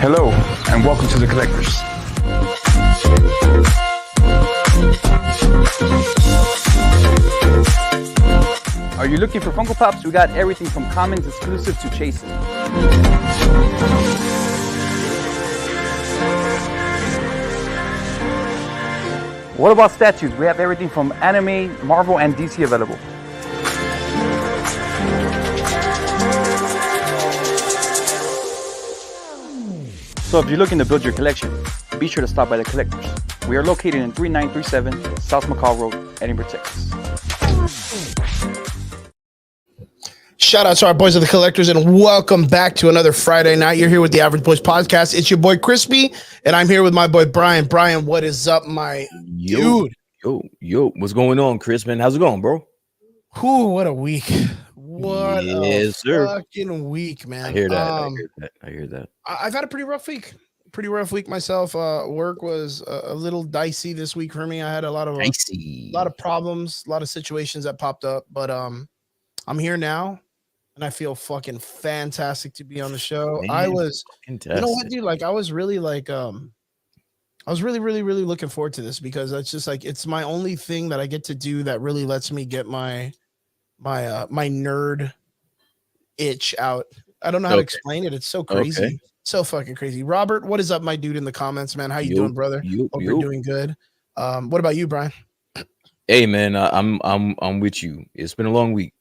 Hello, and welcome to The Collectors. Are you looking for Funko Pops? We got everything from commons exclusive to chases. What about statues? We have everything from anime, Marvel, and DC available. So if you're looking to build your collection, be sure to stop by The Collectors. We are located in 3937 South McCall Road, Edinburgh, Texas. Shout out to our boys of The Collectors and welcome back to another Friday night. You're here with the Average Boys Podcast. It's your boy Crispy and I'm here with my boy Brian. Brian, what is up, my dude? Yo, what's going on, Chris, man? How's it going, bro? Whew, what a week. What a sir. fucking week, man. I hear that. I've had a pretty rough week. Myself. Work was a little dicey this week for me. I had a lot of problems, a lot of situations that popped up, but I'm here now. And I feel fucking fantastic to be on the show. Man, I was, fantastic. You know what, dude? Like, I was really really looking forward to this because it's just like it's my only thing that I get to do that really lets me get my nerd itch out. I don't know how to explain it. It's so crazy, so fucking crazy. Robert, what is up, my dude? In the comments, man. How you doing, brother? Hope you're doing good. What about you, Brian? Hey, man, I'm with you. It's been a long week.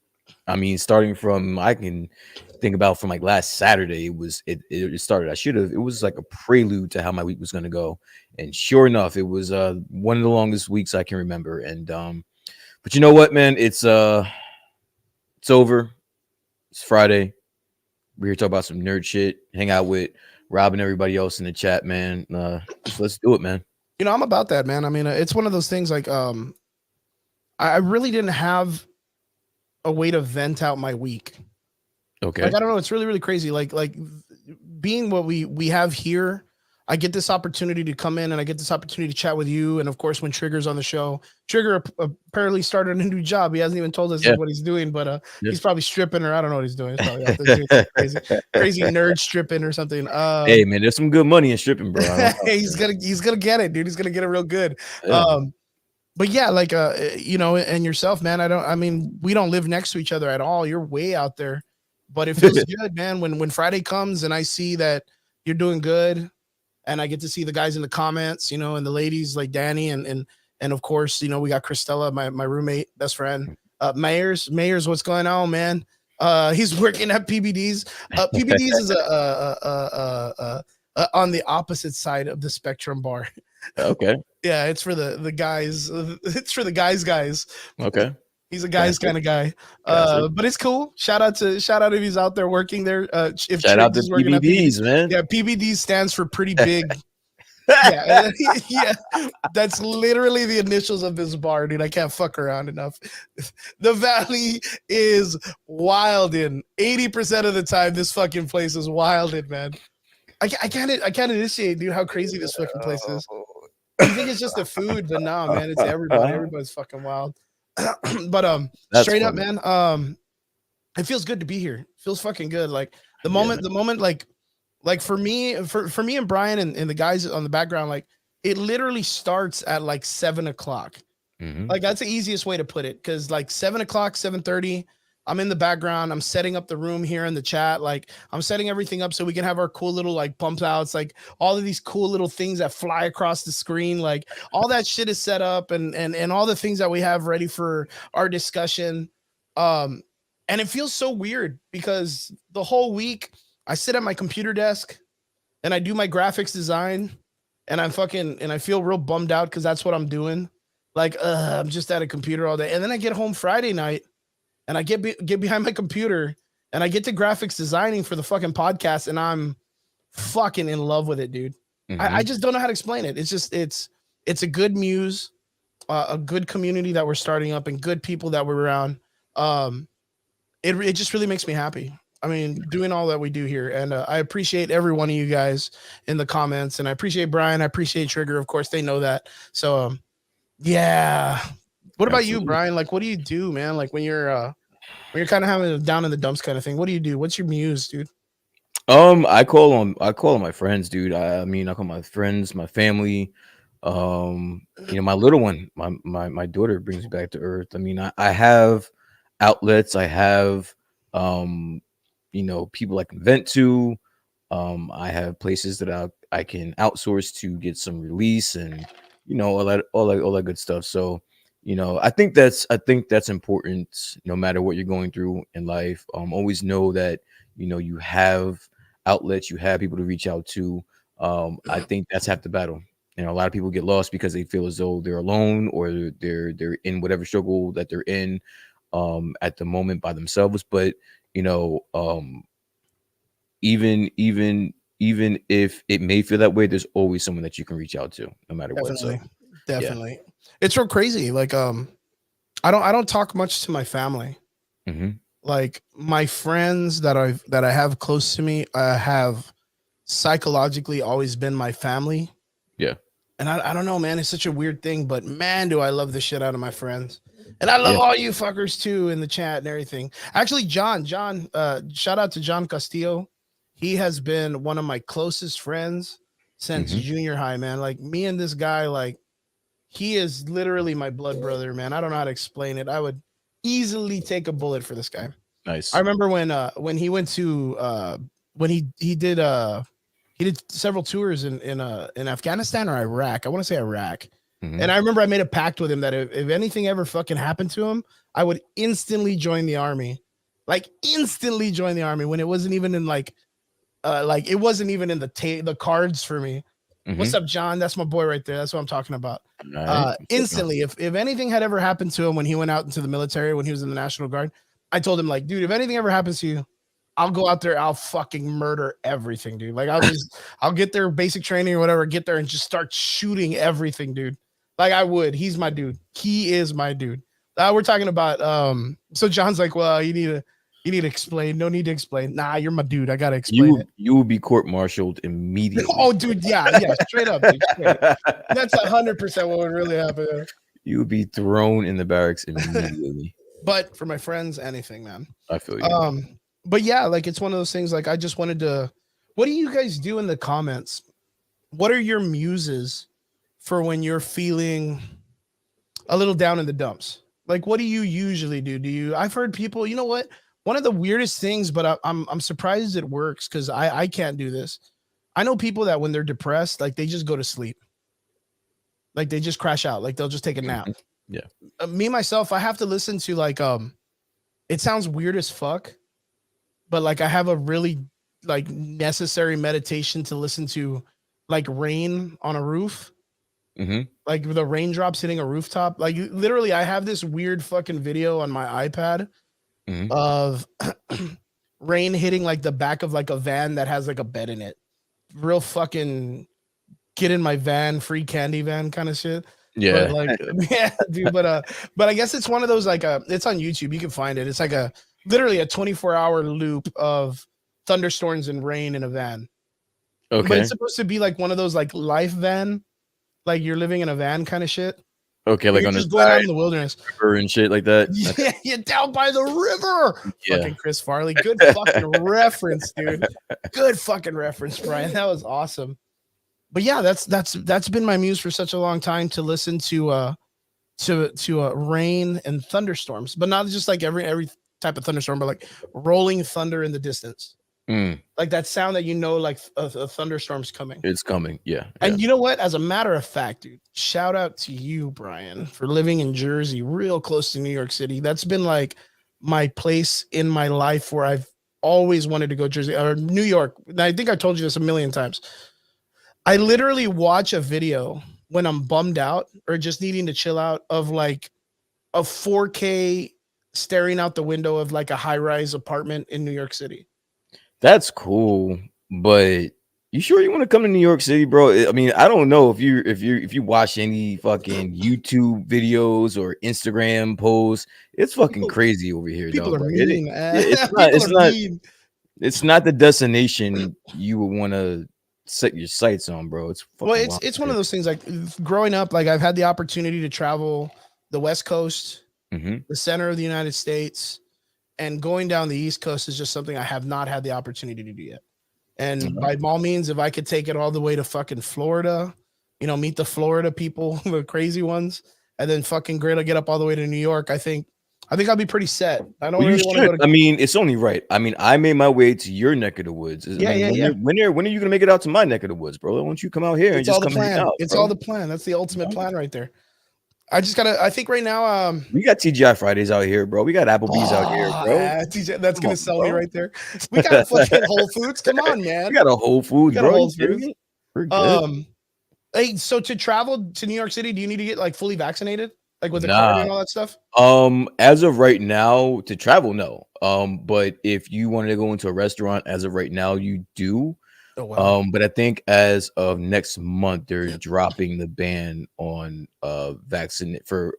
I mean, starting from I can think about from like last Saturday, it started. It was like a prelude to how my week was going to go, and sure enough, it was one of the longest weeks I can remember. And but you know what, man, it's over. It's Friday. We're here to talk about some nerd shit. Hang out with Rob and everybody else in the chat, man. So let's do it, man. You know, I'm about that, man. I mean, it's one of those things like I really didn't have a way to vent out my week. Okay. Like, I don't know. It's really, really crazy. Like being what we have here, I get this opportunity to come in and I get this opportunity to chat with you. And of course, when Trigger's on the show, Trigger apparently started a new job. He hasn't even told us what he's doing, but he's probably stripping or I don't know what he's doing. He's probably out there doing crazy nerd stripping or something. Hey, man, there's some good money in stripping, bro. He's gonna get it, dude. He's gonna get it real good. Yeah. But yeah, like you know, and yourself, man. I mean, we don't live next to each other at all. You're way out there, but it feels good, man. When Friday comes and I see that you're doing good, and I get to see the guys in the comments, you know, and the ladies like Danny and of course, you know, we got Christella, my roommate, best friend. Mayers, what's going on, man? He's working at PBD's. PBD's is on the opposite side of the Spectrum bar. Okay. Yeah, it's for the guys. It's for the guys. Okay. He's a guy's kind of guy. But it's cool. Shout out if he's out there working there. Shout out to PBDs, man. Yeah, PBD stands for pretty big. yeah, that's literally the initials of this bar, dude. I can't fuck around enough. The Valley is wildin'. 80% of the time, this fucking place is wildin', man. I can't initiate, dude, how crazy this fucking place is. I think it's just the food, but no, man, it's everybody. Everybody's fucking wild. But That's straight funny. up, man, it feels good to be here. It feels fucking good. Like the moment, like for me and Brian and the guys on the background, like it literally starts at like 7:00. Mm-hmm. Like that's the easiest way to put it, because like 7:00, 7:30. I'm in the background. I'm setting up the room here in the chat. Like I'm setting everything up so we can have our cool little like bump outs, like all of these cool little things that fly across the screen. Like all that shit is set up and all the things that we have ready for our discussion. And it feels so weird because the whole week I sit at my computer desk and I do my graphics design and I feel real bummed out because that's what I'm doing. Like, I'm just at a computer all day. And then I get home Friday night and I get behind my computer and I get to graphics designing for the fucking podcast and I'm fucking in love with it, dude. Mm-hmm. I just don't know how to explain it. It's just, it's a good muse, a good community that we're starting up and good people that we're around. It just really makes me happy. I mean, doing all that we do here. And I appreciate every one of you guys in the comments. And I appreciate Brian. I appreciate Trigger. Of course, they know that. So, yeah. What about you, Brian? Like, what do you do, man? Like when you're kind of having a down in the dumps kind of thing, what do you do? What's your muse, dude? I call on my friends, dude. I mean, I call my friends, my family. My little one, my daughter brings me back to earth. I mean, I have outlets. I have um, people I can vent to. I have places that I can outsource to get some release and all that good stuff. So, I think that's important no matter what you're going through in life. Always know that you have outlets, you have people to reach out to. I think that's half the battle. A lot of people get lost because they feel as though they're alone or they're in whatever struggle that they're in at the moment by themselves. But you know, um, even if it may feel that way, there's always someone that you can reach out to, no matter what. So Definitely, yeah. definitely. It's real crazy. Like, I don't talk much to my family. Hmm. Like my friends that I have close to me, have psychologically always been my family. Yeah. And I don't know, man. It's such a weird thing, but man, do I love the shit out of my friends. And I love Yeah. all you fuckers too in the chat and everything. Actually, John, shout out to John Castillo. He has been one of my closest friends since Hmm. junior high, man. Like me and this guy, like he is literally my blood brother, man. I don't know how to explain it. I would easily take a bullet for this guy. I Nice. remember when he went to when he did several tours in Afghanistan or Iraq. I want to say Iraq. Hmm. And I remember I made a pact with him that if anything ever fucking happened to him, I would instantly join the army. Like instantly join the army when it wasn't even in like it wasn't even in the cards for me. What's Hmm. up, John? That's my boy right there. That's what I'm talking about. All right. Instantly, if anything had ever happened to him when he went out into the military, when he was in the National Guard, I told him like, dude, if anything ever happens to you, I'll go out there, I'll fucking murder everything, dude. Like I'll get their basic training or whatever, get there and just start shooting everything, dude. Like I would. He's my dude. He is my dude. We're talking about so John's like, well, you need to explain. No need to explain. Nah, you're my dude. I gotta explain it. You will be court-martialed immediately. Oh, dude, yeah, straight up, dude, straight. That's 100% what would really happen. You will be thrown in the barracks immediately. But for my friends, anything, man. I feel you. But yeah, like it's one of those things. Like I just wanted to. What do you guys do in the comments? What are your muses for when you're feeling a little down in the dumps? Like, what do you usually do? Do you? I've heard people. You know what? One of the weirdest things, but I'm surprised it works because I can't do this. I know people that when they're depressed, like they just go to sleep. Like they just crash out. Like they'll just take a nap. Mhm. Yeah. Me myself, I have to listen to like it sounds weird as fuck, but like I have a really like necessary meditation to listen to, like rain on a roof, Hmm. like the raindrops hitting a rooftop. Like literally, I have this weird fucking video on my iPad Hmm. of rain hitting like the back of like a van that has like a bed in it. Real fucking get in my van, free candy van kind of shit. But Yeah. like, yeah, dude. But I guess it's one of those like it's on YouTube. You can find it. It's like a literally a 24-hour loop of thunderstorms and rain in a van. But Okay. it's supposed to be like one of those like life van, like you're living in a van kind of shit. Okay. Where Like you're on the just going out side in the wilderness. river and shit like that. Okay. Yeah, you're down by the river. Yeah. Fucking Chris Farley. Good fucking reference, dude. Good fucking reference, Brian. That was awesome. But yeah, that's been my muse for such a long time to listen to rain and thunderstorms, but not just like every type of thunderstorm, but like rolling thunder in the distance, Mm, like that sound that like a thunderstorm's coming. it's coming. Yeah. Yeah. And you know what? As a matter of fact, dude, shout out to you, Brian, for living in Jersey, real close to New York City. That's been like my place in my life where I've always wanted to go Jersey or New York. And I think I told you this a million times. I literally watch a video when I'm bummed out or just needing to chill out of like a 4K staring out the window of like a high-rise apartment in New York City. That's cool, but you sure you want to come to New York City, bro? I mean, I don't know if you watch any fucking YouTube videos or Instagram posts. It's fucking People, crazy over here, people dog. are Like, mean, man. it's not. People It's are not. mean. It's not the destination you would want to set your sights on, bro. It's Well, fucking it's wild. it's one of those things like growing up, like I've had the opportunity to travel the West Coast, Mm-hmm. the center of the United States, and going down the East Coast is just something I have not had the opportunity to do yet. And by all means, if I could take it all the way to fucking Florida, meet the Florida people, the crazy ones, and then fucking get up all the way to New York, I think I'll be pretty set. I don't really want to go to. I mean, it's only right. I mean, I made my way to your neck of the woods. Yeah. When are you gonna make it out to my neck of the woods, bro? Why don't you come out here and just come hang out? It's all the plan. That's the ultimate plan right there. I think right now, we got TGI Fridays out here, bro. We got Applebee's out here, bro. Yeah, TGI, that's gonna sell me right there. We got fucking Whole Foods. Come on, man. We got a Whole Foods, bro. Whole Foods. We're good. Hey, so to travel to New York City, do you need to get like fully vaccinated, like with the card and all that stuff? As of right now, to travel, no. But if you wanted to go into a restaurant, as of right now, you do. Oh, wow. But I think as of next month, they're dropping the ban on for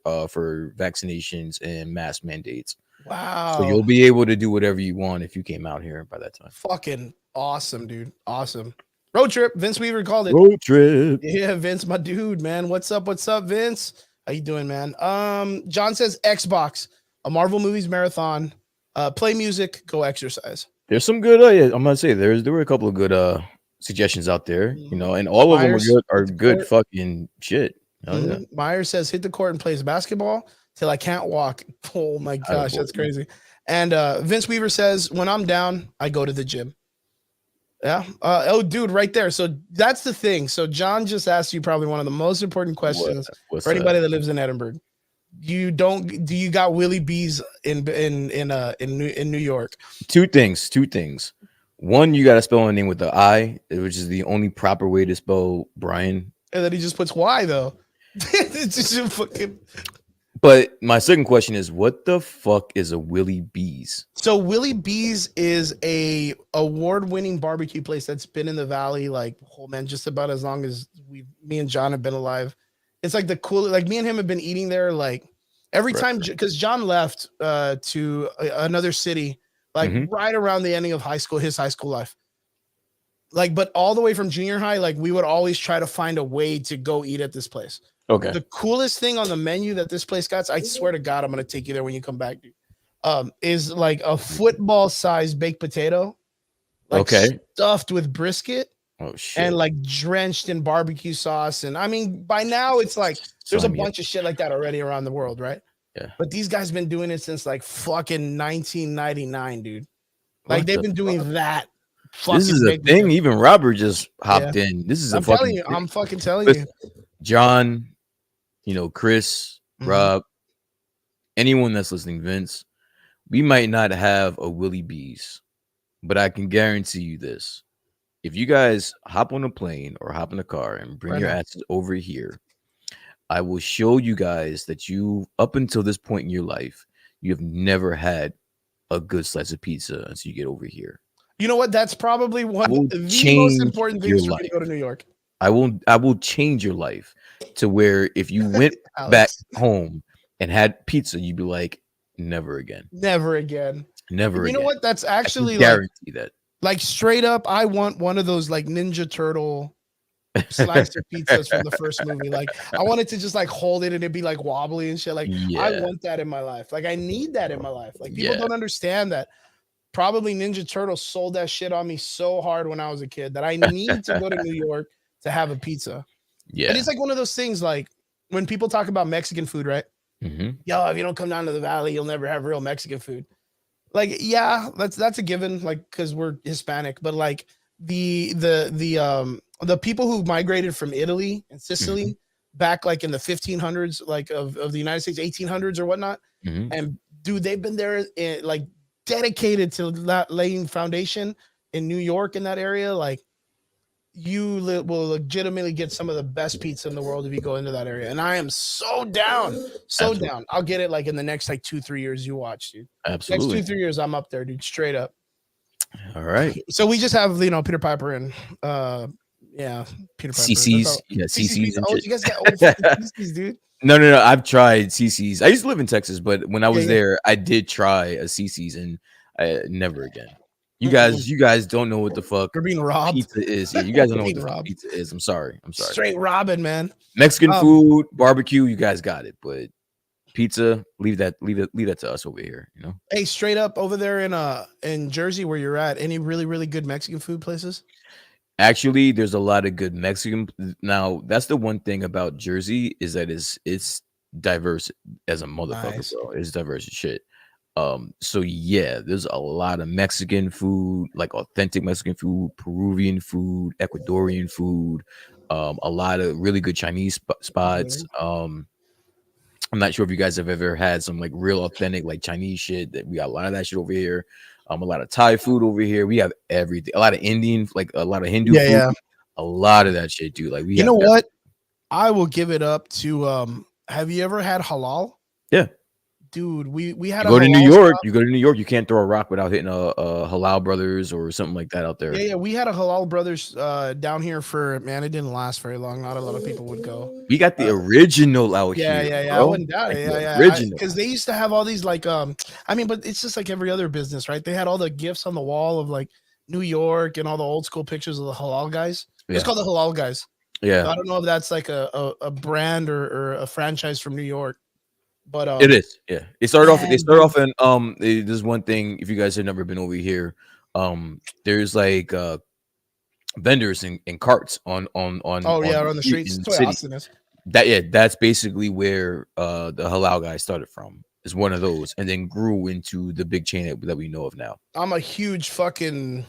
vaccinations and mask mandates. Wow. So you'll be able to do whatever you want if you came out here by that time. Fucking awesome, dude. Awesome. Road trip. Vince Weaver called it. Road trip. Yeah, Vince, my dude, man. What's up, Vince? How you doing, man? John says Xbox, a Marvel movies marathon, play music, go exercise. There's some good. I'm gonna say there were a couple of good suggestions out there, and all of them are good fucking shit. Yeah. Myers says hit the court and plays basketball till I can't walk. Oh my gosh, that's crazy. And Vince Weaver says when I'm down, I go to the gym. Yeah. Oh, dude, right there. So that's the thing. So John just asked you probably one of the most important questions for anybody that lives in Edinburgh. Do you got Willie B's in New York? Two things. One, you got to spell my name with the I, which is the only proper way to spell Brian. And then he just puts Y though. It's just fucking. But my second question is, what the fuck is a Willie B's? So Willie B's is a award-winning barbecue place that's been in the Valley, like, oh man, just about as long as me and John have been alive. It's like the cool, like me and him have been eating there, like every time, because John left to another city, like right around the ending of his high school life. Like, but all the way from junior high, like we would always try to find a way to go eat at this place. Okay. The coolest thing on the menu that this place got, I swear to God, I'm gonna take you there when you come back, dude. Is like a football-sized baked potato, like stuffed with brisket. Oh shit! And like drenched in barbecue sauce, and I mean, by now it's like there's a bunch of shit like that already around the world, right? Yeah. But these guys been doing it since like fucking 1999, dude. Like they've been doing that. This is a thing. Even Robert just hopped in. This is I'm fucking telling you. John, Chris, Rob, anyone that's listening, Vince, we might not have a Willie B's, but I can guarantee you this. If you guys hop on a plane or hop in a car and bring your asses over here, I will show you guys that up until this point in your life, you have never had a good slice of pizza until you get over here. You know what? That's probably one of the most important things for me to go to New York. I will change your life to where if you went back home and had pizza, you'd be like, never again. Never again. Never again. You know what? That's actually guarantee that. Like straight up, I want one of those like Ninja Turtle slicer pizzas from the first movie. Like I wanted to just like hold it and it'd be like wobbly and shit. Like I want that in my life. Like I need that in my life. Like people don't understand that. Probably Ninja Turtle sold that shit on me so hard when I was a kid that I need to go to New York to have a pizza. Yeah. And it's like one of those things like when people talk about Mexican food, right? Yo, if you don't come down to the Valley, you'll never have real Mexican food. Like, yeah, that's a given, like, because we're Hispanic, but like the people who migrated from Italy and Sicily back like in the 1500s, like of the United States, 1800s or whatnot. And dude, they've been there like dedicated to laying foundation in New York in that area. Like you will legitimately get some of the best pizza in the world if you go into that area. And I am so down, down. I'll get it like in the next like 2-3 years. You watch, dude. Absolutely. Next 2-3 years, I'm up there, dude. Straight up. All right. So we just have Peter Piper and Peter Piper. CC's. Yeah, CC's. Oh, you guys got old CC's, dude. No. I've tried CC's. I used to live in Texas, but when I was there, I did try a CC's and never again. You guys don't know what the fuck you're being robbed. Pizza is. Yeah, you guys don't know what the fuck pizza is. I'm sorry. Straight robbing, man. Mexican food, barbecue, you guys got it, but pizza, leave that to us over here. You know. Hey, straight up over there in Jersey where you're at, any really really good Mexican food places? Actually, there's a lot of good Mexican. Now, that's the one thing about Jersey is that it's diverse as a motherfucker, Nice. bro. It's diverse as shit. So yeah, there's a lot of Mexican food, like authentic Mexican food, Peruvian food, Ecuadorian food, a lot of really good Chinese spots. Mhm. I'm not sure if you guys have ever had some like real authentic like Chinese shit. That we got a lot of that shit over here. A lot of Thai food over here. We have everything. A lot of Indian, like a lot of Hindu Yeah, food. yeah. A lot of that shit, dude. Like we You have know what? I will give it up to have you ever had halal? yeah. Dude, we had You a go to New halal York. spot. You go to New York. You can't throw a rock without hitting a Halal Brothers or something like that out there. Yeah, yeah, we had a halal brothers down here for man, it didn't last very long. Not a lot of people would go. We got the Uh, original out yeah, here, yeah, yeah. I bro. wouldn't doubt Like it. the Yeah, yeah. original. Because they used to have all these like I mean, but it's just like every other business, right? They had all the gifts on the wall of like New York and all the old school pictures of the halal guys. It's Yeah, called the halal guys. yeah. I don't know if that's like a brand or a franchise from New York, but It is. Yeah. It started off. They man, started dude, off in there's one thing. If you guys have never been over here, there's like vendors and carts oh yeah, on the on the street streets. in the That's why city. Austin is. That yeah, that's basically where the halal guy started from. Is one of those, and then grew into the big chain that we know of now. I'm a huge fucking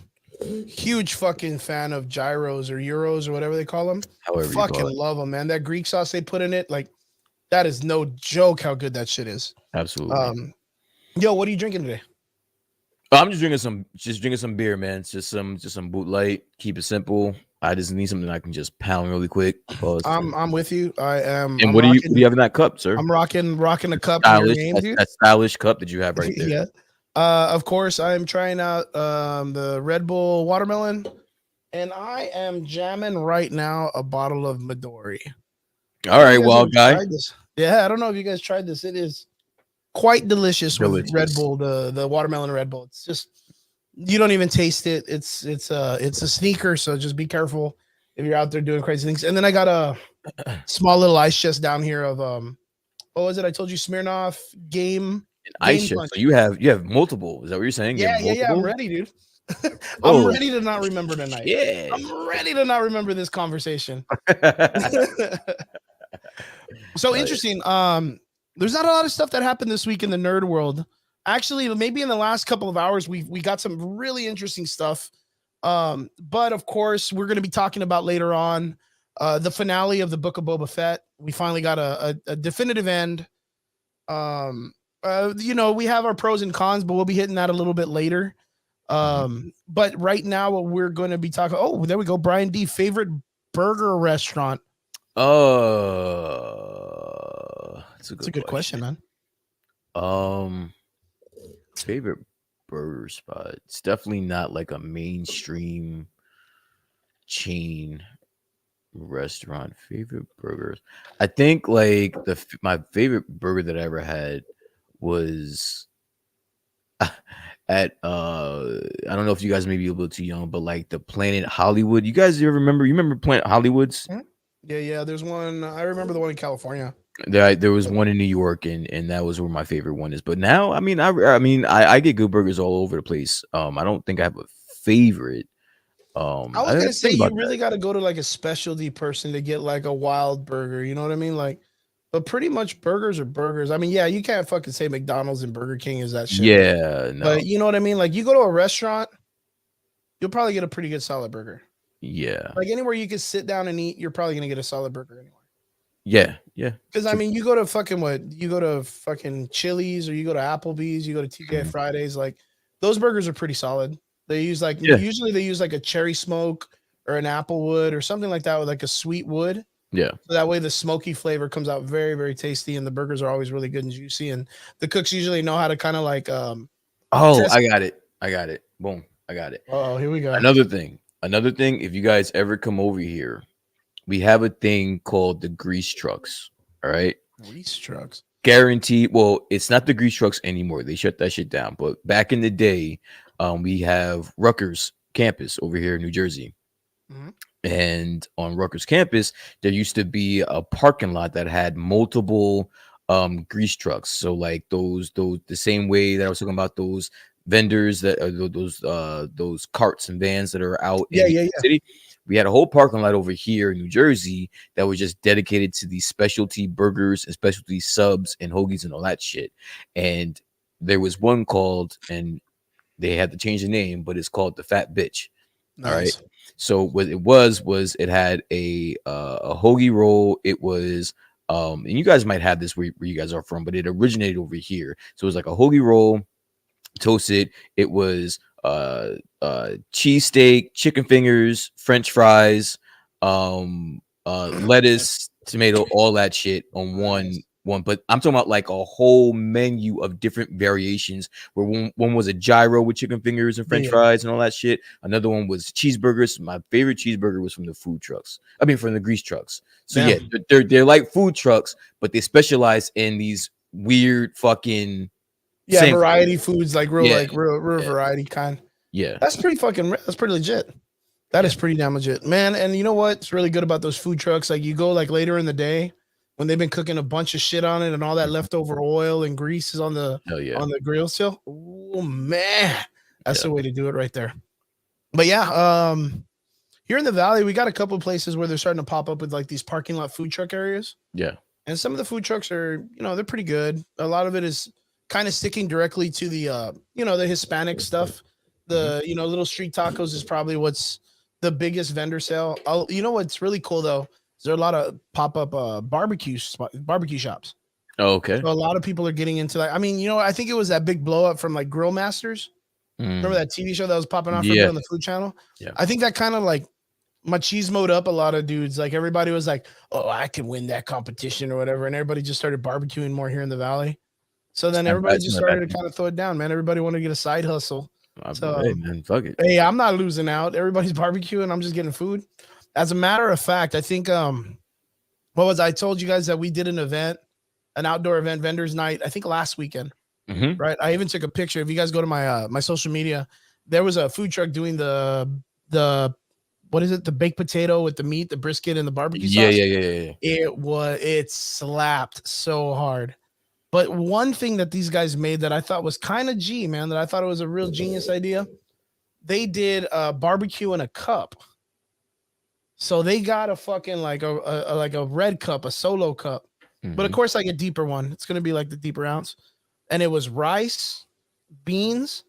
fan of gyros or euros or whatever they call them. However you Fucking call it. love them, man. That Greek sauce they put in it, like that is no joke how good that shit is. Absolutely. Yo, what are you drinking today? I'm just drinking some beer, man. It's just some boot light. Keep it simple. I just need something I can just pound really quick. Pause. I'm with you. And I'm what do you rocking have in that cup, sir? I'm rocking a cup in your Stylish. name, That's dude. that stylish cup that you have right there. Yeah. Of course, I am trying out the Red Bull watermelon, and I am jamming right now a bottle of Midori. All right, You guys wild ever guy. tried this? Yeah, I don't know if you guys tried this. It is quite delicious with Red Delicious. Bull, the watermelon Red Bull. It's just you don't even taste it. It's a sneaker, so just be careful if you're out there doing crazy things. And then I got a small little ice chest down here of what was it? I told you Smirnoff game. Ice chest. Punch. So you have multiple. Is that what you're saying? You Yeah, have yeah, yeah. I'm multiple? ready, dude. I'm Oh, ready to not remember tonight. yeah. I'm ready to not remember this conversation. So interesting. There's not a lot of stuff that happened this week in the nerd world. Actually, maybe in the last couple of hours, we got some really interesting stuff. But of course, we're going to be talking about later on the finale of the Book of Boba Fett. We finally got a definitive end. You know, we have our pros and cons, but we'll be hitting that a little bit later. But right now, what we're going to be talking. Oh, there we go. Brian D. Favorite burger restaurant. It's a That's a good question, man. Favorite burger spot. It's definitely not like a mainstream chain restaurant. Favorite burgers. I think like my favorite burger that I ever had was at I don't know if you guys may be a little too young, but like the Planet Hollywood. You guys ever remember? You remember Planet Hollywoods? Yeah. There's one. I remember the one in California. There was one in New York, and that was where my favorite one is. But now, I mean, I get good burgers all over the place. I don't think I have a favorite. I was I gonna didn't say think you about really that. got to go to like a specialty person to get like a wild burger. You know what I mean? Like, but pretty much burgers are burgers. I mean, yeah, you can't fucking say McDonald's and Burger King is that shit. Yeah, no, But you know what I mean? Like, you go to a restaurant, you'll probably get a pretty good solid burger. yeah, Like anywhere you can sit down and eat, you're probably gonna get a solid burger anywhere. yeah. Because I mean, you go to fucking what? You go to fucking Chili's or you go to Applebee's, you go to TGI Fridays. Like those burgers are pretty solid. They use like usually they use like a cherry smoke or an apple wood or something like that with like a sweet wood. Yeah. So that way the smoky flavor comes out very, very tasty, and the burgers are always really good and juicy. And the cooks usually know how to kind of like Oh, test- I got it. Boom, I got it. Oh, here we go. Another thing. If you guys ever come over here, we have a thing called the grease trucks. All right. Grease trucks. Guaranteed. Well, it's not the grease trucks anymore. They shut that shit down. But back in the day, we have Rutgers campus over here in New Jersey. And on Rutgers campus, there used to be a parking lot that had multiple grease trucks. So like those the same way that I was talking about those vendors that those carts and vans that are out in the city. We had a whole parking lot over here in New Jersey that was just dedicated to these specialty burgers and specialty subs and hoagies and all that shit. And there was one called, and they had to change the name, but it's called the Fat Bitch. Nice. All right. So what it was it had a hoagie roll. It was and you guys might have this where you guys are from, but it originated over here. So it was like a hoagie roll, toasted. It was cheesesteak, chicken fingers, French fries, lettuce, tomato, all that shit on one. But I'm talking about like a whole menu of different variations where one was a gyro with chicken fingers and French fries and all that shit. Another one was cheeseburgers. My favorite cheeseburger was from the food trucks. I mean, from the grease trucks. So yeah, they're like food trucks, but they specialize in these weird fucking variety foods, like real variety kind. Yeah, that's pretty legit. That is pretty damn legit, man. And you know what's really good about those food trucks? Like you go like later in the day when they've been cooking a bunch of shit on it and all that leftover oil and grease is on the grill still. Oh man, that's the way to do it right there. But yeah, here in the valley, we got a couple of places where they're starting to pop up with like these parking lot food truck areas. Yeah, and some of the food trucks are, they're pretty good. A lot of it is kind of sticking directly to the, the Hispanic stuff. The, little street tacos is probably what's the biggest vendor sale. What's really cool though, is there are a lot of pop-up barbecue shops. Oh, okay. So a lot of people are getting into that. I mean, I think it was that big blow up from like Grill Masters. Remember that TV show that was popping off on the Food Channel? Yeah. I think that kind of like machismoed up a lot of dudes. Like everybody was like, oh, I can win that competition or whatever. And everybody just started barbecuing more here in the valley. So then everybody just started to kind of throw it down, man. Everybody wanted to get a side hustle. So, hey, man, fuck it. Hey, I'm not losing out. Everybody's barbecuing. I'm just getting food. As a matter of fact, I think, I told you guys that we did an outdoor event, vendors night, I think last weekend, right? I even took a picture. If you guys go to my, my social media, there was a food truck doing the what is it? The baked potato with the meat, the brisket and the barbecue sauce. Yeah. It slapped so hard. But one thing that these guys made that I thought was kind of man, that I thought it was a real genius idea. They did a barbecue in a cup. So they got a fucking like a red cup, a solo cup, but of course like a deeper one. It's gonna be like the deeper ounce, and it was rice, beans,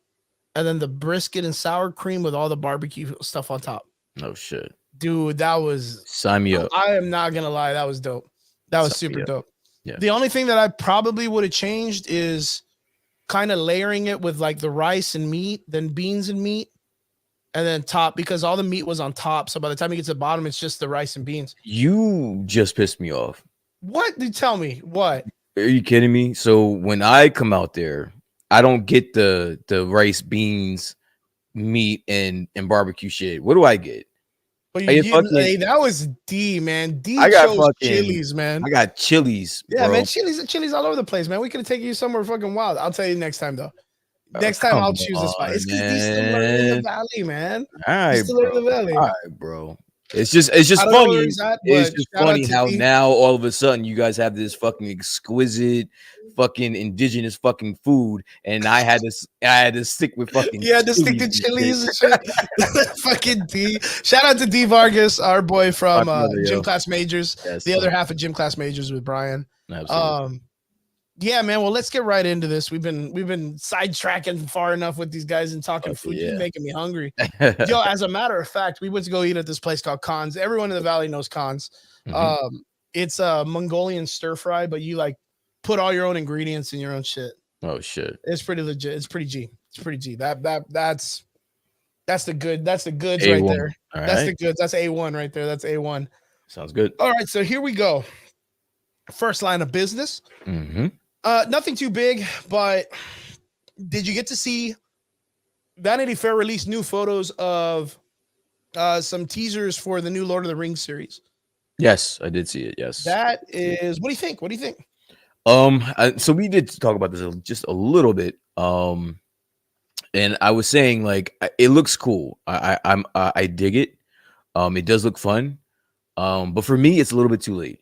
and then the brisket and sour cream with all the barbecue stuff on top. Oh shit, dude, that was sign me up. I am not gonna lie, that was dope. That was super dope. Yeah. The only thing that I probably would have changed is kind of layering it with like the rice and meat, then beans and meat. And then top, because all the meat was on top. So by the time you get to the bottom, it's just the rice and beans. You just pissed me off. What? You tell me. What? Are you kidding me? So when I come out there, I don't get the rice, beans, meat, and barbecue shit. What do I get? But that was D, man. D I got chose Chili's, man. I got Chili's. Yeah, bro. man. Chili's all over the place, man. We could have taken you somewhere fucking wild. I'll tell you next time, though. Next time I'll choose a spot. It's because he's still learning in the valley, man. All right, he's still learning in the valley. All right, bro. It's just funny. It's just funny how now all of a sudden you guys have this fucking exquisite, fucking indigenous fucking food, and I had to stick with fucking. You had to stick to Chili's and shit. Fucking D. Shout out to D Vargas, our boy from Gym Class Majors. Yes, the other half of Gym Class Majors with Brian. Absolutely. Yeah, man. Well, let's get right into this. We've been sidetracking far enough with these guys and talking food. You're making me hungry. Yo, as a matter of fact, we went to go eat at this place called Khan's. Everyone in the valley knows Khan's. It's a Mongolian stir fry, but you like put all your own ingredients in your own shit. Oh shit. It's pretty legit. It's pretty G. It's pretty G. That's the goods A1. right there. All that's right. the goods. That's A1 right there. That's A1. Sounds good. All right, so here we go. First line of business. Nothing too big, but did you get to see Vanity Fair released new photos of some teasers for the new Lord of the Rings series? Yes, I did see it. Yes. That is, what do you think? What do you think? So we did talk about this just a little bit. And I was saying like it looks cool. I dig it. It does look fun. But for me, it's a little bit too late.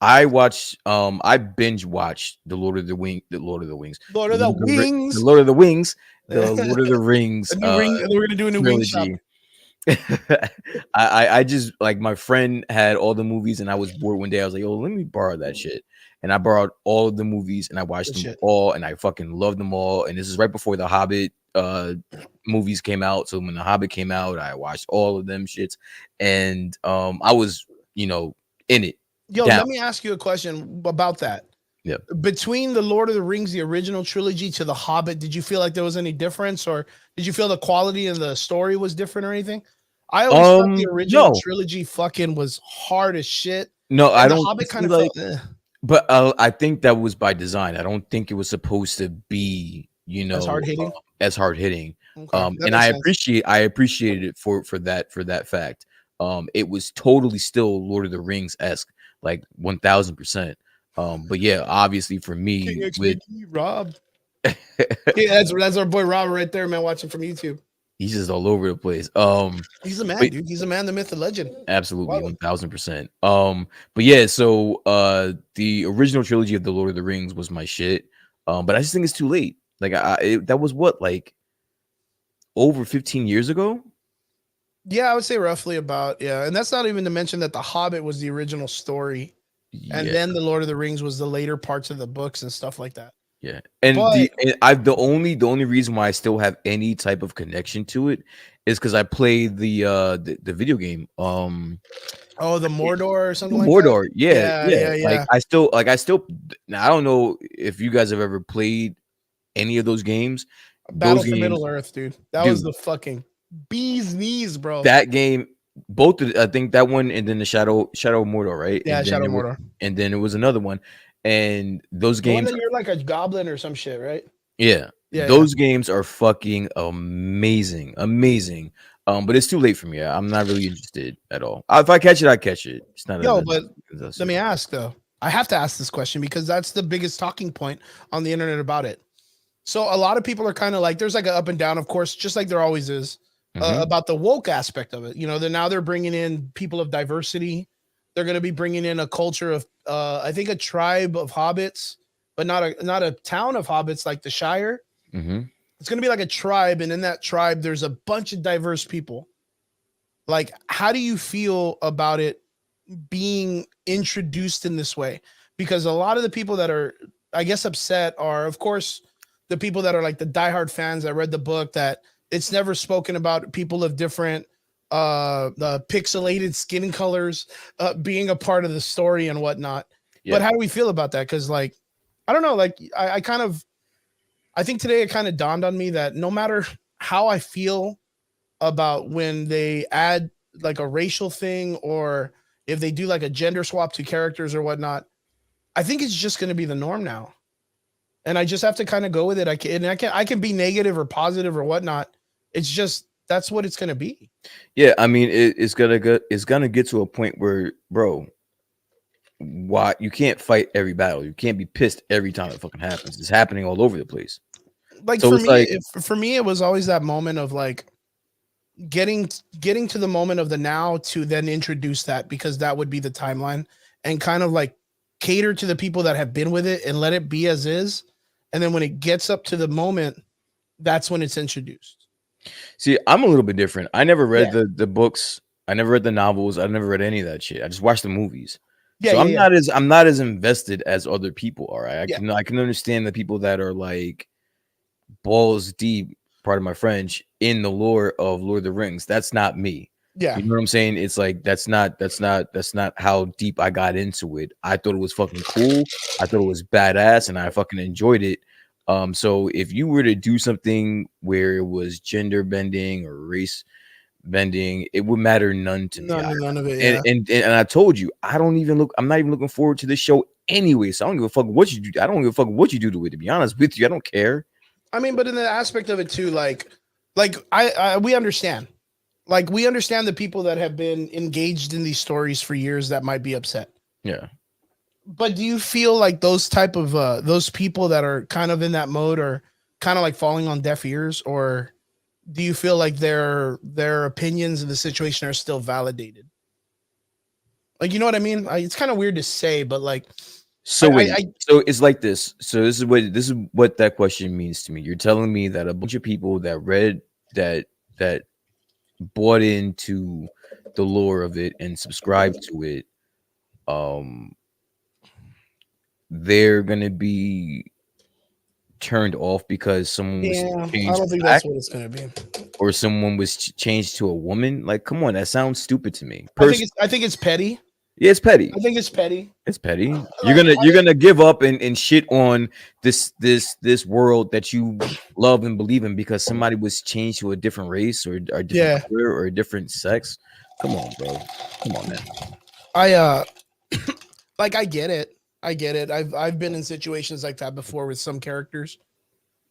I watched I binge watched the Lord of the Wings, Lord of the The Wings. Lord of the Wings, the Lord of the A Rings new ring. We're gonna do a new wing shop. trilogy. I just like my friend had all the movies and I was bored one day. I was like, oh, let me borrow that shit. And I borrowed all of the movies and I watched Good them shit. all and I fucking loved them all. And this is right before the Hobbit movies came out. So when the Hobbit came out, I watched all of them shits. And I was, in it. Yo, Down. let me ask you a question about that. Yeah. Between the Lord of the Rings, the original trilogy, to the Hobbit, did you feel like there was any difference, or did you feel the quality of the story was different or anything? I always thought the original No. trilogy fucking was hard as shit, No, I and the don't Hobbit kind see of like felt. Eh, but I think that was by design. I don't think it was supposed to be, as hard hitting. as hard hitting. Okay, that And makes sense. I appreciated it for that fact. It was totally still Lord of the Rings esque, like 1000%. But yeah, obviously for King me with XBD, Rob. Yeah, that's our boy Robert right there, man, watching from YouTube. he's just all over the place. He's a man, but dude. He's a man, the myth, the legend. absolutely Love him. 1000%. But yeah, so the original trilogy of the Lord of the Rings was my shit. But I just think it's too late. Like that was what, like over 15 years ago. Yeah, I would say roughly about, yeah. And that's not even to mention that The Hobbit was the original story. And Yeah, then The Lord of the Rings was the later parts of the books and stuff like that. yeah. And But the only reason why I still have any type of connection to it is because I played the video game. oh, the Mordor or something like that. Mordor. Yeah, Yeah, yeah. yeah, Like yeah. I still now I don't know if you guys have ever played any of those games. Battle Those for games, Middle Earth, dude. That was dude. the fucking bee's knees, bro. That game, I think that one and then the Shadow of Mordor, right? Yeah, Shadow Mordor. And then it was another one. And those The one games, that you're like a goblin or some shit, right? yeah, Yeah, yeah. those games are fucking amazing, amazing. But it's too late for me. I'm not really interested at all. If I catch it, I catch it. It's not. Yo, but let me ask though. I have to ask this question because that's the biggest talking point on the internet about it. So a lot of people are kind of like, there's like an up and down, of course, just like there always is, about the woke aspect of it. You know, they're bringing in people of diversity. They're going to be bringing in a culture of, I think, a tribe of hobbits, but not a town of hobbits like the Shire. Mm-hmm. It's going to be like a tribe, and in that tribe, there's a bunch of diverse people. Like, how do you feel about it being introduced in this way? Because a lot of the people that are, I guess, upset are, of course, the people that are like the diehard fans that read the book, that it's never spoken about people of different the pixelated skin colors being a part of the story and whatnot. Yeah. But how do we feel about that? Because like, I don't know, like I think today it kind of dawned on me that no matter how I feel about when they add like a racial thing, or if they do like a gender swap to characters or whatnot, I think it's just going to be the norm now. And I just have to kind of go with it. I can be negative or positive or whatnot. It's just, that's what it's going to be. Yeah, I mean, it's gonna get to a point where, bro, why you can't fight every battle. You can't be pissed every time it fucking happens. It's happening all over the place. Like So for it's me, like, for me, it was always that moment of like getting to the moment of the now to then introduce that, because that would be the timeline, and kind of like cater to the people that have been with it and let it be as is. And then when it gets up to the moment, that's when it's introduced. see, I'm a little bit different. I never read Yeah. the books. I never read the novels. I never read any of that shit. I just watched the movies. Yeah, So yeah, yeah. I'm not as invested as other people are. Right? Yeah. I can understand the people that are like balls deep, part of my French, in the lore of Lord of the Rings. That's not me. Yeah. You know what I'm saying? It's like that's not how deep I got into it. I thought it was fucking cool. I thought it was badass, and I fucking enjoyed it. So if you were to do something where it was gender bending or race bending, it would matter none to me. None of it. Yeah. And I told you, I'm not even looking forward to this show anyway. So I don't give a fuck what you do. I don't give a fuck what you do to it. To be honest with you, I don't care. I mean, but in the aspect of it too, like we understand. Like, we understand the people that have been engaged in these stories for years that might be upset. Yeah. But do you feel like those type of those people that are kind of in that mode are kind of like falling on deaf ears, or do you feel like their opinions of the situation are still validated? Like, you know what I mean? It's kind of weird to say, but like, So wait, I so it's like this. So this is what that question means to me. You're telling me that a bunch of people that read that bought into the lore of it and subscribed to it, um, they're gonna be turned off because someone was yeah, I changed don't think black that's what it's gonna be. or someone was changed to a woman. Like, come on, that sounds stupid to me. Personally, I think it's petty. yeah, it's petty. I think it's petty. It's petty. Like, You're gonna give up and shit on this world that you love and believe in because somebody was changed to a different race or a different yeah, color or a different sex. Come on, bro. Come on, man. I like I get it. I get it. I've been in situations like that before with some characters.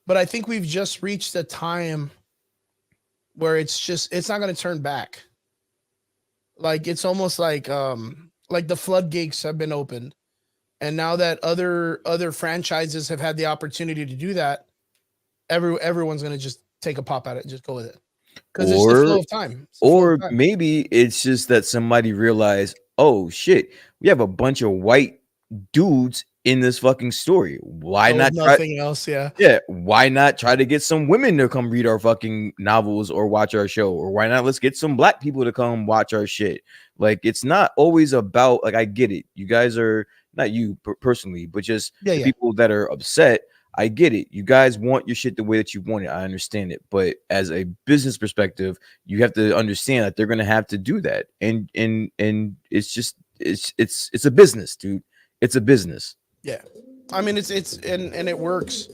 But I think we've just reached a time where it's not going to turn back. Like it's almost like the floodgates have been opened. And now that other franchises have had the opportunity to do that, everyone's going to just take a pop at it and just go with it. Cuz it's the flow of time. Or maybe it's just that somebody realized, "Oh shit, we have a bunch of white dudes in this fucking story. Why not try nothing else, yeah. Yeah, why not try to get some women to come read our fucking novels or watch our show? Or why not let's get some black people to come watch our shit? Like, it's not always about, like, I get it. You guys are not you personally, but just the people that are upset. I get it. You guys want your shit the way that you want it. I understand it. But as a business perspective, you have to understand that they're gonna have to do that. And it's just it's a business, dude. It's a business. Yeah. I mean, it's and it works.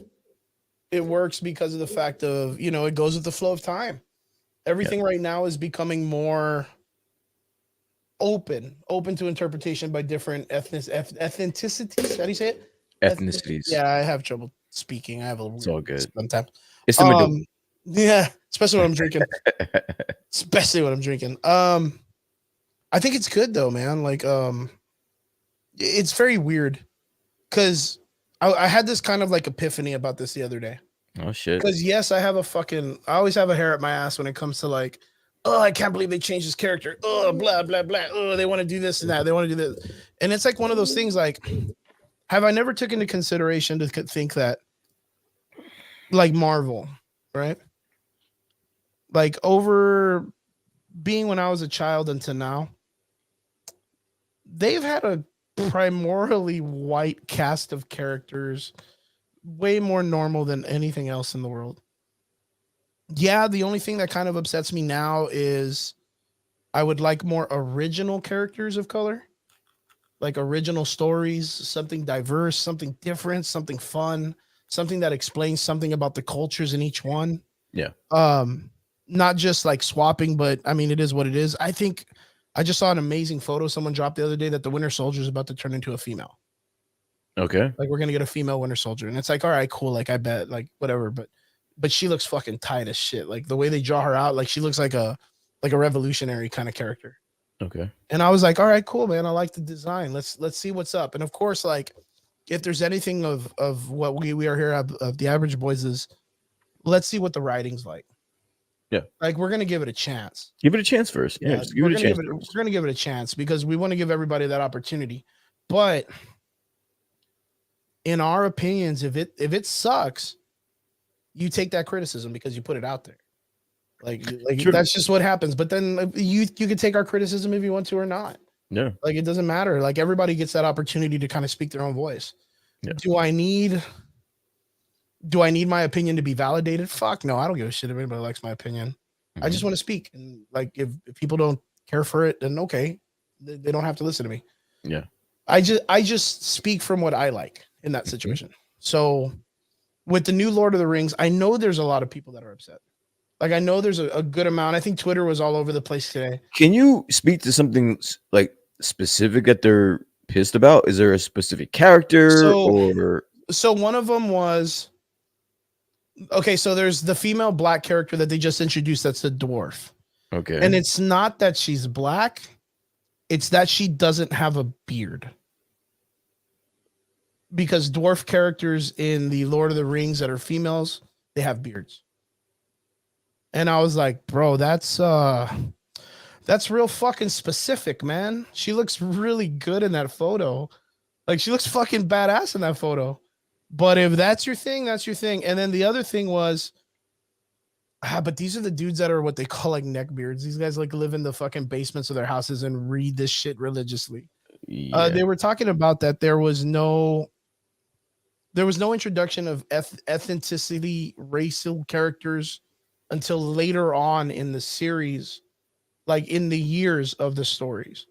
It works because of the fact of, you know, it goes with the flow of time. Everything right now is becoming more open to interpretation by different ethnicities. How do you say it? Ethnicities. Yeah, I have trouble speaking. I have a little. It's all good. Sometimes. It's the middle. Yeah, especially when I'm drinking. Especially when I'm drinking. I think it's good though, man. Like, it's very weird because I had this kind of like epiphany about this the other day. Oh shit. Because yes, I always have a hair up my ass when it comes to like, oh, I can't believe they changed his character. Oh, blah, blah, blah. Oh, they want to do this and that. They want to do this. And it's like one of those things like, have I never taken into consideration to think that like Marvel, right? Like over being when I was a child until now, they've had a primarily white cast of characters, way more normal than anything else in the world. Yeah, the only thing that kind of upsets me now is I would like more original characters of color, like original stories, something diverse, something different, something fun, something that explains something about the cultures in each one. Yeah. Not just like swapping, but I mean, it is what it is. I think I just saw an amazing photo someone dropped the other day that the Winter Soldier is about to turn into a female. Okay. Like we're gonna get a female Winter Soldier, and it's like, all right, cool. Like I bet, like whatever, but she looks fucking tight as shit. Like the way they draw her out, like she looks like a revolutionary kind of character. Okay. And I was like, all right, cool, man. I like the design. Let's see what's up. And of course, like if there's anything of what we are here of the Average Boys is, let's see what the writing's like. Yeah. Like we're gonna give it a chance. Give it a chance first. Yeah, give it a chance. We're gonna give it a chance because we want to give everybody that opportunity. But in our opinions, if it sucks, you take that criticism because you put it out there. Like that's just what happens. But then you can take our criticism if you want to or not. Yeah. Like it doesn't matter. Like everybody gets that opportunity to kind of speak their own voice. Yeah. Do I need my opinion to be validated? Fuck no, I don't give a shit if anybody likes my opinion. Mm-hmm. I just want to speak. And like if people don't care for it, then okay. They don't have to listen to me. Yeah. I just speak from what I like in that situation. Mm-hmm. So with the new Lord of the Rings, I know there's a lot of people that are upset. Like I know there's a good amount. I think Twitter was all over the place today. Can you speak to something like specific that they're pissed about? Is there a specific character or so one of them was okay, so there's the female black character that they just introduced that's a dwarf. Okay. And it's not that she's black, it's that she doesn't have a beard. Because dwarf characters in the Lord of the Rings that are females, they have beards. And I was like, bro, that's That's real fucking specific, man. She looks really good in that photo. Like she looks fucking badass in that photo. But if that's your thing, that's your thing. And then the other thing was, but these are the dudes that are what they call like neckbeards. These guys like live in the fucking basements of their houses and read this shit religiously. Yeah. They were talking about that there was no introduction of ethnicity, racial characters until later on in the series, like in the years of the stories.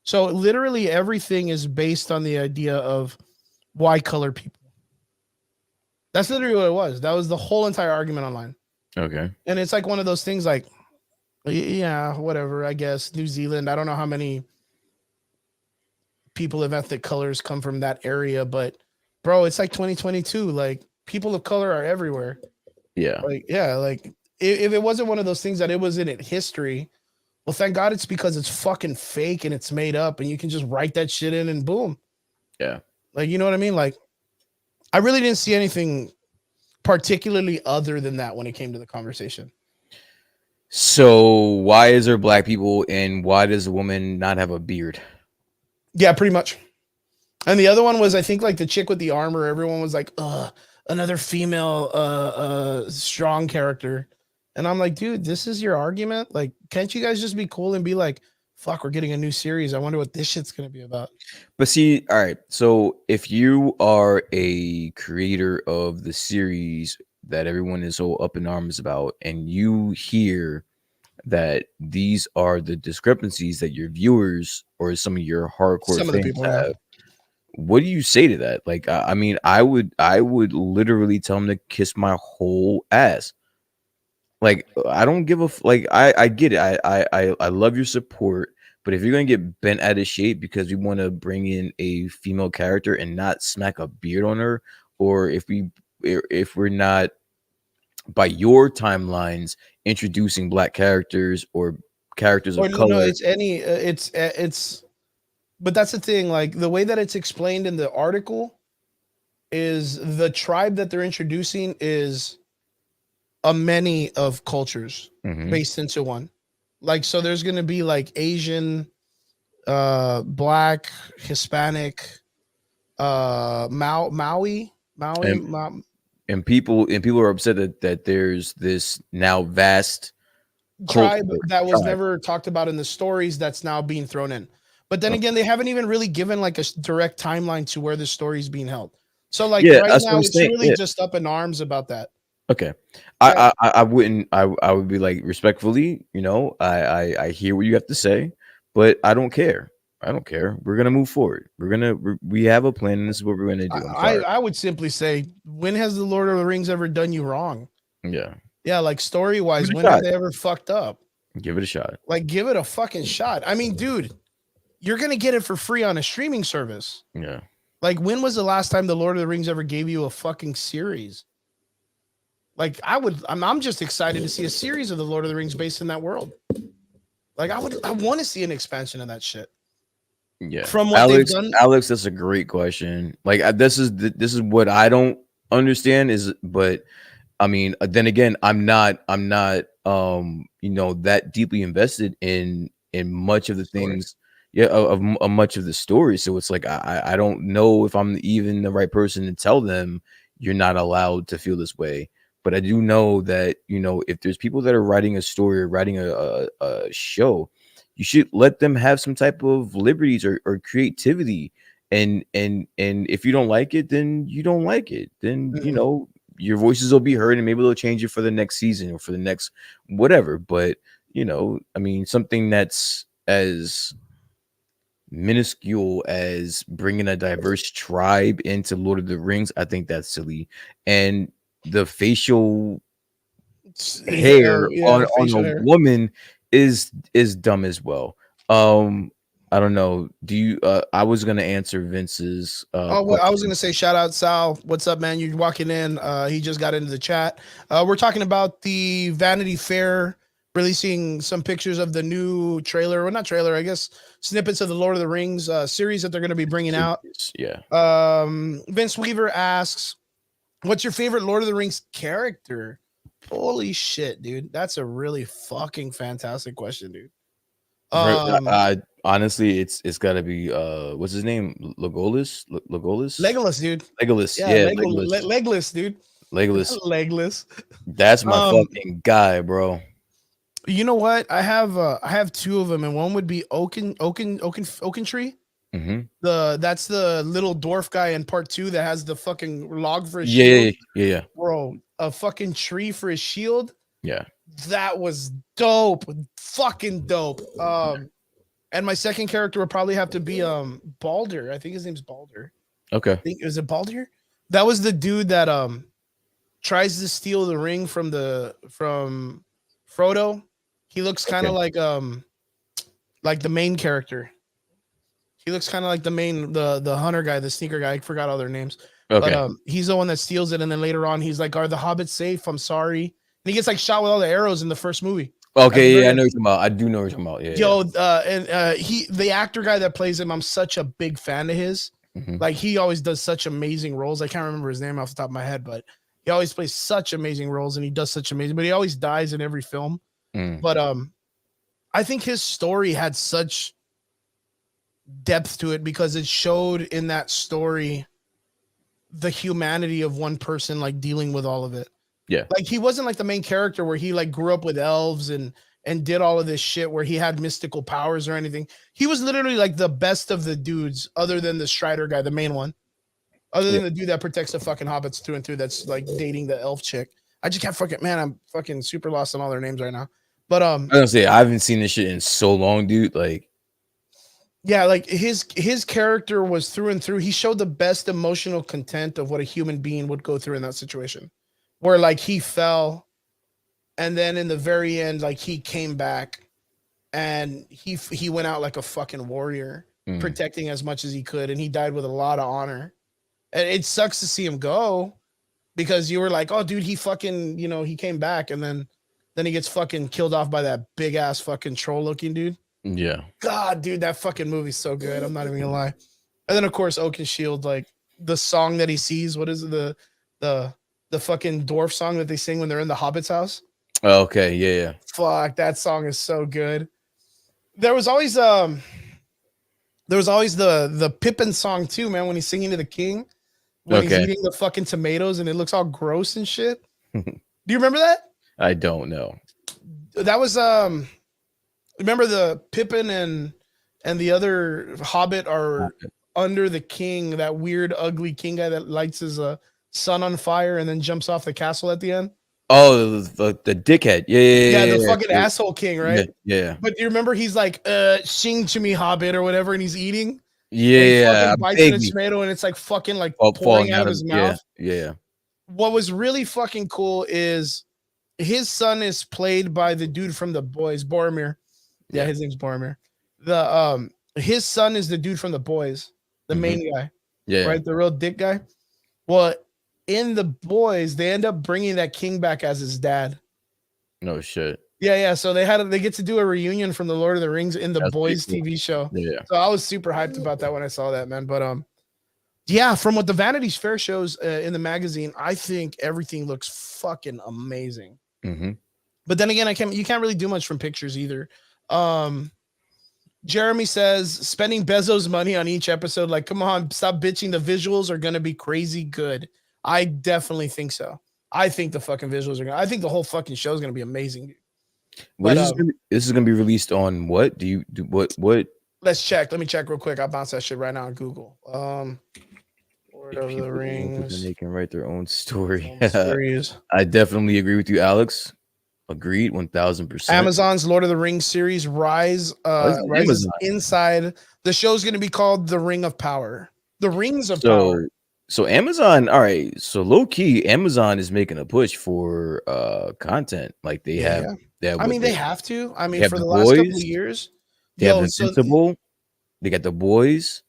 So literally everything is based on the idea of why color people. That's literally what it was. That was the whole entire argument online. Okay. And it's like one of those things like, yeah, whatever, I guess. New Zealand, I don't know how many people of ethnic colors come from that area, but bro, it's like 2022. Like people of color are everywhere. Yeah. Like, yeah, like if it wasn't one of those things that it was in it history, well, thank God it's because it's fucking fake and it's made up and you can just write that shit in and boom. Yeah. Like, you know what I mean? Like, I really didn't see anything particularly other than that when it came to the conversation. So why is there black people and why does a woman not have a beard? Yeah, pretty much. And the other one was, I think, like the chick with the armor. Everyone was like, another female strong character. And I'm like, dude, this is your argument? Like, can't you guys just be cool and be like, fuck, we're getting a new series. I wonder what this shit's gonna be about. But see, all right. So if you are a creator of the series that everyone is so up in arms about, and you hear that these are the discrepancies that your viewers or some of your hardcore Some of the fans people, yeah. have, what do you say to that? Like, I mean, I would literally tell them to kiss my whole ass. Like, I don't give a like. I get it. I love your support, but if you're gonna get bent out of shape because we want to bring in a female character and not smack a beard on her, or if we're not by your timelines introducing black characters or characters Or of no, color, it's any, it's. But that's the thing. Like the way that it's explained in the article is the tribe that they're introducing is a many of cultures Mhm. based into one. Like, so there's going to be like Asian, black, Hispanic, Maui, and and people are upset that there's this now vast cult tribe that was tribe. never talked about in the stories that's now being thrown in. But then again, they haven't even really given like a direct timeline to where the story is being held. So like Yeah, right that's what now, I'm it's saying. really Yeah. just up in arms about that. Okay. Yeah. I wouldn't I would be like respectfully, I hear what you have to say, but I don't care. I don't care. We're gonna move forward. We have a plan and this is what we're gonna do. I'm sorry. I would simply say, when has the Lord of the Rings ever done you wrong? Yeah. Yeah, like story wise, Give it a when have shot. they ever fucked up? Give it a shot. Like, give it a fucking shot. I mean, dude, you're gonna get it for free on a streaming service. Yeah. Like, when was the last time the Lord of the Rings ever gave you a fucking series? Like, I'm just excited to see a series of the Lord of the Rings based in that world. Like, I want to see an expansion of that shit. Yeah. From what they've done. Alex, that's a great question. Like this is what I don't understand but I mean, then again, I'm not that deeply invested in much of the Story. things, yeah, of much of the story. So it's like I don't know if I'm even the right person to tell them you're not allowed to feel this way. But I do know that, if there's people that are writing a story or writing a show, you should let them have some type of liberties or creativity. And if you don't like it, then you don't like it. Then, your voices will be heard and maybe they'll change it for the next season or for the next whatever. But, I mean, something that's as minuscule as bringing a diverse tribe into Lord of the Rings, I think that's silly. And the facial hair on facial a hair. woman is dumb as well. I don't know. Do you I was gonna answer Vince's Well, I was question. gonna say, shout out Sal. What's up, man? You're walking in. He just got into the chat. We're talking about the Vanity Fair releasing some pictures of the new trailer. Well, not trailer, I guess snippets of the Lord of the Rings series that they're gonna be bringing out. Yeah. Vince Weaver asks, what's your favorite Lord of the Rings character? Holy shit, dude. That's a really fucking fantastic question, dude. Honestly, it's got to be what's his name? Legolas. Legolas, dude. Legolas. Yeah, Yeah, Legolas. Legless, dude. Legolas. Legless. That's my Um, fucking guy, bro. you know what? I have two of them, and one would be Oaken Tree. Hmm. That's the little dwarf guy in part 2 that has the fucking log for his Yeah, shield. yeah. Bro, a fucking tree for his shield. Yeah. That was dope. Fucking dope. And my second character would probably have to be Balder. I think his name's Balder. Okay. I think is it Balder? That was the dude that tries to steal the ring from Frodo. He looks kind of like the main character. He looks kind of like the hunter guy, the sneaker guy. I forgot all their names. Okay. But he's the one that steals it, and then later on he's like, "Are the hobbits safe? I'm sorry." And he gets like shot with all the arrows in the first movie. Okay, yeah, I know what you're talking about. I do know what you're talking about. Yeah. Yo, the actor guy that plays him, I'm such a big fan of his. Mhm. Like he always does such amazing roles. I can't remember his name off the top of my head, but he always plays such amazing roles, and he does such amazing. But he always dies in every film. Mm. But I think his story had such depth to it because it showed in that story the humanity of one person like dealing with all of it. Yeah. Like he wasn't like the main character where he like grew up with elves and did all of this shit where he had mystical powers or anything. He was literally like the best of the dudes other than the Strider guy, the main one. Other than the dude that protects the fucking hobbits through and through that's like dating the elf chick. I just can't fucking I'm fucking super lost on all their names right now. But I was gonna say I haven't seen this shit in so long, dude. Like yeah, like his character was through and through. He showed the best emotional content of what a human being would go through in that situation. Where like he fell, and then in the very end, like he came back, and he went out like a fucking warrior, protecting as much as he could, and he died with a lot of honor. And it sucks to see him go, because you were like, oh, dude, he fucking, he came back, and then he gets fucking killed off by that big ass fucking troll looking dude. Yeah. God, dude, that fucking movie's so good. I'm not even gonna lie. And then of course Oaken Shield, like the song that he sees. What is it? The fucking dwarf song that they sing when they're in the Hobbit's house. Okay, yeah. Fuck, that song is so good. There was always the Pippin song too, man, when he's singing to the king when he's eating the fucking tomatoes and it looks all gross and shit. Do you remember that? I don't know. That was remember the Pippin and the other Hobbit are under the king, that weird ugly king guy that lights his sun on fire and then jumps off the castle at the end. Oh, the dickhead. Yeah, the fucking asshole king, right? Yeah. But do you remember he's like, sing to me, Hobbit, or whatever, and he's eating? Yeah. And bites in a tomato and it's like fucking like pouring out of his mouth. Yeah. What was really fucking cool is his son is played by the dude from The Boys, Boromir. Yeah, his name's Boromir. His son is the dude from The Boys, the main guy. Yeah. Right, the real dick guy. Well, in The Boys, they end up bringing that king back as his dad. No shit. Yeah. So they get to do a reunion from the Lord of the Rings in The Boys TV show. Yeah. So I was super hyped about that when I saw that, man. But yeah, from what the Vanity Fair shows in the magazine, I think everything looks fucking amazing. Mm-hmm. But then again, you can't really do much from pictures either. Jeremy says spending Bezos money on each episode, like, come on, stop bitching. The visuals are gonna be crazy good. I definitely think so. I think the fucking visuals are I think the whole fucking show is gonna be amazing. This is gonna be released on what? What? Let's check. Let me check real quick. I'll bounce that shit right now on Google. Lord of the Rings. They can write their own story. Series. I definitely agree with you, Alex. Agreed, 1000%. Amazon's Lord of the Rings series Rise. Rises inside. The show's gonna be called The Ring of Power. The Rings of Power. So Amazon, all right. So low key, Amazon is making a push for content. Like they have. They have to. I mean, for the Boys, last couple of years, they have Invincible. They got The Boys.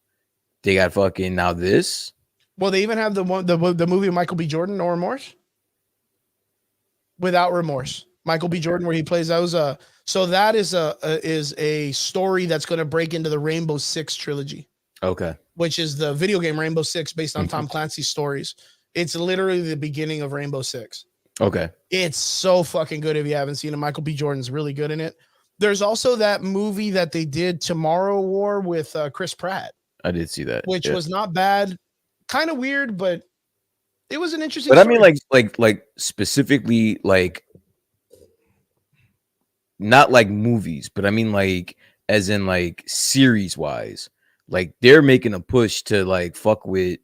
They got fucking now this. Well, they even have the movie of Michael B. Jordan, No Remorse. Without Remorse, Michael B. Jordan, where he plays those. So that is a story that's going to break into the Rainbow Six trilogy. Okay. Which is the video game Rainbow Six based on Tom Clancy's stories. It's literally the beginning of Rainbow Six. Okay. It's so fucking good if you haven't seen it. Michael B. Jordan's really good in it. There's also that movie that they did, Tomorrow War, with Chris Pratt, I did see that. which Yeah. was not bad. Kind of weird, but it was an interesting But I story. mean, like specifically, like not like movies, but I mean like as in like series wise, like they're making a push to like fuck with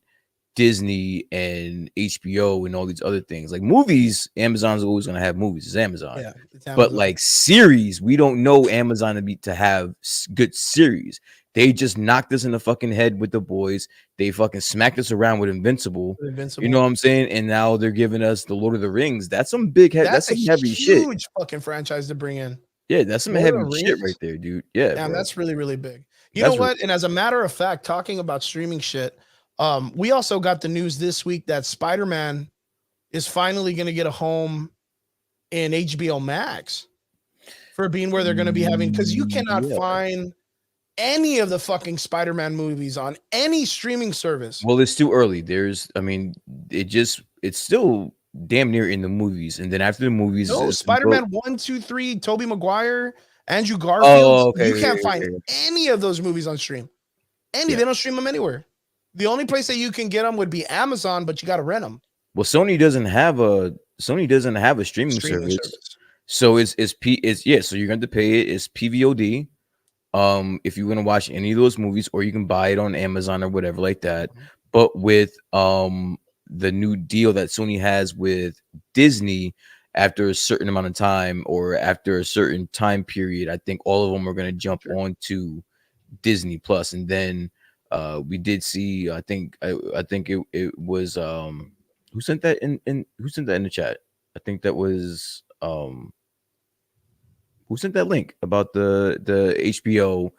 Disney and HBO and all these other things. Like movies, Amazon's always gonna have movies. It's Amazon. Yeah, it's But Amazon. like series, we don't know Amazon to have good series. They just knocked us in the fucking head with The Boys. They fucking smacked us around with Invincible. You know what I'm saying? And now they're giving us the Lord of the Rings. That's some big head. That's That's some a heavy shit. huge fucking franchise to bring in. Yeah, that's some Lord heavy of the shit Rings? right there, dude. Yeah, Damn, bro. that's really, really big. You That's know what? And as a matter of fact, talking about streaming shit, we also got the news this week that Spider-Man is finally going to get a home in HBO Max for being where they're going to be having, because you cannot Yeah. find any of the fucking Spider-Man movies on any streaming service. Well, it's too early. I mean, it's still damn near in the movies, and then after the movies, No, it's gonna go- Spider-Man 1, 2, 3, Tobey Maguire, Andrew Garfield. Oh, okay, You can't okay, find okay. any of those movies on stream. Yeah. They don't stream them anywhere. The only place that you can get them would be Amazon, but you got to rent them. Well, Sony doesn't have a streaming service. So it's yeah. So you're going to pay it. It's PVOD. If you want to watch any of those movies, or you can buy it on Amazon or whatever like that. But with the new deal that Sony has with Disney, after a certain amount of time or after a certain time period, I think all of them are going to jump onto Disney Plus. And then we did see, I think it was who sent that in the chat? I think that was who sent that link about the HBO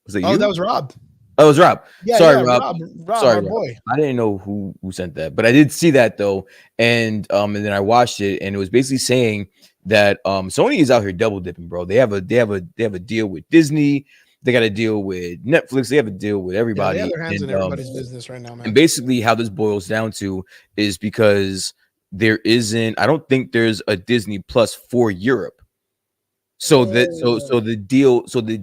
was it you? Oh, that was Rob. Oh, it was Rob. Yeah, Sorry, yeah, Rob. Rob, Sorry, our Rob. boy. I didn't know who sent that, but I did see that though. And then I watched it, and it was basically saying that Sony is out here double dipping, bro. They have a deal with Disney. They got a deal with Netflix. They have a deal with everybody. Yeah, they have their hands and, in everybody's business right now, man. and basically how this boils down to is because I don't think there's a Disney Plus for Europe. So the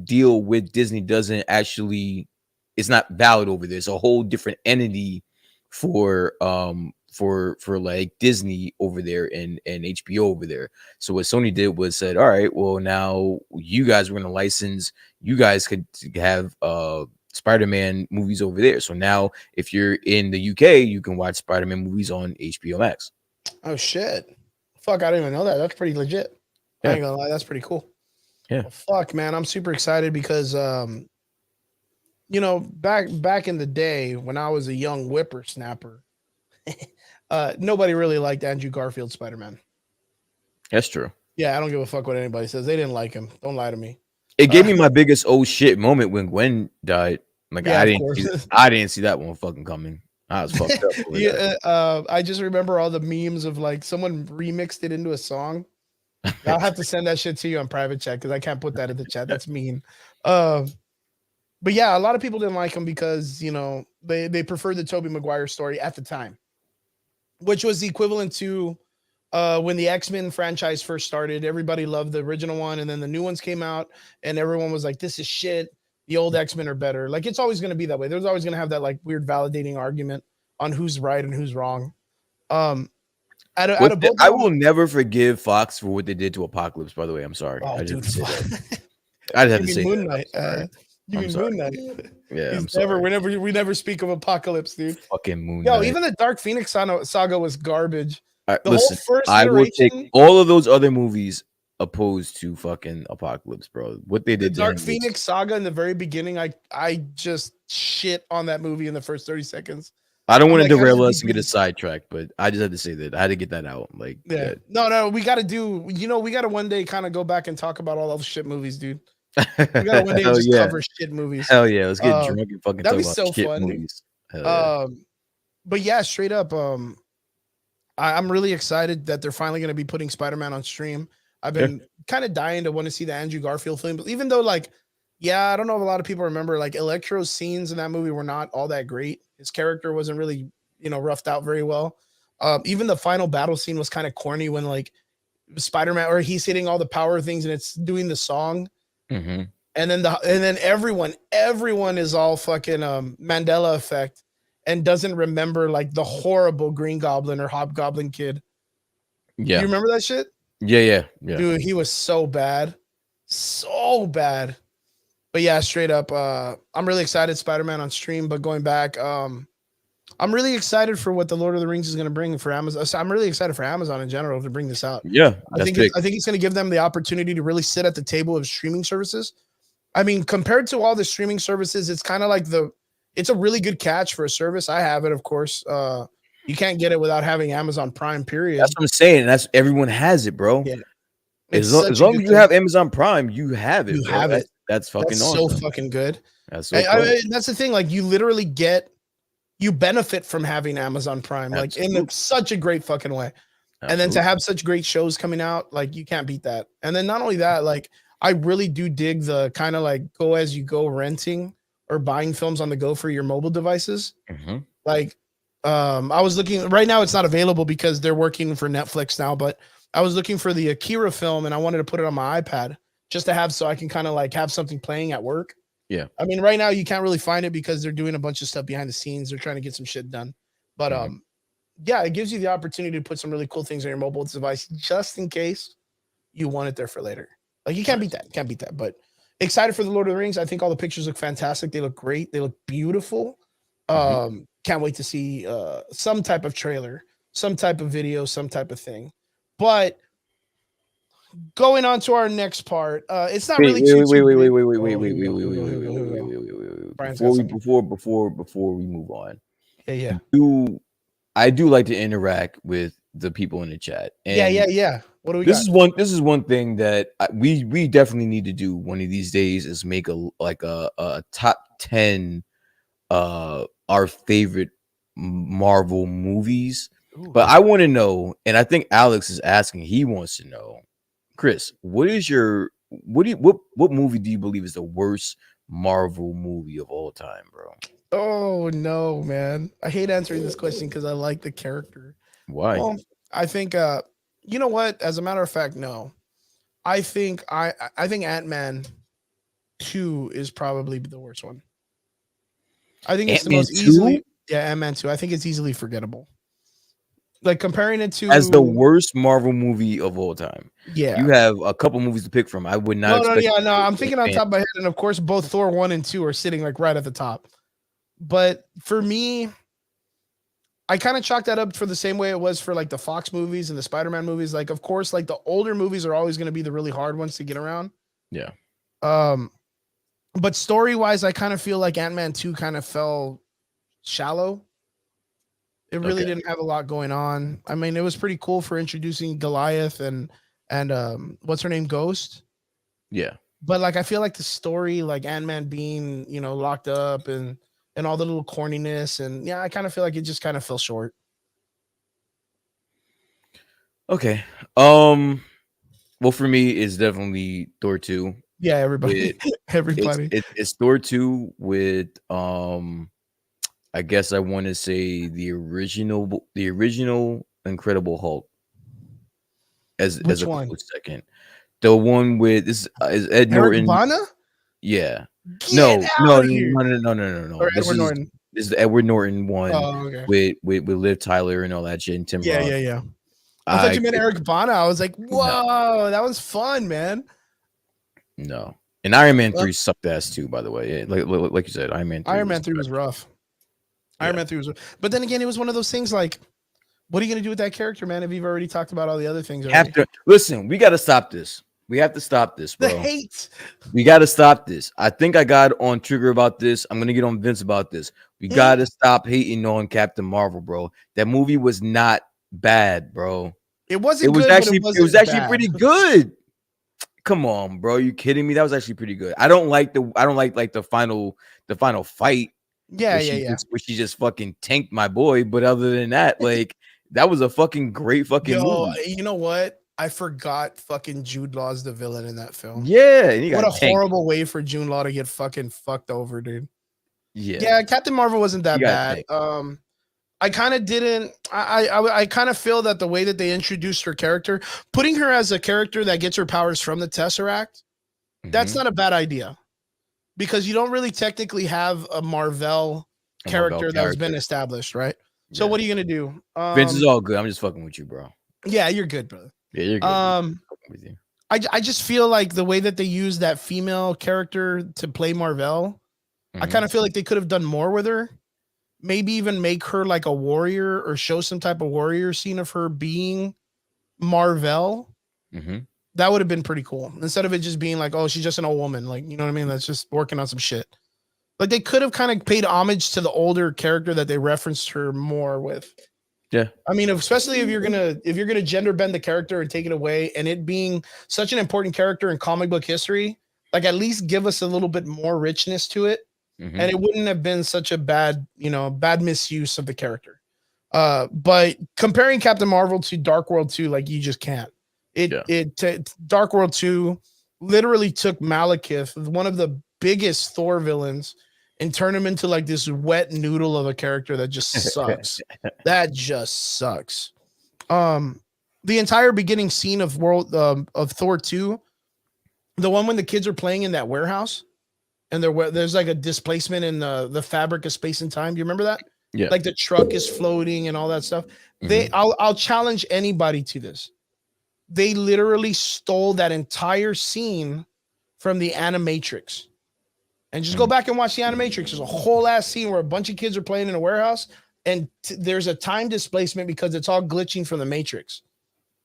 deal with Disney doesn't actually, it's not valid over there. It's a whole different entity for like Disney over there and HBO over there. So what Sony did was said, all right, well, now you guys were going to license, you guys could have Spider-Man movies over there. So now if you're in the UK, you can watch Spider-Man movies on HBO Max. Oh shit. Fuck, I didn't even know that. That's pretty legit. Yeah. I ain't gonna lie, that's pretty cool. Yeah. Well, fuck, man, I'm super excited because you know, back in the day when I was a young whippersnapper, nobody really liked Andrew Garfield Spider-Man. That's true. Yeah, I don't give a fuck what anybody says. They didn't like him. Don't lie to me. It gave me my biggest oh shit moment when Gwen died. Like Yeah, I of didn't see that one fucking coming. I was fucked up. Over that. I just remember all the memes of like someone remixed it into a song. I'll have to send that shit to you on private chat because I can't put that in the chat. That's mean. But yeah, a lot of people didn't like him because, you know, they preferred the Tobey Maguire story at the time, which was the equivalent to when the X-Men franchise first started. Everybody loved the original one, and then the new ones came out, and everyone was like, this is shit. The old X-Men are better. Like, it's always going to be that way. There's always going to have that like weird validating argument on who's right and who's wrong. I will never forgive Fox for what they did to Apocalypse, by the way. I'm sorry. Oh, I dude, just had to say that. I just had to say Moon Knight. You mean Moon Knight? Yeah, I'm sorry. We never speak of Apocalypse, dude. Fucking Moon Knight. Yo, even the Dark Phoenix saga was garbage. Listen, I will take all of those other movies opposed to fucking Apocalypse, bro. What they did the Dark Phoenix saga in the very beginning, I just shit on that movie in the first 30 seconds. I don't want to derail us and get a sidetrack, but I just had to say that. I had to get that out. Like, yeah. No, we got to one day kind of go back and talk about all those shit movies, dude. We got to one day just cover shit movies. Hell yeah, let's get drunk and fucking talk about so shit fun, movies. Yeah. But yeah, straight up, I'm really excited that they're finally going to be putting Spider-Man on stream. I've been kind of dying to want to see the Andrew Garfield film, even though, like, yeah, I don't know if a lot of people remember, like, Electro's scenes in that movie were not all that great. His character wasn't really, roughed out very well. Even the final battle scene was kind of corny when, like, Spider-Man, or he's hitting all the power things and it's doing the song. Mm-hmm. And then everyone is all fucking Mandela effect and doesn't remember like the horrible Green Goblin or Hobgoblin kid. Yeah. You remember that shit? Yeah. Dude, he was so bad. So bad. But yeah, straight up, I'm really excited Spider-Man on stream, but going back, I'm really excited for what the Lord of the Rings is going to bring for Amazon. So I'm really excited for Amazon in general to bring this out. Yeah, I think it's going to give them the opportunity to really sit at the table of streaming services. I mean, compared to all the streaming services, it's kind of like it's a really good catch for a service. I have it, of course. You can't get it without having Amazon Prime, period. That's what I'm saying. That's everyone has it, bro. Yeah. As long as you have Amazon Prime, you have it. You bro. have it. That's fucking That's awesome. so fucking good. That's so that's the thing. Like, you literally you benefit from having Amazon Prime, like in such a great fucking way. Absolutely. And then to have such great shows coming out, like, you can't beat that. And then not only that, like, I really do dig the kind of like go as you go renting or buying films on the go for your mobile devices. Mm-hmm. Like, I was looking right now, it's not available because they're working for Netflix now, but I was looking for the Akira film and I wanted to put it on my iPad just to have, so I can kind of like have something playing at work. Yeah. I mean, right now you can't really find it because they're doing a bunch of stuff behind the scenes. They're trying to get some shit done. But yeah, it gives you the opportunity to put some really cool things on your mobile device just in case you want it there for later. Like, you can't beat that. Can't beat that. But excited for the Lord of the Rings. I think all the pictures look fantastic. They look great. They look beautiful. Can't wait to see some type of trailer, some type of video, some type of thing. But going on to our next part, it's not really wait. Before we move on. Yeah. I do like to interact with the people in the chat. And yeah. What do we got? This is one thing that we definitely need to do one of these days, is make a top 10 our favorite Marvel movies. Ooh. But I want to know, and I think Alex is asking, he wants to know, Chris, what movie do you believe is the worst Marvel movie of all time, bro? Oh no, man. I hate answering this question because I like the character. Why? Well, I think you know what? As a matter of fact, no. I think Ant-Man 2 is probably the worst one. I think it's the most easily. Yeah, Ant-Man 2. I think it's easily forgettable. Like, comparing it to as the worst Marvel movie of all time. Yeah. You have a couple movies to pick from. I would not expect. No. I'm thinking on top of my head, and of course, both Thor 1 and 2 are sitting like right at the top. But for me, I kind of chalk that up for the same way it was for like the Fox movies and the Spider-Man movies. Like, of course, like the older movies are always going to be the really hard ones to get around. Yeah. But story-wise, I kind of feel like Ant-Man 2 kind of fell shallow. It really didn't have a lot going on. I mean, it was pretty cool for introducing Goliath and what's her name, Ghost. Yeah. But like, I feel like the story, like Ant-Man being, locked up and all the little corniness, and yeah, I kind of feel like it just kind of fell short. Okay. Well, for me, it's definitely Thor 2. Yeah, everybody. It's Thor 2 with I guess I want to say the original Incredible Hulk. Which one? Close second. The one with this is Ed Norton. Bana? Yeah. Get no. Or Edward Norton. This is the Edward Norton one with Liv Tyler and all that shit and Tim Roth. Yeah. I thought you meant Eric Bana. I was like, whoa, that was fun, man. No. And Iron Man 3 sucked ass too, by the way. Yeah, like you said, Iron Man 3 was rough. Iron Man 3 was rough. But then again, it was one of those things like, what are you going to do with that character, man, if you've already talked about all the other things already? Listen, we got to stop this. We have to stop this, bro. The hate. We got to stop this. I think I got on Trigger about this. I'm going to get on Vince about this. We got to stop hating on Captain Marvel, bro. That movie was not bad, bro. It wasn't good, it was actually pretty good. Come on, bro. You kidding me? That was actually pretty good. I don't like the final fight. Yeah. Where she just fucking tanked my boy. But other than that, like, that was a fucking great fucking movie. You know what? I forgot fucking Jude Law's the villain in that film. Yeah. And what a horrible way for Jude Law to get fucking fucked over, dude. Yeah. Yeah, Captain Marvel wasn't that bad. I kind of didn't. I kind of feel that the way that they introduced her character, putting her as a character that gets her powers from the Tesseract, that's Mhm. not a bad idea because you don't really technically have a Marvel A Marvel character that's been character. established, right? So Yeah. what are you gonna do? Vince is all good. I'm just fucking with you, bro. Yeah, you're good, brother. Yeah, you're good. Dude. Um, Fucking with you. I just feel like the way that they use that female character to play Marvel, I Mhm. kind of feel like they could have done more with her. Maybe even make her like a warrior or show some type of warrior scene of her being Marvel. Mhm. That would have been pretty cool. Instead of it just being like, oh, she's just an old woman. Like, you know what I mean? That's just working on some shit. Like they could have kind of paid homage to the older character that they referenced her more with. Yeah. I mean, especially if you're gonna gender bend the character and take it away, and it being such an important character in comic book history, like at least give us a little bit more richness to it, Mhm. and it wouldn't have been such a bad, bad misuse of the character. But comparing Captain Marvel to Dark World 2, like you just can't. Dark World 2 literally took Malekith, one of the biggest Thor villains, and turned him into like this wet noodle of a character that just sucks. That just sucks. The entire beginning scene of Thor 2, the one when the kids are playing in that warehouse and there's like a displacement in the fabric of space and time. Do you remember that? Yeah. Like the truck is floating and all that stuff. Mhm. I'll challenge anybody to this. They literally stole that entire scene from the Animatrix. And just go back and watch the Animatrix. There's a whole ass scene where a bunch of kids are playing in a warehouse, and there's a time displacement because it's all glitching from the Matrix.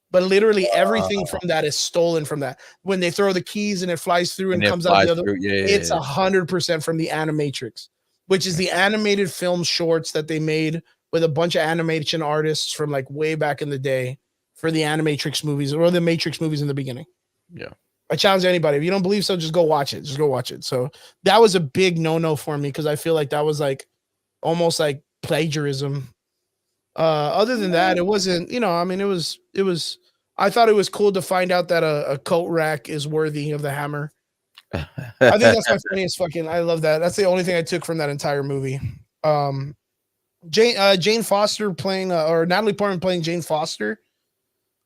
But literally everything from that is stolen from that. When they throw the keys and it flies through and it comes out flies the other, through. Yeah. it's 100% from the Animatrix, which is the animated film shorts that they made with a bunch of animation artists from like way back in the day for the Animatrix movies or the Matrix movies in the beginning. Yeah. I challenge anybody. If you don't believe so, just go watch it. Just go watch it. So that was a big no-no for me because I feel like that was like almost like plagiarism. Other than that, it wasn't, I mean, it was, I thought it was cool to find out that a coat rack is worthy of the hammer. I think that's my funniest fucking, I love that. That's the only thing I took from that entire movie. Jane Foster playing, or Natalie Portman playing Jane Foster,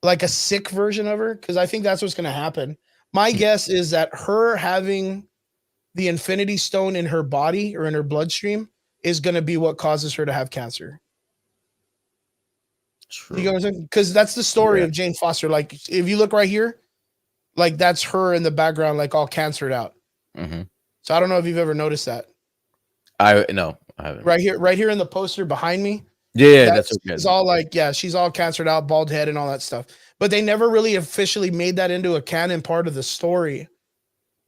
like a sick version of her, because I think that's what's going to happen. My guess is that her having the Infinity Stone in her body or in her bloodstream is going to be what causes her to have cancer. True. You know what I'm saying? Because that's the story of Jane Foster. Like, if you look right here, like that's her in the background, like all cancered out. Mm-hmm. So I don't know if you've ever noticed that. No, I haven't. Right here in the poster behind me. Yeah, that's okay. It's all like, she's all cancered out, bald head, and all that stuff. But they never really officially made that into a canon part of the story.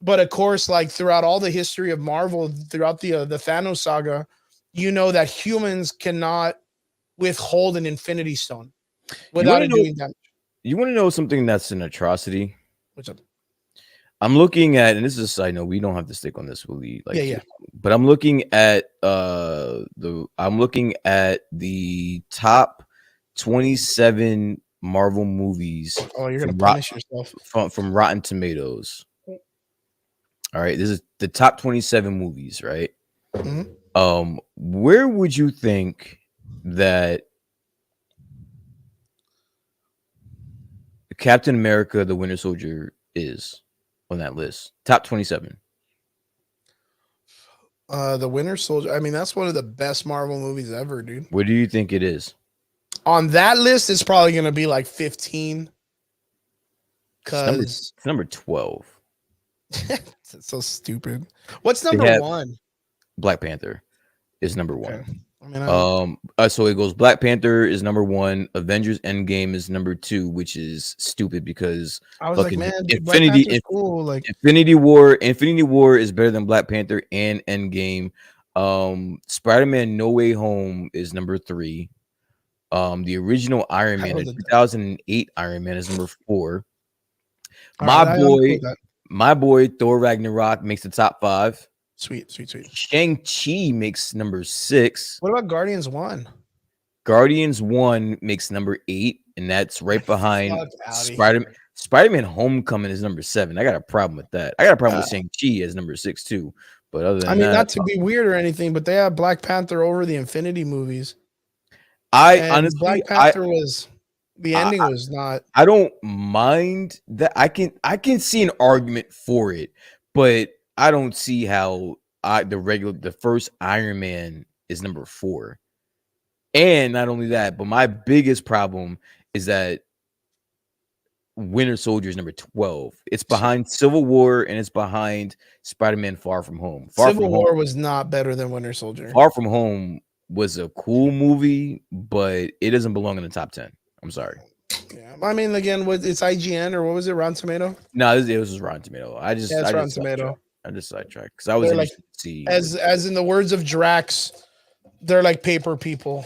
But of course, like throughout all the history of Marvel, throughout the Thanos saga, you know that humans cannot withhold an Infinity Stone without it doing damage. You want to know something that's an atrocity? What's up? I'm looking at, and this is, I know we don't have to stick on this, Willie. Like, Yeah. But I'm looking at the top 27 Marvel movies. Oh, you're gonna punish yourself from Rotten Tomatoes. All right, this is the top 27 movies, right? Mm-hmm. Where would you think that Captain America: The Winter Soldier is on that list? Top 27. The Winter Soldier. I mean, that's one of the best Marvel movies ever, dude. Where do you think it is? On that list, it's probably gonna be like 15. It's number 12. It's so stupid. What's number 1? Black Panther is number 1. Okay. I mean, so it goes Black Panther is number 1, Avengers Endgame is number 2, which is stupid because I was like, man, dude, cool. Like Infinity War is better than Black Panther and Endgame. Spider-Man No Way Home is number 3. The original Iron Man, the 2008 Iron Man is number 4. My boy Thor Ragnarok makes the top 5. Sweet. Shang-Chi makes number 6. What about Guardians 1? Guardians 1 makes number 8, and that's right behind Spider-Man Homecoming is number 7. I got a problem with that. I got a problem with Shang-Chi as number 6 too. But other than that, not to be weird or anything, but they have Black Panther over the Infinity movies. I And honestly, Black Panther was the I ending was not. I don't mind that. I can see an argument for it, but I don't see how the first Iron Man is number 4. And not only that, but my biggest problem is that Winter Soldier is number 12. It's behind Civil War and it's behind Spider-Man Far From Home. Civil War was not better than Winter Soldier. Far From Home was a cool movie, but it doesn't belong in the top 10. I'm sorry. Yeah, I mean, again, it's IGN or what was it, Rotten Tomato? No, it was Rotten Tomato. It's Rotten Tomato. I just sidetracked because I was They're like, interested to see as in the words of Drax, they're like paper people.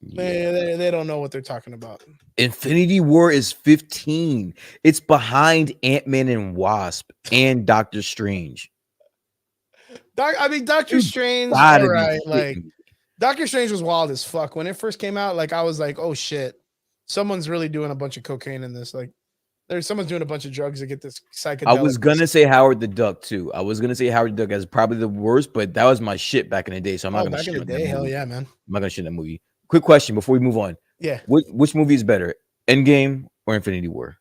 Yeah. They don't know what they're talking about. Infinity War is 15. It's behind Ant-Man and Wasp and Doctor Strange. Doctor Strange, gotta all be right. kidding Like, me. Doctor Strange was wild as fuck. When it first came out, like, I was like, oh shit, someone's really doing a bunch of cocaine in this. Like, someone's doing a bunch of drugs to get this psychedelic. I was gonna say Howard the Duck too. I was gonna say Howard the Duck as probably the worst, but that was my shit back in the day. So I'm not gonna back in shit the on that day, hell movie. yeah, man. I'm not gonna shit on that movie. Quick question before we move on. Yeah. Which movie is better, Endgame or Infinity War?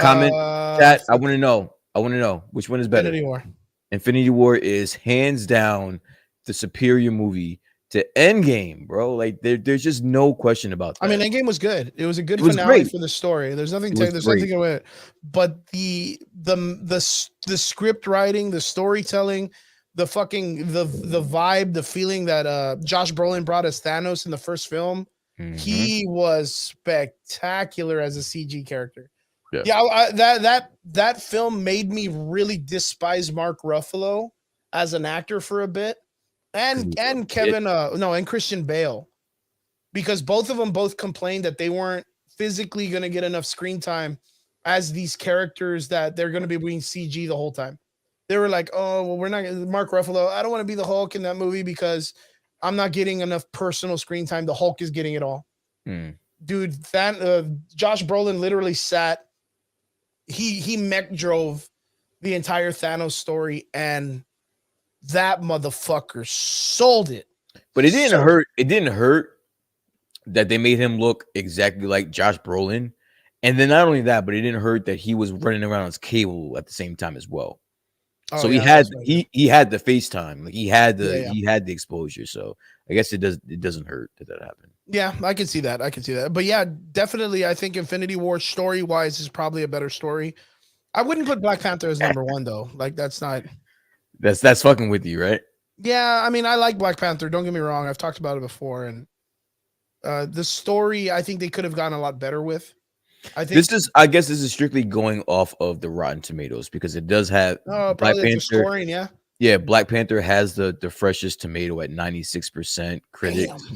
Comment, chat. I want to know. Which one is better. Infinity War. Infinity War is hands down the superior movie to Endgame, bro. Like there's just no question about that. I mean, Endgame was good. It was a good finale for the story. There's nothing with it. But the script writing, the storytelling, the fucking the vibe, the feeling that Josh Brolin brought as Thanos in the first film, he was spectacular as a CG character. That film made me really despise Mark Ruffalo as an actor for a bit, and Christian Bale, because both of them complained that they weren't physically going to get enough screen time as these characters, that they're going to be being CG the whole time. They were like, oh, well, we're not Mark Ruffalo. I don't want to be the Hulk in that movie because I'm not getting enough personal screen time. The Hulk is getting it all. Dude, Josh Brolin literally sat. He mech drove the entire Thanos story, and that motherfucker sold it. But it didn't hurt. It didn't hurt that they made him look exactly like Josh Brolin. And then not only that, but it didn't hurt that he was running around his cable at the same time as well. So he had the FaceTime, like he had the exposure. So I guess it doesn't hurt that happened. Yeah, I can see that. But yeah, definitely, I think Infinity War story wise is probably a better story. I wouldn't put Black Panther as number 1 though. Like that's fucking with you, right? Yeah, I mean, I like Black Panther. Don't get me wrong. I've talked about it before, and the story I think they could have gotten a lot better with. I guess this is strictly going off of the Rotten Tomatoes because it does have Black Panther. Scoring, yeah. Yeah, Black Panther has the freshest tomato at 96%. Critics.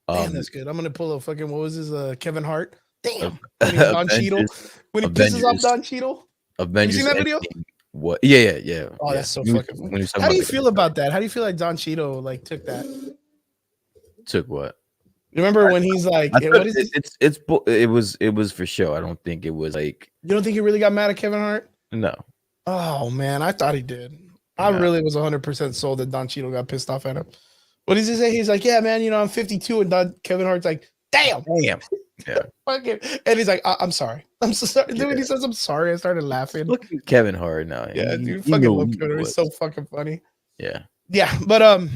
Damn, that's good. I'm gonna pull a fucking what was his Kevin Hart? Damn, Don Cheadle when he pisses off Don Cheadle. Avengers. You seen that video? What? Yeah. Oh, that's so fucking funny. How do you feel about that? How do you feel like Don Cheadle like took that? Took what? Remember when he's like, it was for show. I don't think it was like. You don't think he really got mad at Kevin Hart? No. Oh man, I thought he did. I really was 100% sold that Don Cheadle got pissed off at him. What does he say? He's like, yeah, man, I'm 52, and Kevin Hart's like, damn. Yeah. And he's like, I'm sorry. I'm so sorry. Dude, when he says I'm sorry, I started laughing. Look at Kevin Hart now. Yeah, dude, fucking love Kevin Hart. It's so fucking funny. Yeah. Yeah, but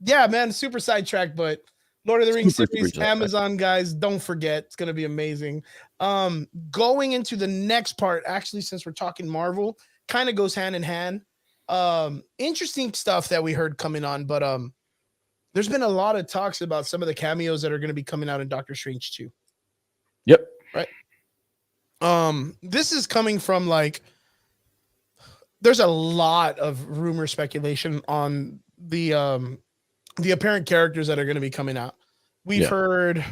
yeah, man, super sidetrack, but Lord of the Rings series, Amazon, guys, don't forget. It's gonna be amazing. Going into the next part, actually, since we're talking Marvel, kind of goes hand in hand. Interesting stuff that we heard coming on, but there's been a lot of talks about some of the cameos that are going to be coming out in Doctor Strange 2. Yep. Right. This is coming from there's a lot of rumor speculation on the apparent characters that are going to be coming out. We've heard,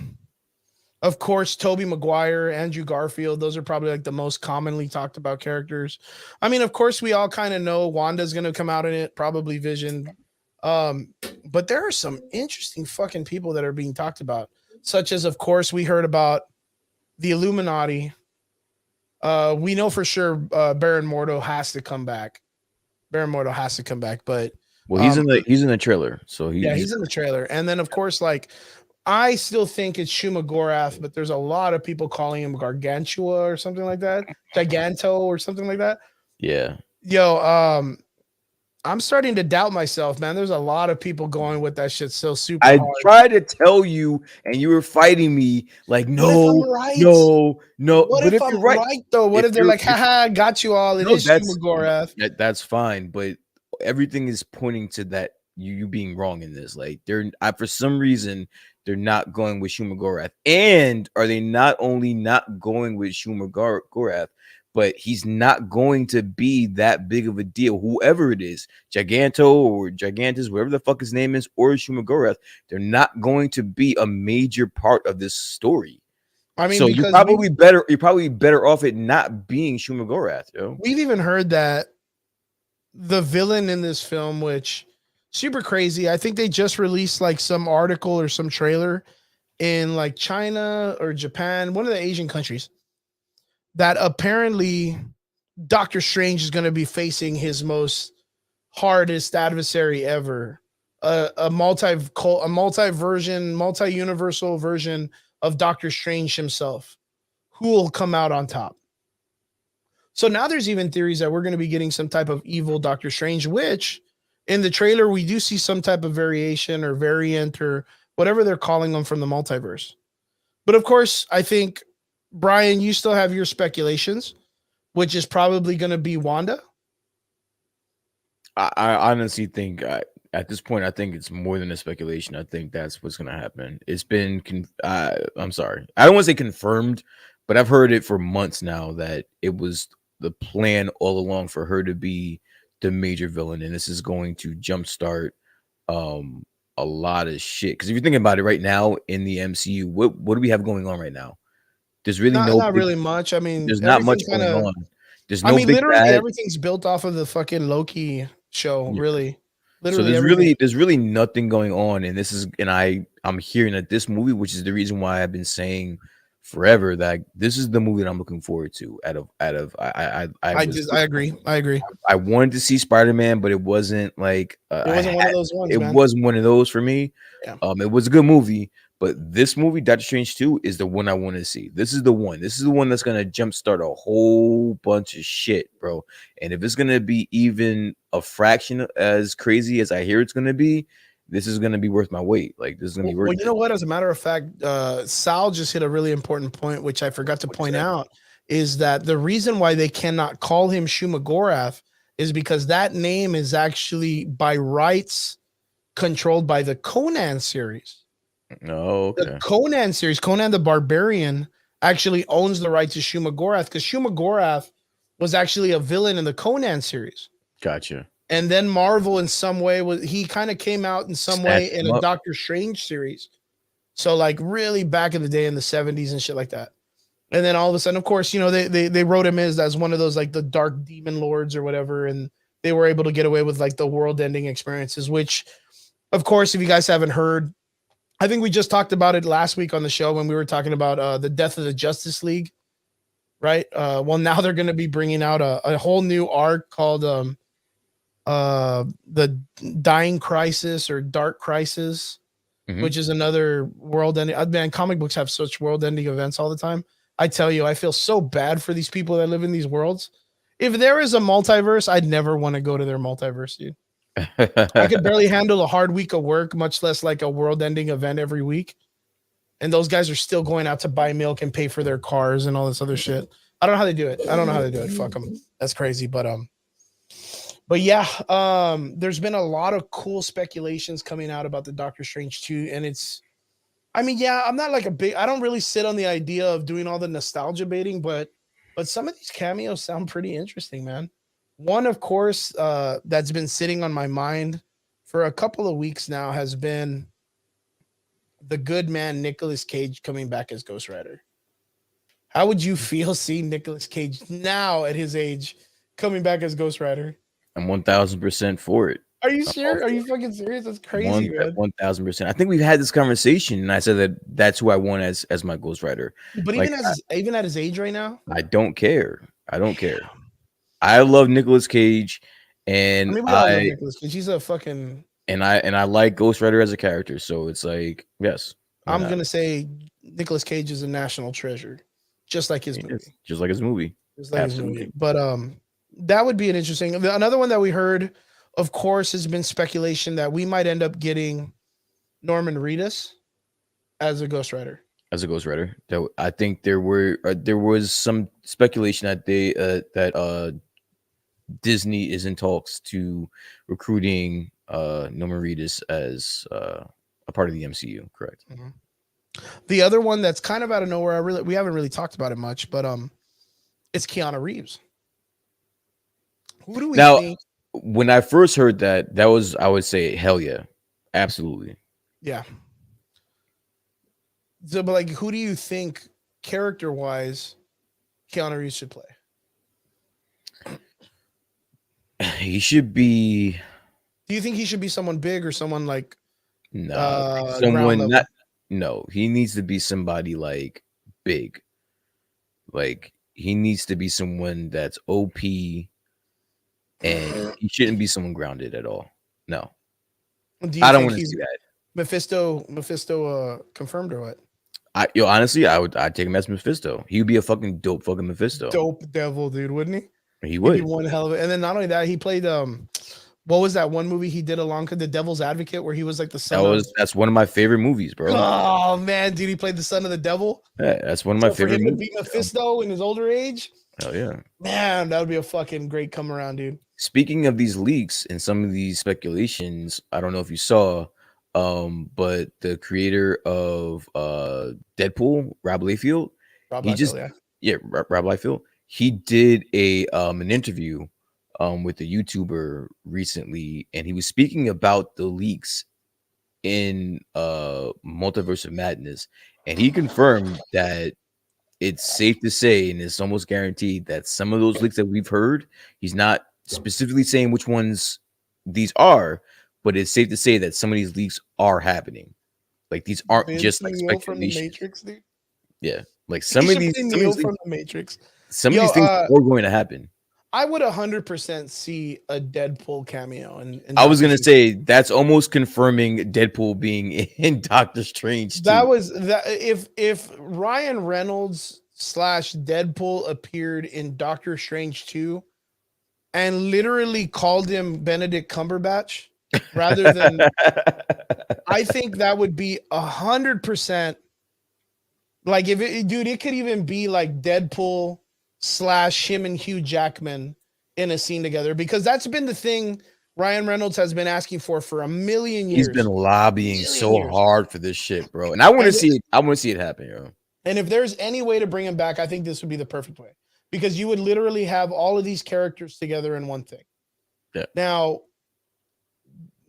of course, Tobey Maguire, Andrew Garfield. Those are probably the most commonly talked about characters. I mean, of course, we all kind of know Wanda's going to come out in it, probably Vision. But there are some interesting fucking people that are being talked about, such as, of course, we heard about the Illuminati. We know for sure Baron Mordo has to come back. But Well, he's in the trailer, so Yeah, he's he's in the trailer. And then, of course, like, I still think it's Shumagorath, but there's a lot of people calling him Gargantua or something like that. Giganto or something like that. yeah. Yo, I'm starting to doubt myself, man. There's a lot of people going with that shit so super I hard. tried to tell you, and you were fighting me like, What if I'm no, right? no, no. What But if if I'm you're right, right though? What if they're like, haha, got you all. It no, is Shumagorath. that's fine. But everything is pointing to that you being wrong in this. Like for some reason they're not going with Shumagorath, and are they not only not going with Shumagorath, but he's not going to be that big of a deal. Whoever it is, Giganto or Gigantus, whatever the fuck his name is, or Shumagorath, they're not going to be a major part of this story. I mean, so because you're probably better off it not being Shumagorath, yo. we've even heard that the villain in this film, which super crazy. I think they just released like some article or some trailer in like China or Japan, one of the Asian countries, that apparently Doctor Strange is going to be facing his most hardest adversary ever. A multi-universal version of Doctor Strange himself, who will come out on top. So now there's even theories that we're going to be getting some type of evil Doctor Strange, which in the trailer we do see some type of variation or variant or whatever they're calling them from the multiverse. But of course, I think, Brian, you still have your speculations, which is probably going to be Wanda. I honestly think at this point, I think it's more than a speculation. I think that's what's going to happen. It's been, I'm sorry, I don't want to say confirmed, but I've heard it for months now that it was the plan all along for her to be the major villain, and this is going to jumpstart a lot of shit. Because if you're thinking about it right now in the MCU, what do we have going on right now? There's really not really much. I mean, there's not much going on. There's no big literally bad. everything's built off of the fucking Loki show, Yeah. really. So there's really nothing going on, and I'm hearing that this movie, which is the reason why I've been saying forever that this is the movie that I'm looking forward to. I agree. I wanted to see Spider-Man, but it wasn't like it wasn't one of those ones. It wasn't one of those for me. Yeah. It was a good movie, but this movie, Doctor Strange 2, is the one I want to see. This is the one. This is the one that's gonna jumpstart a whole bunch of shit, bro. And if it's gonna be even a fraction as crazy as I hear it's gonna be, this is gonna be worth my weight. Like this is gonna be worth. Well, you know what? As a matter of fact, Sal just hit a really important point, which I forgot to point out, is that the reason why they cannot call him Shumagorath is because that name is actually by rights controlled by the Conan series. Oh, okay. The Conan series, Conan the Barbarian, actually owns the right to Shumagorath because Shumagorath was actually a villain in the Conan series. Gotcha. And then Marvel, in some way, he kind of came out in some way in a Doctor Strange series. So, like, really back in the day in the 70s and shit like that. And then all of a sudden, of course, you know, they wrote him as one of those, like, the dark demon lords or whatever. And they were able to get away with, like, the world-ending experiences, which, of course, if you guys haven't heard, I think we just talked about it last week on the show when we were talking about the death of the Justice League, right? Well, now they're going to be bringing out a whole new arc called the Dying Crisis or Dark Crisis, which is another world-ending. Man, comic books have such world-ending events all the time. I tell you, I feel so bad for these people that live in these worlds. If there is a multiverse, I'd never want to go to their multiverse, dude. I could barely handle a hard week of work, much less like a world-ending event every week. And those guys are still going out to buy milk and pay for their cars and all this other shit. I don't know how they do it. Fuck them. That's crazy. But yeah, there's been a lot of cool speculations coming out about the Doctor Strange 2, and I'm not like I don't really sit on the idea of doing all the nostalgia baiting, but some of these cameos sound pretty interesting, man. One, of course, that's been sitting on my mind for a couple of weeks now has been the good man Nicolas Cage coming back as Ghost Rider. How would you feel seeing Nicolas Cage now at his age coming back as Ghost Rider? I'm 1,000% for it. Are you sure? Are you fucking serious? That's crazy, man. 1,000%. I think we've had this conversation, and I said that's who I want as my Ghost Rider. But like, even at his age right now, I don't care. I love Nicolas Cage, And we all love Nicolas Cage. He's a fucking. and I like Ghost Rider as a character, so it's like yes. I'm gonna say Nicolas Cage is a national treasure, just like his movie. Just like his movie. Just like his movie. But that would be an interesting. Another one that we heard, of course, has been speculation that we might end up getting Norman Reedus as a Ghost Rider. As a Ghost Rider, that I think there was some speculation that Disney is in talks to recruiting Norman Reedus as a part of the MCU. Correct. Mm-hmm. The other one that's kind of out of nowhere, we haven't really talked about it much, but it's Keanu Reeves. Who do we think? When I first heard that was, I would say, hell yeah, absolutely. Yeah. So, but like, who do you think character-wise Keanu Reeves should play? He should be. Do you think he should be someone big or someone like? Someone not. No, he needs to be somebody like big. Like he needs to be someone that's OP, and he shouldn't be someone grounded at all. No, I don't want to see that. Mephisto confirmed or what? Honestly, I'd take him as Mephisto. He would be a fucking dope fucking Mephisto. Dope devil, dude, wouldn't he? He would. He'd be one hell of it. And then not only that, he played what was that one movie he did along with The Devil's Advocate where he was like the son that's one of my favorite movies, bro. Oh man, dude, he played the son of the devil. Yeah, that's one of my favorite movies. To be Mephisto in his older age. Hell yeah. Man, that would be a fucking great come around, dude. Speaking of these leaks and some of these speculations, I don't know if you saw, but the creator of Deadpool, Rob Liefeld, Rob Liefeld, he did an interview with a YouTuber recently, and he was speaking about the leaks in Multiverse of Madness, and he confirmed that it's safe to say, and it's almost guaranteed, that some of those leaks that we've heard, he's not specifically saying which ones these are, but it's safe to say that some of these leaks are happening. Like these aren't just like speculation. From the Matrix, dude. Yeah, like some of these from the Matrix. Some of these things are going to happen. I would 100% see a Deadpool cameo. And I was gonna say that's almost confirming Deadpool being in Doctor Strange. Too. That was that if Ryan Reynolds / Deadpool appeared in Doctor Strange 2 and literally called him Benedict Cumberbatch rather than, I think that would be 100%. Like it could even be like Deadpool / him and Hugh Jackman in a scene together, because that's been the thing Ryan Reynolds has been asking for a million years. He's been lobbying so hard for this shit, bro. And I want to see it. I want to see it happen, yo. And if there's any way to bring him back, I think this would be the perfect way, because you would literally have all of these characters together in one thing. Yeah. Now,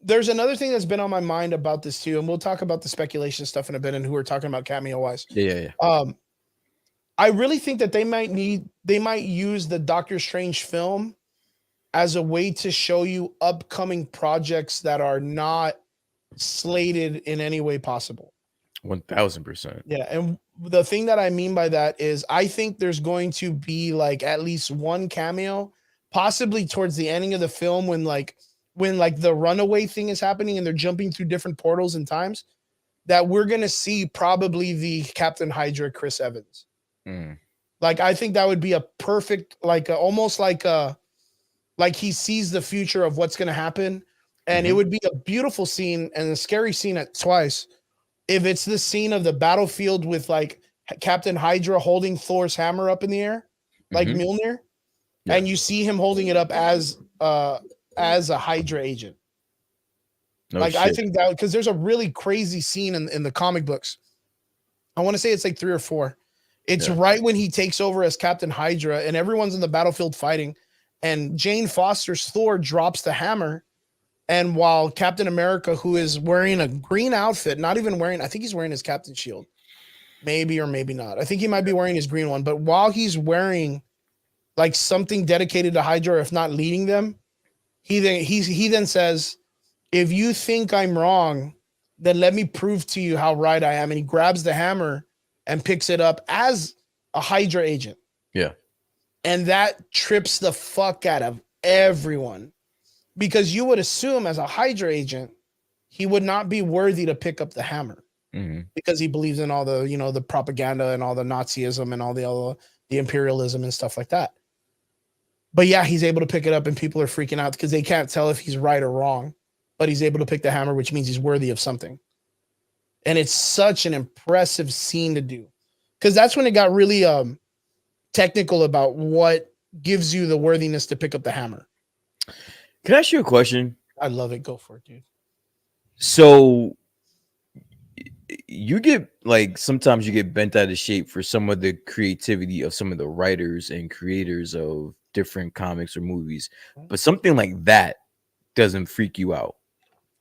there's another thing that's been on my mind about this too, and we'll talk about the speculation stuff in a bit and who we're talking about cameo wise. Yeah. I really think that they might use the Doctor Strange film as a way to show you upcoming projects that are not slated in any way possible. 1000%. Yeah. And the thing that I mean by that is I think there's going to be like at least one cameo, possibly towards the ending of the film when the runaway thing is happening and they're jumping through different portals and times, that we're going to see probably the Captain Hydra, Chris Evans. Like, I think that would be a perfect, almost like he sees the future of what's going to happen. And it would be a beautiful scene and a scary scene at twice if it's the scene of the battlefield with like Captain Hydra holding Thor's hammer up in the air, like Mjolnir, and you see him holding it up as a Hydra agent. I think that, because there's a really crazy scene in the comic books. I want to say it's like 3 or 4. It's right when he takes over as Captain Hydra and everyone's in the battlefield fighting, and Jane Foster's Thor drops the hammer. And while Captain America, who is wearing a green outfit, not even wearing, I think he's wearing his Captain Shield, maybe or maybe not. I think he might be wearing his green one, but while he's wearing like something dedicated to Hydra, if not leading them, he then says, "If you think I'm wrong, then let me prove to you how right I am." And he grabs the hammer and picks it up as a Hydra agent. Yeah. And that trips the fuck out of everyone. because you would assume as a Hydra agent, he would not be worthy to pick up the hammer because he believes in all the, the propaganda and all the Nazism and all the imperialism and stuff like that. But yeah, he's able to pick it up and people are freaking out because they can't tell if he's right or wrong, but he's able to pick the hammer, which means he's worthy of something. And it's such an impressive scene to do because that's when it got really technical about what gives you the worthiness to pick up the hammer. Can I ask you a question? I love it. Go for it, dude. So you get sometimes you get bent out of shape for some of the creativity of some of the writers and creators of different comics or movies, but something like that doesn't freak you out.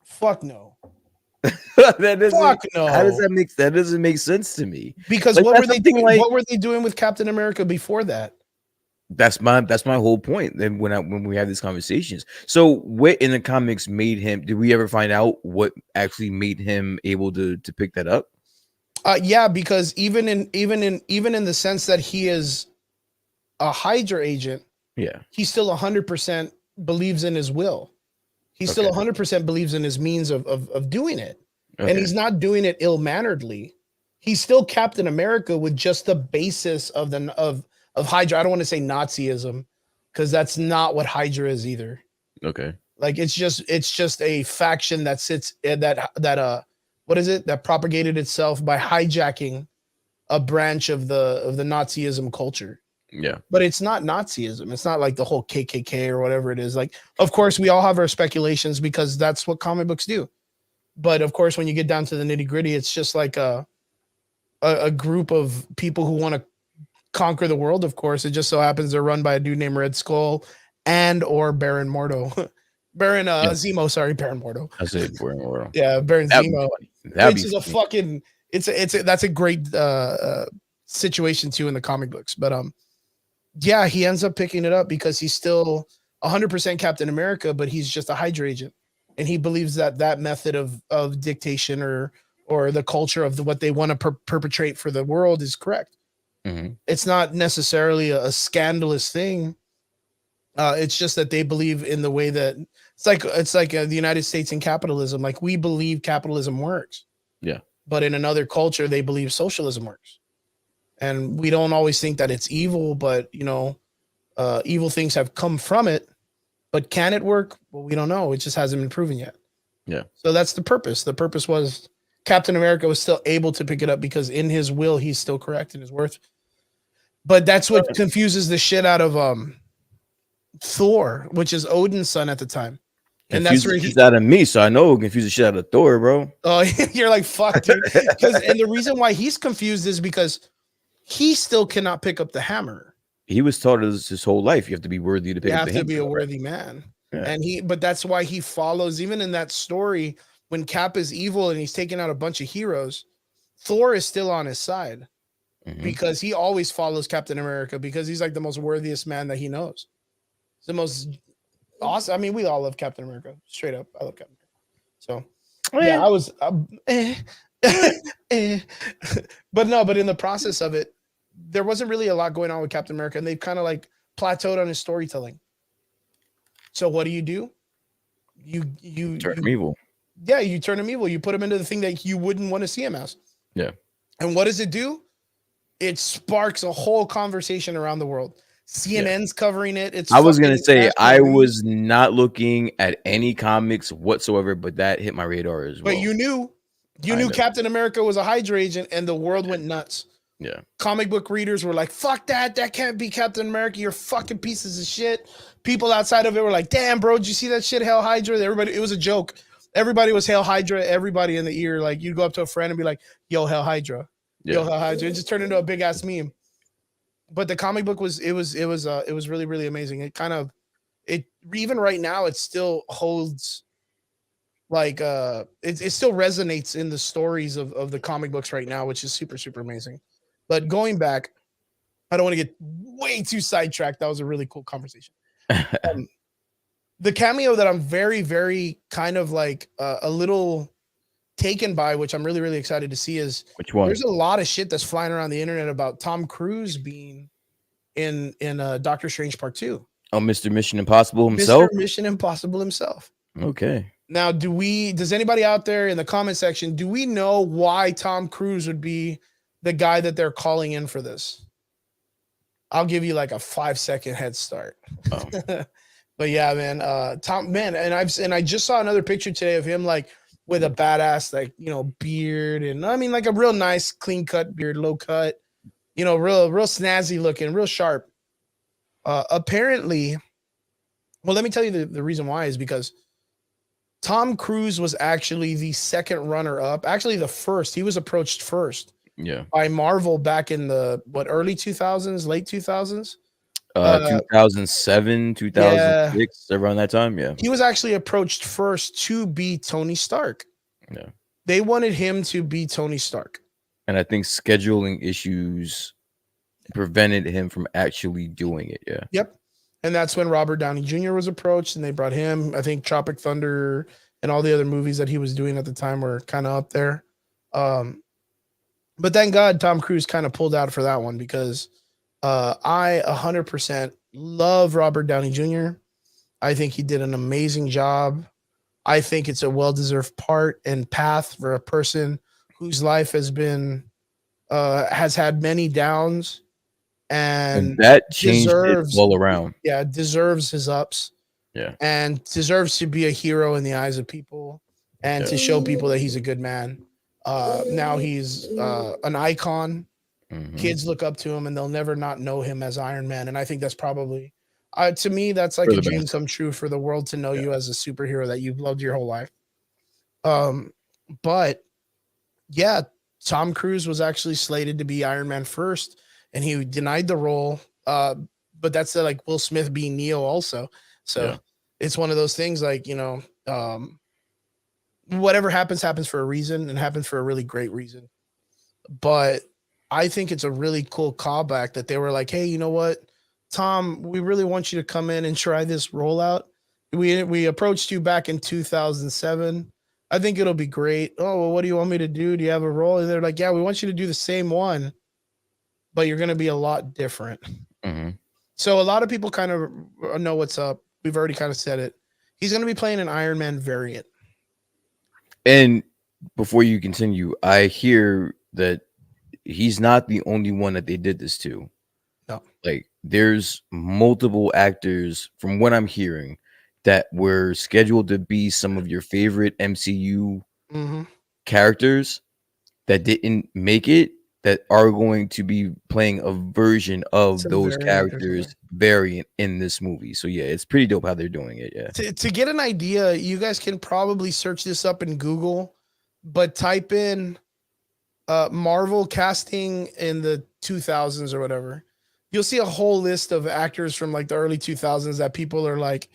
Fuck no. That doesn't, Fuck no. How does that doesn't make sense to me? Because what were they doing? What were they doing with Captain America before that? That's my whole point. Then when we have these conversations, so what in the comics made him? Did we ever find out what actually made him able to pick that up? Yeah, because even in the sense that he is a Hydra agent, yeah, he still 100% believes in his will. He still 100% believes in his means of doing it, and he's not doing it ill-manneredly. He's still Captain America with just the basis of Hydra. I don't want to say Nazism because that's not what Hydra is either. Okay. Like it's just a faction that sits that what is it that propagated itself by hijacking a branch of the Nazism culture. Yeah. But it's not Nazism. It's not like the whole KKK or whatever it is. Like, of course, we all have our speculations because that's what comic books do. But of course, when you get down to the nitty-gritty, it's just like a group of people who want to conquer the world. Of course, it just so happens they're run by a dude named Red Skull and or Baron Mordo. Baron Zemo, sorry, Baron Mordo. I said Baron Mordo. Yeah, Baron Zemo. Which is a fucking that's a great situation too in the comic books. But yeah, he ends up picking it up because he's still 100% Captain America, but he's just a Hydra agent, and he believes that method of dictation or the culture of what they want to perpetrate for the world is correct. It's not necessarily a scandalous thing. It's just that they believe in the way that it's like the United States and capitalism. Like we believe capitalism works. Yeah. But in another culture, they believe socialism works. And we don't always think that it's evil, but evil things have come from it. But can it work? Well, we don't know. It just hasn't been proven yet. Yeah. So that's the purpose. The purpose was Captain America was still able to pick it up because in his will, he's still correct in his worth. But that's what confuses the shit out of Thor, which is Odin's son at the time. And that's where he's out of me, so I know it confused the shit out of Thor, bro. Oh, you're like, fuck, dude. And the reason why he's confused is because he still cannot pick up the hammer. He was taught his whole life you have to be worthy to pick up the hammer. You have to be a worthy man. Yeah. But that's why he follows, even in that story, when Cap is evil and he's taking out a bunch of heroes, Thor is still on his side because he always follows Captain America because he's like the most worthiest man that he knows. It's the most awesome. I mean, we all love Captain America. Straight up, I love Captain America. So yeah, I was but in the process of it, there wasn't really a lot going on with Captain America, and they kind of like plateaued on his storytelling. So what do? You turn him evil. Yeah, you turn him evil. You put him into the thing that you wouldn't want to see him as. Yeah. And what does it do? It sparks a whole conversation around the world. CNN's covering it. I was gonna say I was not looking at any comics whatsoever, but that hit my radar as well. But you knew Captain America was a Hydra agent, and the world went nuts. Yeah. Comic book readers were like, "Fuck that! That can't be Captain America. You're fucking pieces of shit." People outside of it were like, "Damn, bro, did you see that shit? Hail Hydra!" Everybody, it was a joke. Everybody was Hail Hydra. Everybody in the ear, like you'd go up to a friend and be like, "Yo, Hail Hydra." Yo, Hail Hydra. It just turned into a big ass meme. But the comic book was really, really amazing. It even right now it still holds like it still resonates in the stories of the comic books right now, which is super, super amazing. But going back, I don't want to get way too sidetracked. That was a really cool conversation. The cameo that I'm very, very kind of like a little taken by, which I'm really, really excited to see, is which one? There's a lot of shit that's flying around the internet about Tom Cruise being in Doctor Strange Part 2. Oh, Mr. Mission Impossible Mr. himself. Mission Impossible himself. Okay. Now, does anybody out there in the comment section, do we know why Tom Cruise would be the guy that they're calling in for this? I'll give you like a 5-second head start. Oh. But yeah, man, Tom, man, and I just saw another picture today of him like with a badass, like, beard, and I mean like a real nice clean cut beard, low cut, real snazzy looking, real sharp. Apparently, well, let me tell you the reason why is because Tom Cruise was actually the second runner up, actually the first. He was approached first Yeah. by Marvel back in the early 2000s, late 2000s. 2007, 2006, around that time. Yeah. He was actually approached first to be Tony Stark. Yeah. They wanted him to be Tony Stark. And I think scheduling issues prevented him from actually doing it. Yeah. Yep. And that's when Robert Downey Jr. was approached and they brought him. I think Tropic Thunder and all the other movies that he was doing at the time were kind of up there. But thank God Tom Cruise kind of pulled out for that one because I 100% love Robert Downey Jr. I think he did an amazing job. I think it's a well-deserved part and path for a person whose life has been has had many downs and that changed it all around. Yeah, deserves his ups. Yeah. And deserves to be a hero in the eyes of people and to show people that he's a good man. Now he's an icon. Mhm. Kids look up to him and they'll never not know him as Iron Man. And I think that's probably, to me, that's like For a the dream best. come true for the world to know you as a superhero that you've loved your whole life. But yeah, Tom Cruise was actually slated to be Iron Man first and he denied the role. But that's like Will Smith being Neo also. So it's one of those things like, whatever happens for a reason and happens for a really great reason. But I think it's a really cool callback that they were like, hey, you know what, Tom, we really want you to come in and try this rollout. We approached you back in 2007. I think it'll be great. Oh, well, what do you want me to do? Do you have a role? And they're like, yeah, we want you to do the same one, but you're going to be a lot different. Mm-hmm. So a lot of people kind of know what's up. We've already kind of said it. He's going to be playing an Iron Man variant. And before you continue, I hear that he's not the only one that they did this to. No. Like there's multiple actors from what I'm hearing that were scheduled to be some of your favorite MCU characters that didn't make it, that are going to be playing a version of those characters variant in this movie. So yeah, it's pretty dope how they're doing it. Yeah. To get an idea, you guys can probably search this up in Google, but type in Marvel casting in the 2000s or whatever. You'll see a whole list of actors from like the early 2000s that people are like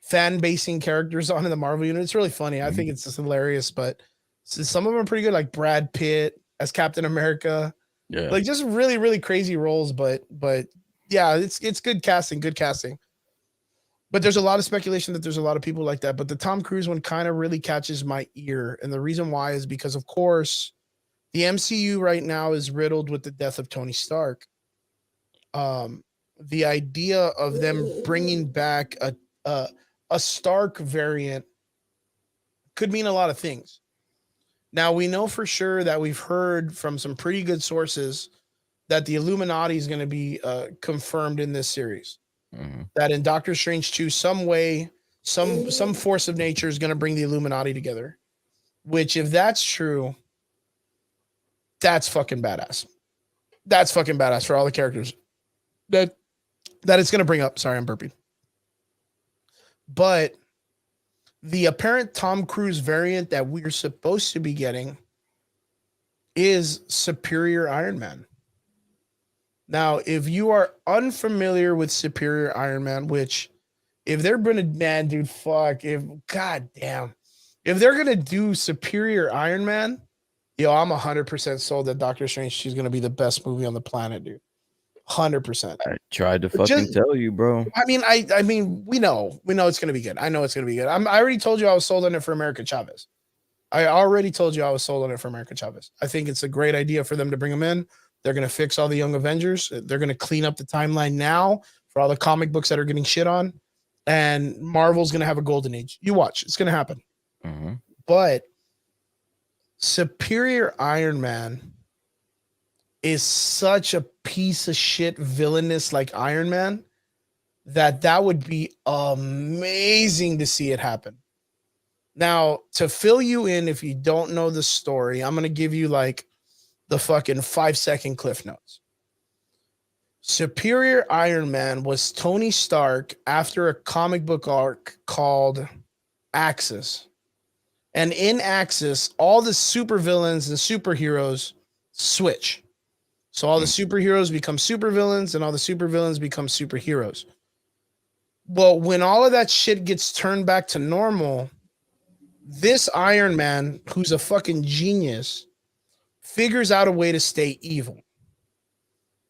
fan basing characters on in the Marvel universe. It's really funny. I think it's just hilarious, but some of them are pretty good, like Brad Pitt as Captain America. Yeah. Like just really, really crazy roles, but yeah, it's good casting. But there's a lot of speculation that there's a lot of people like that. But the Tom Cruise one kind of really catches my ear. And the reason why is because, of course, the MCU right now is riddled with the death of Tony Stark. The idea of them bringing back a Stark variant could mean a lot of things. Now, we know for sure that we've heard from some pretty good sources that the Illuminati is going to be confirmed in this series. That in Doctor Strange 2, some way, some force of nature is going to bring the Illuminati together. Which, if that's true, that's fucking badass. That's fucking badass for all the characters that it's going to bring up. Sorry, I'm burping. But the apparent Tom Cruise variant that we're supposed to be getting is Superior Iron Man. Now, if you are unfamiliar with Superior Iron Man, which if they're gonna, man, dude, fuck, if they're gonna do Superior Iron Man, yo, I'm 100% sold that Doctor Strange 2 is gonna be the best movie on the planet, dude. 100%. I tried to fucking tell you, bro. I mean, we know it's gonna be good. I know it's gonna be good. I already told you I was sold on it for America Chavez. I already told you I was sold on it for America Chavez. I think it's a great idea for them to bring him in. They're gonna fix all the Young Avengers. They're gonna clean up the timeline now for all the comic books that are getting shit on, and Marvel's gonna have a golden age. You watch, it's gonna happen. Mhm. But Superior Iron Man is such a piece of shit villainous like Iron Man that would be amazing to see it happen. Now, to fill you in, if you don't know the story, I'm gonna give you like the fucking 5-second cliff notes. Superior Iron Man was Tony Stark after a comic book arc called Axis. And in Axis, all the supervillains and superheroes switch. So all the superheroes become supervillains and all the supervillains become superheroes. Well, when all of that shit gets turned back to normal, this Iron Man, who's a fucking genius, figures out a way to stay evil.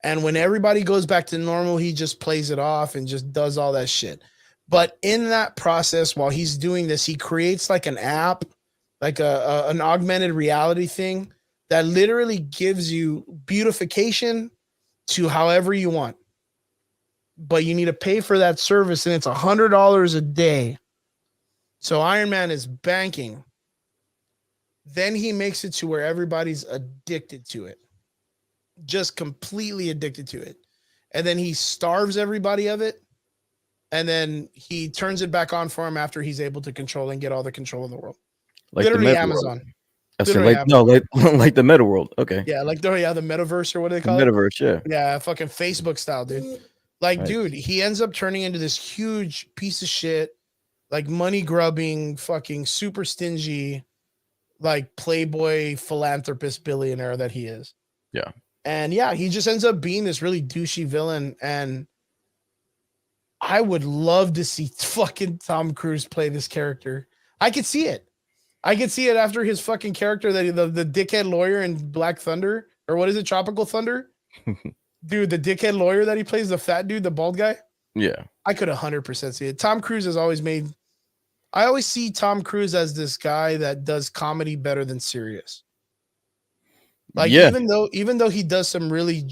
And when everybody goes back to normal, he just plays it off and just does all that shit. But in that process, while he's doing this, he creates like an app, like an augmented reality thing that literally gives you beautification to however you want. But you need to pay for that service, and it's $100 a day. So Iron Man is banking. Then he makes it to where everybody's addicted to it. Just completely addicted to it. And then he starves everybody of it. And then he turns it back on for him after he's able to control and get all the control in the world. Like Literally the meta Amazon. world. I said, Literally like, no, like, like the meta world. Okay. Yeah, like the metaverse, or what do they The call it? metaverse, yeah. Yeah, fucking Facebook style, dude. Like, Right. dude, he ends up turning into this huge piece of shit, like money grubbing, fucking super stingy, like playboy philanthropist billionaire that he is. Yeah. And yeah, he just ends up being this really douchey villain. And I would love to see fucking Tom Cruise play this character. I could see it. I could see it after his fucking character that the dickhead lawyer in Black Thunder, or what is it, Tropical Thunder? Dude, the dickhead lawyer that he plays, the fat dude, the bald guy. Yeah. I could 100% see it. Tom Cruise has always made. I always see Tom Cruise as this guy that does comedy better than serious. Like, yeah. even though he does some really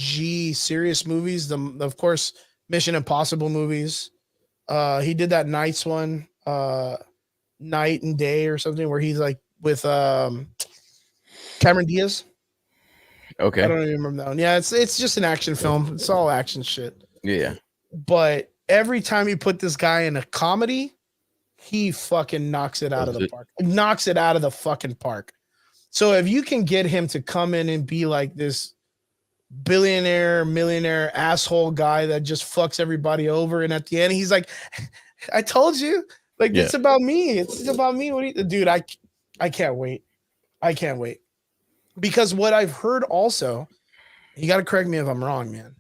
serious movies, of course Mission Impossible movies. He did that Nights one, Night and Day or something, where he's like with Cameron Diaz. Okay. I don't even remember that one. Yeah, it's just an action film. It's all action shit. Yeah. But every time you put this guy in a comedy, he fucking knocks it out of the park. Knocks it out of the fucking park. So if you can get him to come in and be like this billionaire, millionaire, asshole guy that just fucks everybody over, and at the end he's like, I told you, like, Yeah. it's about me. It's about me. Dude, I can't wait. I can't wait. Because what I've heard also, you got to correct me if I'm wrong, man,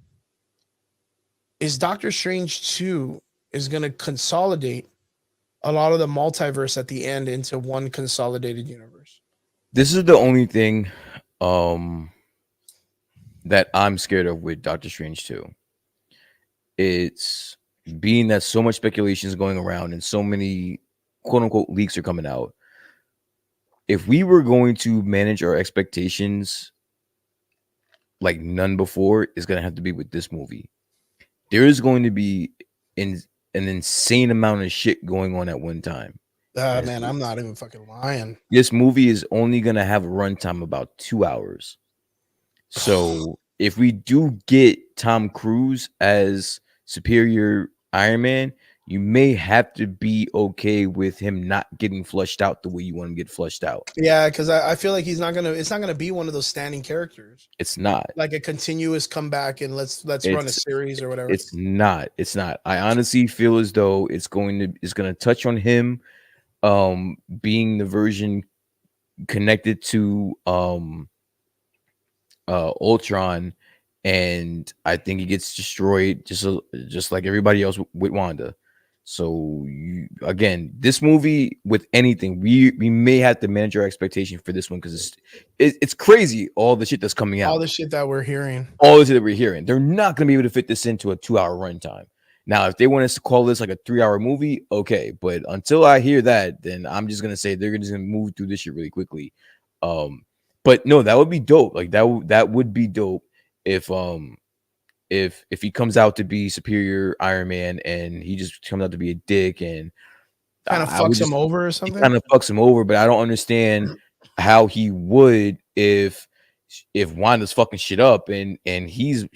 is Doctor Strange 2 is going to consolidate a lot of the multiverse at the end into one consolidated universe. This is the only thing that I'm scared of with Doctor Strange 2. It's being that so much speculation is going around and so many quote unquote leaks are coming out. If we were going to manage our expectations like none before, it's going to have to be with this movie. There is going to be an insane amount of shit going on at one time. Man, I'm not even fucking lying. This movie is only going to have a runtime about 2 hours. So if we do get Tom Cruise as Superior Iron Man, you may have to be okay with him not getting flushed out the way you want him to get flushed out. Yeah, because I feel like it's not gonna be one of those standing characters. It's not like a continuous comeback and let's run a series or whatever. It's not. I honestly feel as though it's going to touch on him being the version connected to Ultron, and I think he gets destroyed just like everybody else with Wanda. So again, this movie with anything, we may have to manage our expectation for this one because it's crazy all the shit that's coming out, all the shit that we're hearing, They're not going to be able to fit this into a 2-hour runtime. Now, if they want us to call this like a 3-hour movie, okay, but until I hear that, then I'm just gonna say they're just gonna move through this shit really quickly. But no, that would be dope. Like that would be dope if if he comes out to be superior Iron Man and he just comes out to be a dick and Kind of I would fucks him just over or he something. kind of fucks him over, but I don't understand how he would if Wanda's fucking shit up and he's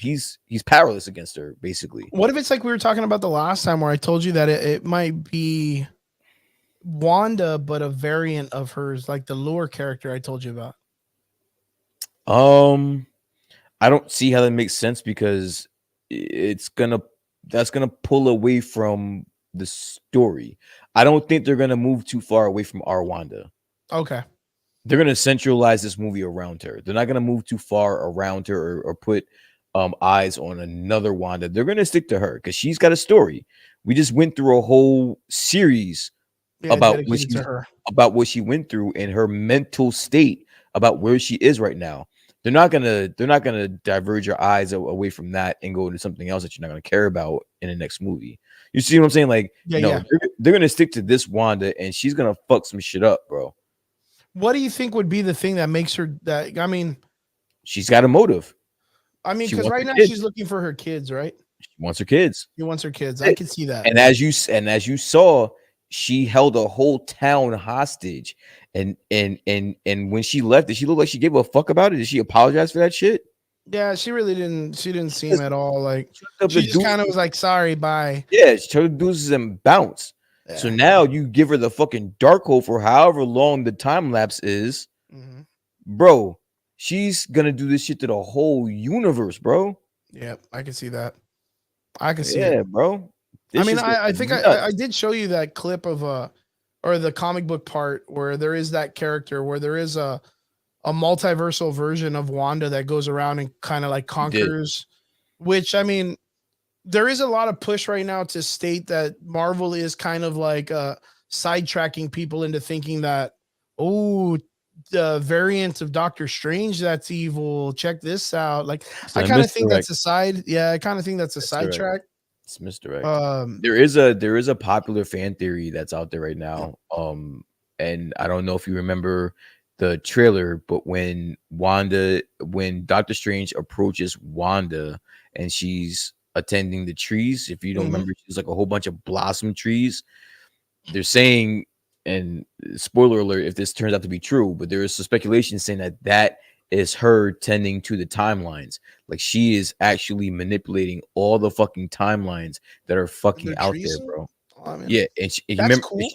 powerless against her basically. What if it's like we were talking about the last time where I told you that it might be Wanda, but a variant of hers, like the lure character I told you about. I don't see how that makes sense because that's gonna pull away from the story. I don't think they're gonna move too far away from our Wanda. Okay. They're gonna centralize this movie around her. They're not gonna move too far around her or put eyes on another Wanda. They're gonna stick to her because she's got a story. We just went through a whole series Yeah, about dedicated to her. what she went through and her mental state about where she is right now. They're not gonna diverge your eyes away from that and go into something else that you're not gonna care about in the next movie. You see what I'm saying? Like, Yeah, no, yeah. they're gonna stick to this Wanda and she's gonna fuck some shit up, bro. What do you think would be the thing that makes her that? I mean, She's got a motive. She because wants right her now kids. she's looking for her kids, right? She wants her kids. She wants her kids. That's I it. can see that. And as you saw, she held a whole town hostage. And when she left, did she look like she gave a fuck about it? Did she apologize for that shit? Yeah, she really didn't. She didn't seem at all like. Up She the just dude- kind of was like, "Sorry, bye." Yeah, she took the deuces and bounce. So Yeah. now you give her the fucking dark hole for however long the time lapse is, Mhm. bro. She's gonna do this shit to the whole universe, bro. Yeah, I can see that. I can see Yeah, it. bro. I This mean, shit's gonna I be think nuts. I did show you that clip of or the comic book part where there is that character where there is a multiversal version of Wanda that goes around and kind of like conquers. Which I mean, there is a lot of push right now to state that Marvel is kind of like sidetracking people into thinking that, oh, the variant of Doctor Strange that's evil. Check this out. Like It's I a kind of think misdirect. that's a side. Yeah, I kind of think that's a Misdirect. sidetrack. It's misdirect. Um, There is a popular fan theory that's out there right now. And I don't know if you remember the trailer, but when Doctor Strange approaches Wanda and she's attending the trees, if you don't Mhm. remember, she's like a whole bunch of blossom trees. They're saying, and spoiler alert, if this turns out to be true, but there is some speculation saying that is her tending to the timelines. Like she is actually manipulating all the fucking timelines that are fucking the out trees. there, bro. I mean, Yeah, and you that's remember, cool.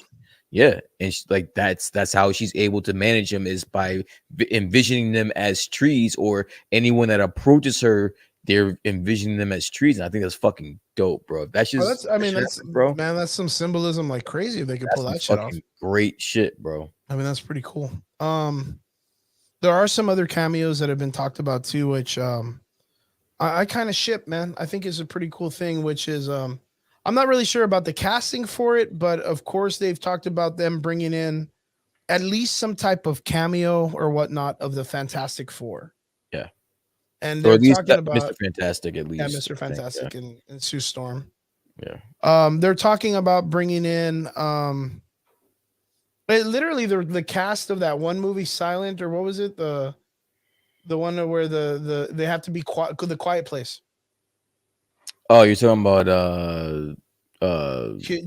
yeah, and like that's how she's able to manage them is by envisioning them as trees, or anyone that approaches her, they're envisioning them as trees. And I think that's fucking dope, bro. That's Oh, just, that's. I mean, that's bro. man. That's some symbolism like crazy if they could That's pull some that shit off. fucking great shit, bro. I mean, that's pretty cool. There are some other cameos that have been talked about too, which I kind of ship, man. I think is a pretty cool thing, which is I'm not really sure about the casting for it, but of course they've talked about them bringing in at least some type of cameo or whatnot of the Fantastic Four. Yeah. And Or they're at least talking about Mr. Fantastic, at least. yeah, I Mr. think, Fantastic and Sue Storm. Yeah. They're talking about bringing in literally the cast of that one movie, Silent, or what was it? The one where they have to be quiet, the Quiet Place. Oh, you're talking about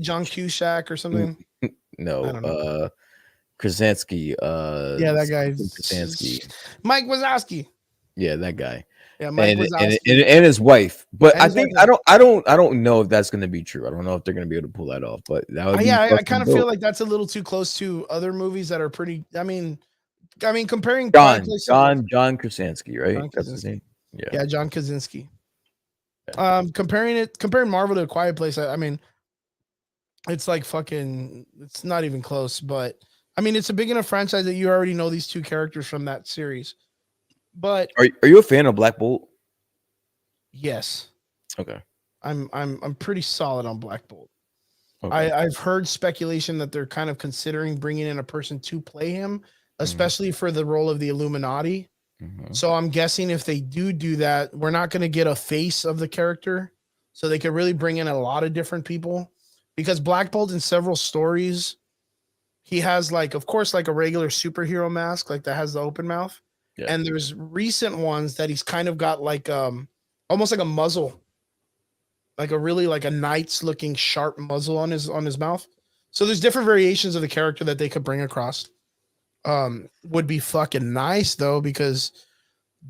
John Cusack or something. no, I don't know. Krasinski, Yeah, that guy. Krasinski. Mike Wazowski. Yeah, that guy. Yeah, Mike And Wazowski. and his wife. But And I his think wife, I don't know if that's gonna be true. I don't know if they're gonna be able to pull that off, but that would be yeah, I fucking kind of dope. feel like that's a little too close to other movies that are pretty. I mean, comparing Quiet Place to- John Krasinski, right? John That's his name. Krasinski. Yeah. Yeah, John Krasinski. Comparing Marvel to A Quiet Place, I mean, it's like fucking. It's not even close, but I mean, it's a big enough franchise that you already know these two characters from that series. But Are you a fan of Black Bolt? yes, Okay. I'm pretty solid on Black Bolt. Okay. I've heard speculation that they're kind of considering bringing in a person to play him, especially for the role of the Illuminati. Mhm. So I'm guessing if they do that, we're not going to get a face of the character. So they could really bring in a lot of different people, because Black Bolt in several stories, he has like, of course, like a regular superhero mask, like that has the open mouth. Yeah. And there's recent ones that he's kind of got like almost like a muzzle, like a really like a knight's looking sharp muzzle on his mouth. So there's different variations of the character that they could bring across. Would be fucking nice though, because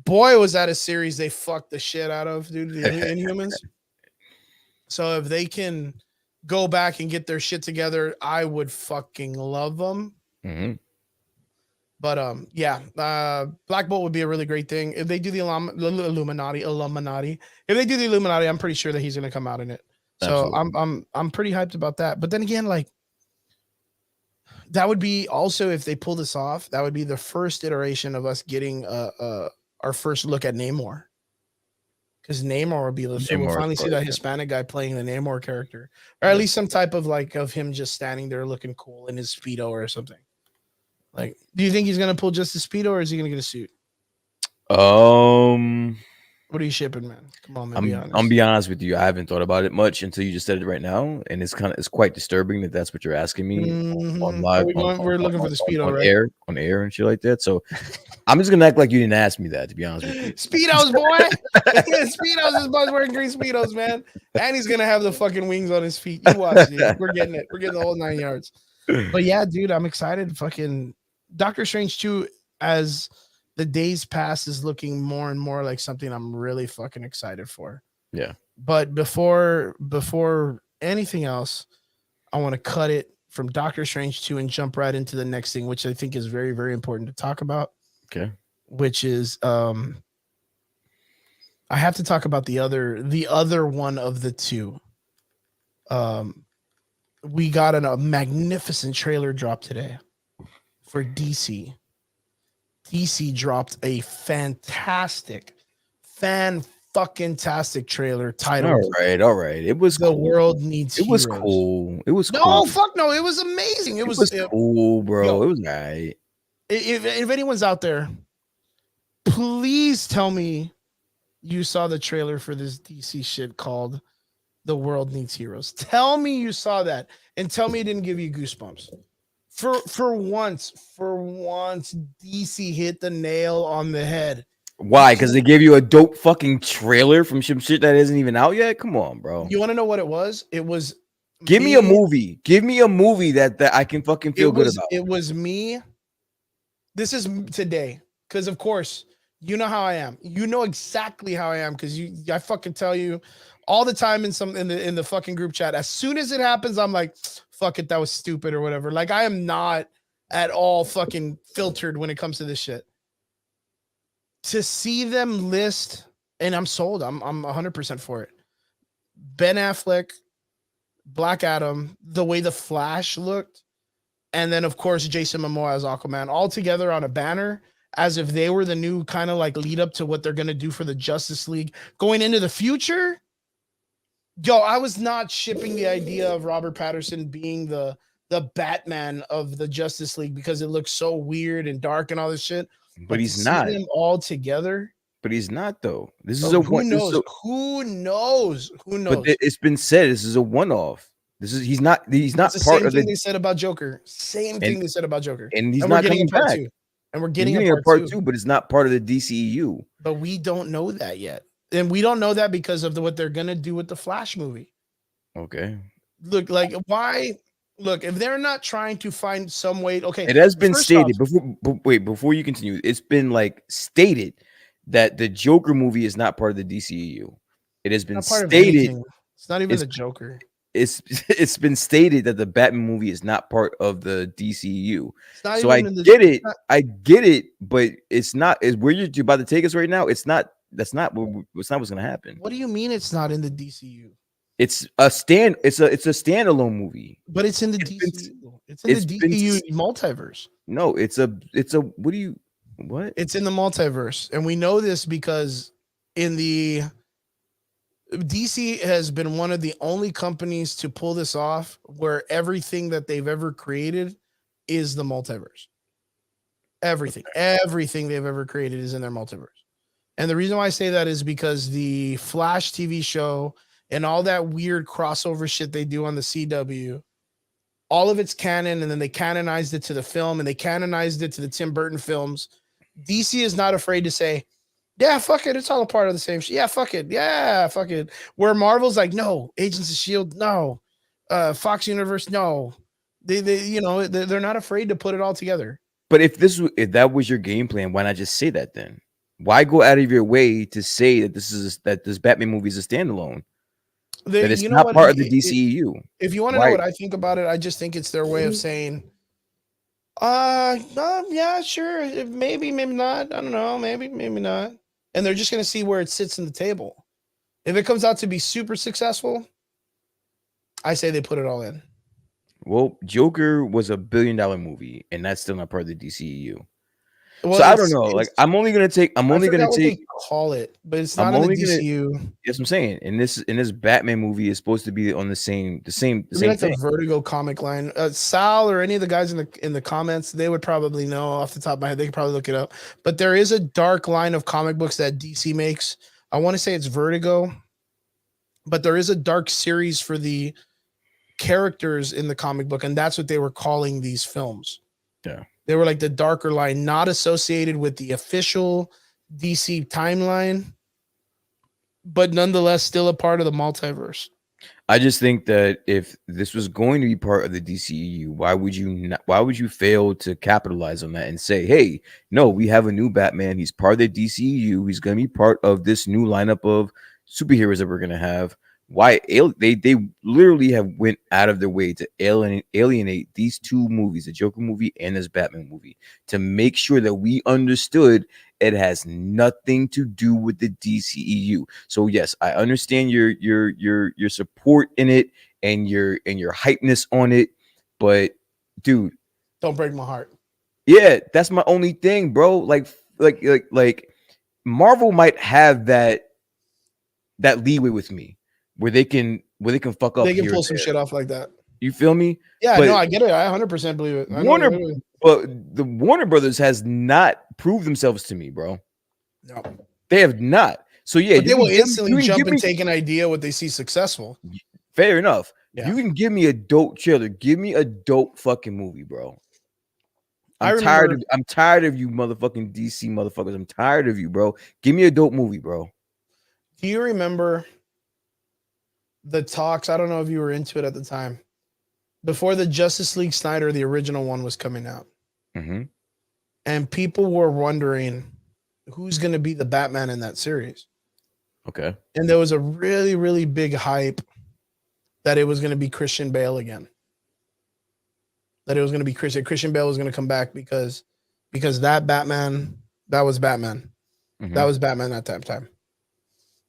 boy was that a series they fucked the shit out of, dude. The Inhumans. So if they can go back and get their shit together, I would fucking love them. Mm-hmm. But yeah, Black Bolt would be a really great thing if they do the Illuminati. If they do the Illuminati, I'm pretty sure that he's gonna come out in it. So Absolutely. I'm pretty hyped about that. But then again, like that would be also, if they pull this off, that would be the first iteration of us getting our first look at Namor. Because Namor will be so we'll finally see that Hispanic guy playing the Namor character, or at least some type of like of him just standing there looking cool in his Speedo or something. Like, do you think he's gonna pull just the Speedo, or is he gonna get a suit? What are you shipping, man? Come on, man. Be honest. I'm be honest with you. I haven't thought about it much until you just said it right now, and it's quite disturbing that that's what you're asking me on live. We're looking for the Speedo, right? On air and shit like that. So I'm just gonna act like you didn't ask me that. To be honest with you, Speedos, boy. Speedos. This boy's wearing green Speedos, man, and he's gonna have the fucking wings on his feet. You watch, dude. We're getting it. We're getting the whole 9 yards. But yeah, dude, I'm excited. Fucking Doctor Strange 2, as the days pass, is looking more and more like something I'm really fucking excited for. Yeah. But before anything else, I want to cut it from Doctor Strange 2 and jump right into the next thing, which I think is very, very important to talk about. Okay. Which is I have to talk about the other one of the two. We got a magnificent trailer drop today for DC. DC dropped a fan-tastic trailer titled All right. It was The World Needs It was Heroes. cool. It was no, cool. fuck no. It was amazing. It was cool, bro. Yo, it was right. If anyone's out there, please tell me you saw the trailer for this DC shit called The World Needs Heroes. Tell me you saw that, and tell me it didn't give you goosebumps. For once, DC hit the nail on the head. Why? Because they gave you a dope fucking trailer from some shit that isn't even out yet? Come on, bro. You want to know what it was? It was Give me a movie. Give me a movie that I can fucking feel good about. It was me. This is today. Because of course, you know how I am. You know exactly how I am, because I fucking tell you all the time in the fucking group chat. As soon as it happens, I'm like, fuck it, that was stupid or whatever. Like, I am not at all fucking filtered when it comes to this shit. To see them list, and I'm sold. I'm 100% for it. Ben Affleck, Black Adam, the way the Flash looked, and then of course Jason Momoa as Aquaman, all together on a banner, as if they were the new kind of like lead up to what they're gonna do for the Justice League going into the future. Yo, I was not shipping the idea of Robert Pattinson being the Batman of the Justice League because it looks so weird and dark and all this shit. But he's not. Them all together. But he's not though. This is who knows? Who knows? But it's been said this is a one-off. He's not part of the same thing they said about Joker. Same thing they said about Joker. And he's not coming back. And we're getting a part two, but it's not part of the DCEU. But we don't know that yet. And we don't know that because of what they're gonna do with the Flash movie. Okay. Look, like why? Look, if they're not trying to find some way, okay. It has been stated before you continue. It's been like stated that the Joker movie is not part of the DCEU. It has been stated. It's not even the Joker. It's been stated that the Batman movie is not part of the DCEU. So I get it, but it's not. Is where you're about to take us right now. It's not. That's not what's going to happen. What do you mean it's not in the DCU? It's a standalone movie. But it's in the DCU. It's in the DCU multiverse. No, it's a what? It's in the multiverse. And we know this because in the DC has been one of the only companies to pull this off where everything that they've ever created is the multiverse. Everything they've ever created is in their multiverse. And the reason why I say that is because the Flash TV show and all that weird crossover shit they do on the CW, all of it's canon, and then they canonized it to the film, and they canonized it to the Tim Burton films. DC is not afraid to say, Yeah, fuck it. It's all a part of the same shit. Yeah, fuck it. Yeah, fuck it. Where Marvel's like, no, Agents of Shield, no, Fox Universe, no. They, you know, they're not afraid to put it all together. But if that was your game plan, why not just say that then? Why go out of your way to say that this Batman movie is a standalone? That it's You know not what? part of the DCEU. If you want to know Why? what I think about it, I just think it's their way of saying, yeah, sure, maybe, maybe not. I don't know, maybe, maybe not. And they're just gonna see where it sits in the table. If it comes out to be super successful, I say they put it all in. Well, Joker was $1 billion movie, and that's still not part of the DCEU. Well, So I don't know. Like I'm only gonna take. I forgot what they call it, but it's not I'm in the only gonna. DCU. That's what I'm saying. In this Batman movie is supposed to be on the same It'd be like thing. the Vertigo comic line. Sal or any of the guys in the comments, they would probably know off the top of my head. They could probably look it up. But there is a dark line of comic books that DC makes. I want to say it's Vertigo, but there is a dark series for the characters in the comic book, and that's what they were calling these films. Yeah. They were like the darker line, not associated with the official DC timeline, but nonetheless still a part of the multiverse. I just think that if this was going to be part of the DCEU, why would you fail to capitalize on that and say, hey, no, we have a new Batman. He's part of the DCEU. He's going to be part of this new lineup of superheroes that we're going to have. Why they literally have went out of their way to alienate these two movies, the Joker movie and this Batman movie, to make sure that we understood it has nothing to do with the DCEU. So yes, I understand your support in it and your hypeness on it, but dude, don't break my heart. Yeah, that's my only thing, bro. Like Marvel might have that leeway with me. Where they can fuck up. They can pull some shit off like that. You feel me? Yeah, no, I get it. I 100% believe it. But the Warner Brothers has not proved themselves to me, bro. No, they have not. So yeah, but they will instantly jump and take an idea what they see successful. Fair enough. Yeah. You can give me a dope trailer. Give me a dope fucking movie, bro. I'm tired of you motherfucking DC motherfuckers. I'm tired of you, bro. Give me a dope movie, bro. Do you remember the talks? I don't know if you were into it at the time, before the Justice League Snyder, the original one, was coming out. Mm-hmm. And people were wondering who's going to be the Batman in that series. Okay. And there was a really, really big hype that it was going to be Christian Bale again. That it was going to be Christian Bale was going to come back because that Batman, that was Batman. Mm-hmm. That was Batman at that time.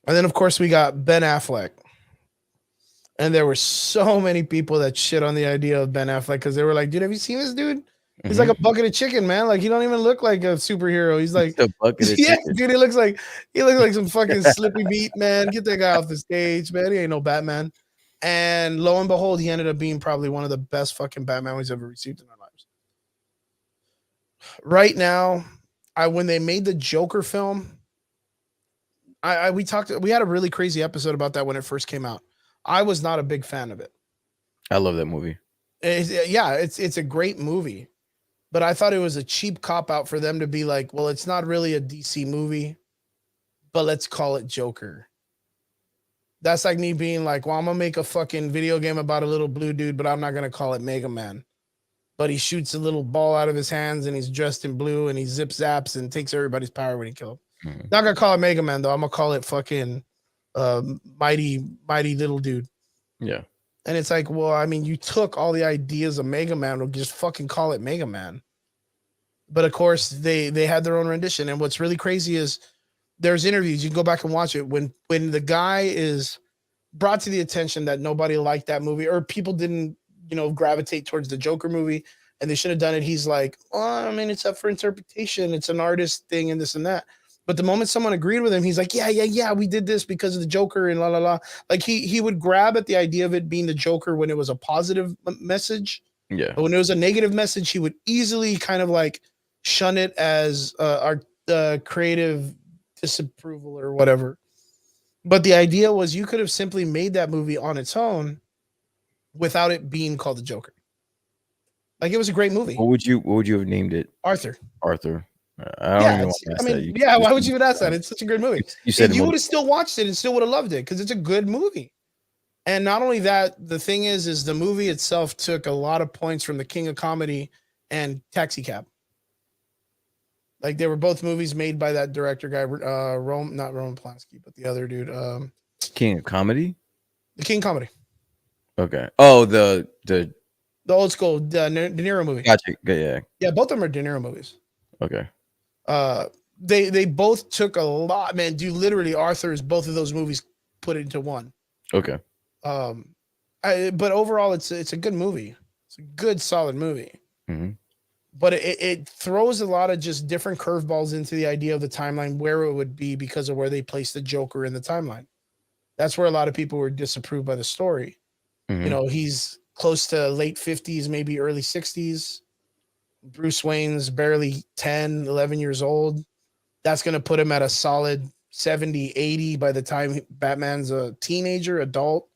And then, of course, we got Ben Affleck. And there were so many people that shit on the idea of Ben Affleck because they were like, dude, have you seen this dude? He's like a bucket of chicken, man. Like, he don't even look like a superhero. He's like, a bucket of chicken. Dude, he looks like some fucking slippy beat, man. Get that guy off the stage, man. He ain't no Batman. And lo and behold, he ended up being probably one of the best fucking Batman we've ever received in our lives. Right now, when they made the Joker film, we had a really crazy episode about that when it first came out. I was not a big fan of it. I love that movie. It's a great movie, but I thought it was a cheap cop out for them to be like, well, it's not really a DC movie, but let's call it Joker. That's like me being like, well, I'm gonna make a fucking video game about a little blue dude, but I'm not gonna call it Mega Man. But he shoots a little ball out of his hands and he's dressed in blue and he zip zaps and takes everybody's power when he kills. Mm-hmm. Not gonna call it Mega Man though. I'm gonna call it fucking mighty little dude. Yeah. And it's like, well, I mean, you took all the ideas of Mega Man, or just fucking call it Mega Man. But of course, they had their own rendition. And what's really crazy is there's interviews. You can go back and watch it. When the guy is brought to the attention that nobody liked that movie, or people didn't, gravitate towards the Joker movie, and they should have done it. He's like, oh, I mean, it's up for interpretation. It's an artist thing and this and that. But the moment someone agreed with him, he's like, yeah, we did this because of the Joker and la la la. Like he would grab at the idea of it being the Joker when it was a positive message. Yeah. But when it was a negative message, he would easily kind of like shun it as our creative disapproval or whatever. But the idea was you could have simply made that movie on its own without it being called the Joker. Like, it was a great movie. What would you have named it? Arthur. I don't Yeah, even want to ask that. yeah. Why would you even ask that? It's such a great movie. You said And it you would multiple. have still watched it and still would have loved it because it's a good movie. And not only that, the thing is the movie itself took a lot of points from The King of Comedy and Taxi Cab. Like they were both movies made by that director guy, not Roman Polanski, but the other dude, King of Comedy. The King Comedy, Okay. Oh, the the old school De Niro movie. gotcha. Yeah. Yeah, both of them are De Niro movies. Okay. They both took a lot, man. Dude, literally, Arthur's both of those movies put it into one. Okay. But overall, it's a good movie. It's a good, solid movie. Mm-hmm. But it throws a lot of just different curveballs into the idea of the timeline, where it would be because of where they placed the Joker in the timeline. That's where a lot of people were disapproved by the story. Mm-hmm. You know, he's close to late 50s, maybe early 60s. Bruce Wayne's barely 10, 11 years old. That's going to put him at a solid 70, 80 by the time Batman's a teenager, adult.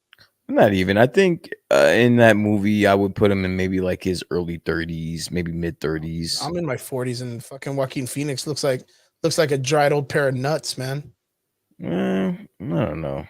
Not even. I think in that movie, I would put him in maybe like his early 30s, maybe mid 30s. I'm in my 40s, and fucking Joaquin Phoenix looks like a dried old pair of nuts, man. I don't know.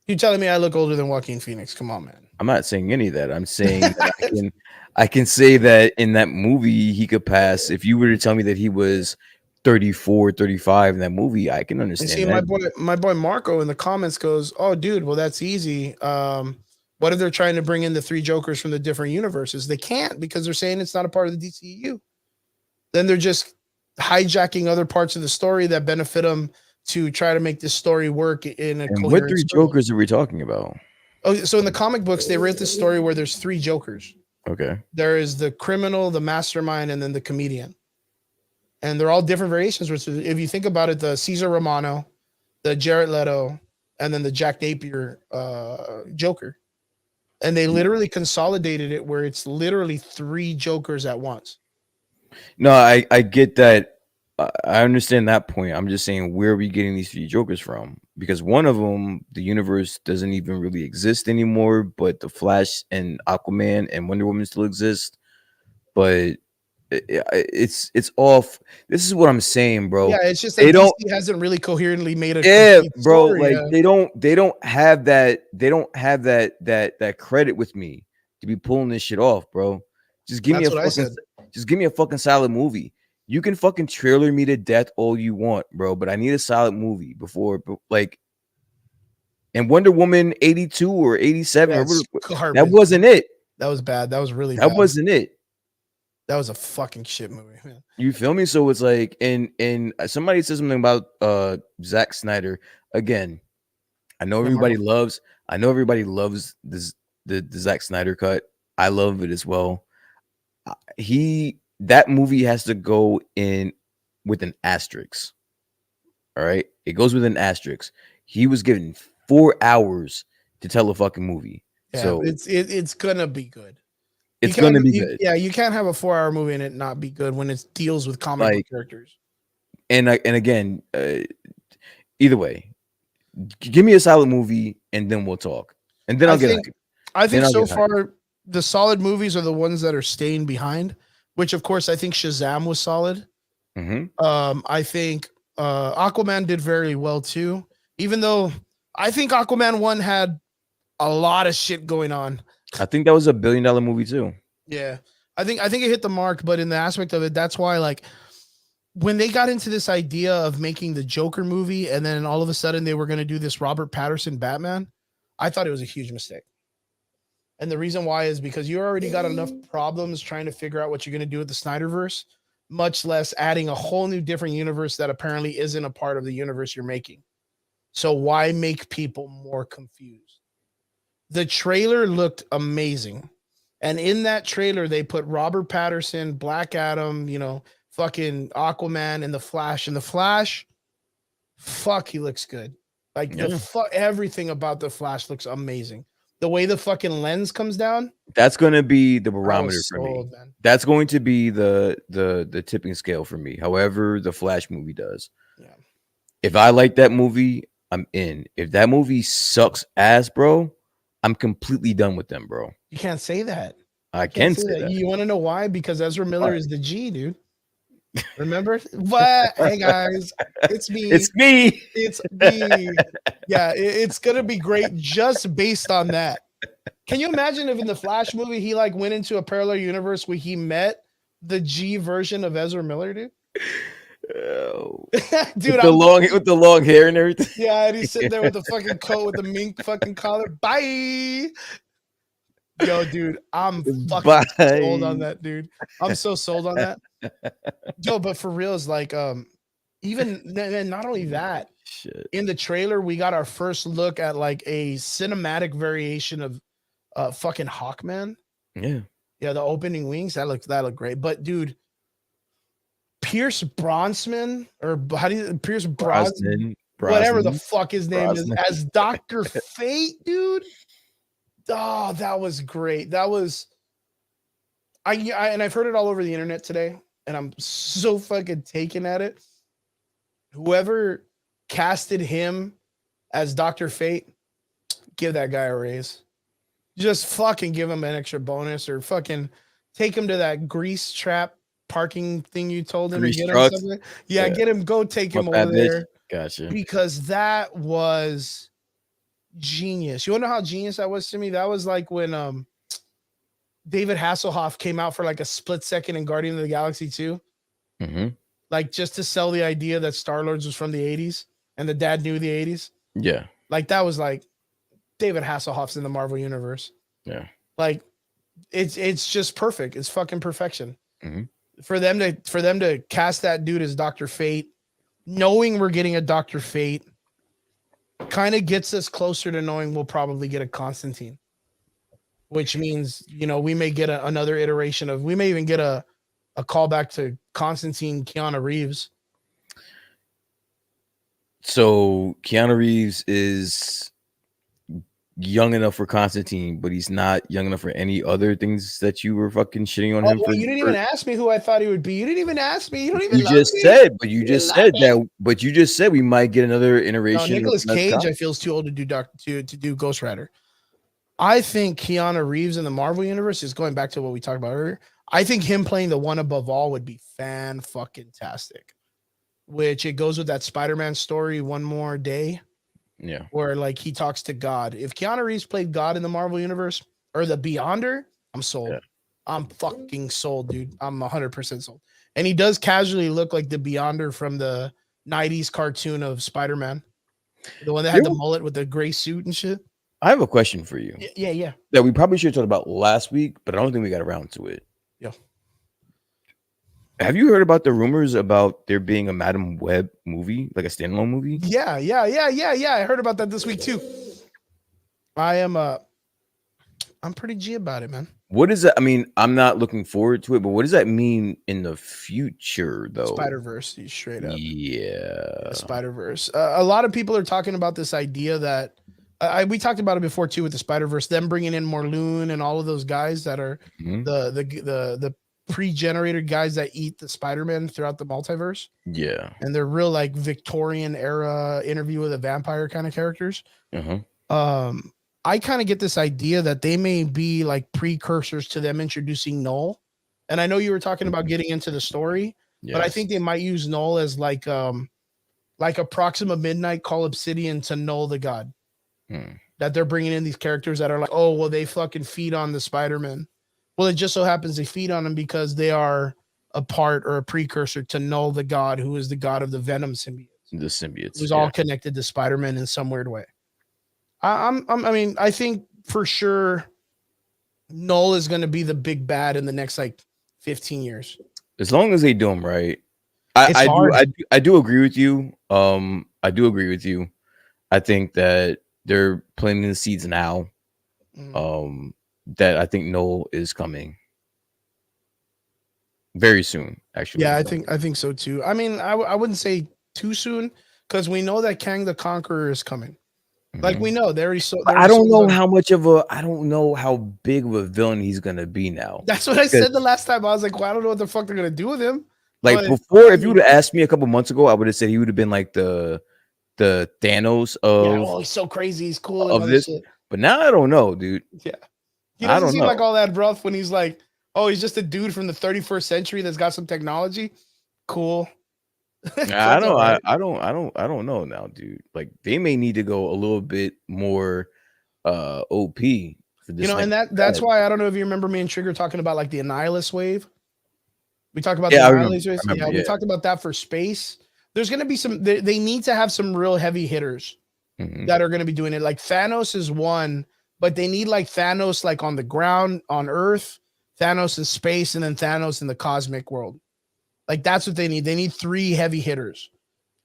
You telling me I look older than Joaquin Phoenix? Come on, man. I'm not saying any of that. I'm saying that I can say that in that movie he could pass. If you were to tell me that he was 34, 35 in that movie, I can understand. And see, that. my boy Marco in the comments goes, "Oh, dude, well that's easy. What if they're trying to bring in the three Jokers from the different universes? They can't because they're saying it's not a part of the DCEU. Then they're just hijacking other parts of the story that benefit them to try to make this story work in a And what three Jokers are we talking about? Oh, so in the comic books, they wrote this story where there's three Jokers. Okay. There is the criminal, the mastermind, and then the comedian. And they're all different variations. Which, if you think about it, the Cesar Romano, the Jared Leto, and then the Jack Napier Joker. And they literally consolidated it where it's literally three Jokers at once. No, I get that. I understand that point. I'm just saying, where are we getting these three Jokers from? Because one of them, the universe doesn't even really exist anymore, but the Flash and Aquaman and Wonder Woman still exist. But it's off. This is what I'm saying, bro. Yeah, it's just that DC hasn't really coherently made a bro. story, like they don't have that credit with me to be pulling this shit off, bro. Just give me a fucking solid movie. You can fucking trailer me to death all you want, bro, but I need a solid movie before, like. And Wonder Woman 82 or 87, that wasn't it. That was bad. That was really bad. That wasn't it. That was a fucking shit movie, man. You feel me? So it's like, and somebody said something about Zack Snyder. Again, I know everybody loves this the Zack Snyder cut. I love it as well. That movie has to go in with an asterisk. All right, it goes with an asterisk. He was given 4 hours to tell a fucking movie. Yeah, so it's gonna be good. It's gonna be good. Yeah, you can't have a 4-hour movie and it not be good when it deals with comic book characters. And again, either way, give me a solid movie and then we'll talk. And then I think so far the solid movies are the ones that are staying behind. Which, of course, I think Shazam was solid. Mm-hmm. I think Aquaman did very well too. Even though I think Aquaman 1 had a lot of shit going on. I think that was $1 billion movie too. Yeah, I think it hit the mark, but in the aspect of it, that's why like when they got into this idea of making the Joker movie, and then all of a sudden they were going to do this Robert Pattinson Batman, I thought it was a huge mistake. And the reason why is because you already got enough problems trying to figure out what you're going to do with the Snyderverse, much less adding a whole new different universe that apparently isn't a part of the universe you're making. So why make people more confused? The trailer looked amazing. And in that trailer, they put Robert Pattinson, Black Adam, fucking Aquaman, and the Flash. And the Flash, fuck, he looks good. Like everything about the Flash looks amazing. The way the fucking lens comes down, that's going to be the barometer for me. Man. That's going to be the tipping scale for me. However, the Flash movie does. Yeah. If I like that movie, I'm in. If that movie sucks ass, bro, I'm completely done with them, bro. You can't say that. I can say that. You want to know why? Because Ezra Miller is the G, dude. Remember? What? Hey guys, it's me. It's me. It's me. Yeah, it's gonna be great just based on that. Can you imagine if in the Flash movie he like went into a parallel universe where he met the G version of Ezra Miller, dude? Oh. Dude, With the long hair and everything. yeah, and he's sitting there with the fucking coat with the mink fucking collar. Bye. Yo, dude, I'm fucking sold on that, dude. I'm so sold on that. Yo, but for real, is like even not only that, Shit. in the trailer, we got our first look at like a cinematic variation of fucking Hawkman. Yeah. Yeah, the opening wings, that looked great. But dude, Pierce Brosnan, or how do you Pierce Brosnan, whatever the fuck his name is, as Dr. Fate, dude. Oh, that was great. That was and I've heard it all over the internet today, and I'm so fucking taken at it. Whoever casted him as Dr. Fate, give that guy a raise. Just fucking give him an extra bonus, or fucking take him to that grease trap parking thing you told him Grease and get truck? him something. Yeah, get him, go take him Fuck over that bitch. there. Gotcha. Because that was genius. You wanna know how genius that was to me? That was like when David Hasselhoff came out for like a split second in Guardian of the Galaxy 2. Mm-hmm. Like just to sell the idea that Star-Lord was from the 80s and the dad knew the 80s. Yeah. Like that was like David Hasselhoff's in the Marvel universe. Yeah. Like it's just perfect. It's fucking perfection. Mm-hmm. For them to cast that dude as Dr. Fate, knowing we're getting a Dr. Fate, kind of gets us closer to knowing we'll probably get a Constantine, which means, you know, we may get another iteration of, we may even get a callback to Constantine Keanu Reeves. So Keanu Reeves is young enough for Constantine, but he's not young enough for any other things that you were fucking shitting on him for. You didn't even ask me who I thought he would be. You didn't even ask me. You don't even. You just said, but you just said that. But you just said we might get another iteration. No, Nicolas Cage, I feel, is too old to do Ghost Rider. I think Keanu Reeves in the Marvel universe is going back to what we talked about earlier. I think him playing the one above all would be fan-fucking-tastic. Which it goes with that Spider-Man story, One More Day. Yeah. Where like he talks to God. If Keanu Reeves played God in the Marvel universe or the Beyonder, I'm sold. Yeah. I'm fucking sold, dude. I'm 100% sold. And he does casually look like the Beyonder from the 90s cartoon of Spider-Man. The one that had the mullet with the gray suit and shit. I have a question for you. Yeah. That we probably should have talked about last week, but I don't think we got around to it. Yeah. Have you heard about the rumors about there being a Madam Web movie, like a standalone movie? Yeah. I heard about that this week too. I'm pretty G about it, man. What is that? I mean, I'm not looking forward to it, but what does that mean in the future, though? Spider-Verse, straight up. Yeah. Spider-Verse. A lot of people are talking about this idea that we talked about it before too with the Spider-Verse, them bringing in Morlun and all of those guys that are the pre-generated guys that eat the Spider-Man throughout the multiverse. Yeah. And they're real like Victorian era Interview with a Vampire kind of characters. I kind of get this idea that they may be like precursors to them introducing Null. And I know you were talking about getting into the story, but I think they might use Null as like a Proxima Midnight Call Obsidian to Null the God. That they're bringing in these characters that are like, oh, well, they fucking feed on the Spider-Man. Well, it just so happens they feed on them because they are a part or a precursor to Null the God, who is the god of the Venom symbiotes. The symbiotes. Who's all connected to Spider-Man in some weird way. I think for sure Null is going to be the big bad in the next like 15 years. As long as they do them right. I do agree with you. I do agree with you. I think that they're planting the seeds now. That I think Null is coming very soon, actually. Yeah, I think so too. I mean, I wouldn't say too soon because we know that Kang the Conqueror is coming. Like we know there is so. I don't know how much of a. I don't know how big of a villain he's gonna be now. That's what I said the last time. I was like, well, I don't know what the fuck they're gonna do with him. Like before, if you would have asked me a couple months ago, I would have said he would have been like the Thanos of. Yeah, well, he's so crazy. He's cool of this, shit. But now I don't know, dude. Yeah, he doesn't seem like all that rough when he's like, oh, he's just a dude from the 31st century that's got some technology. cool. I That's all don't, right. I don't know now, dude. Like they may need to go a little bit more OP for You this know, and next. that's why I don't know if you remember me and Trigger talking about like the Annihilus wave. We talked about the Yeah, I remember. Annihilus I waves. remember. Yeah, we Yeah. talked about that for space. There's going to be some. They need to have some real heavy hitters Mhm. that are going to be doing it. Like Thanos is one, but they need like Thanos like on the ground on Earth, Thanos in space, and then Thanos in the cosmic world. Like that's what they need. They need 3 heavy hitters.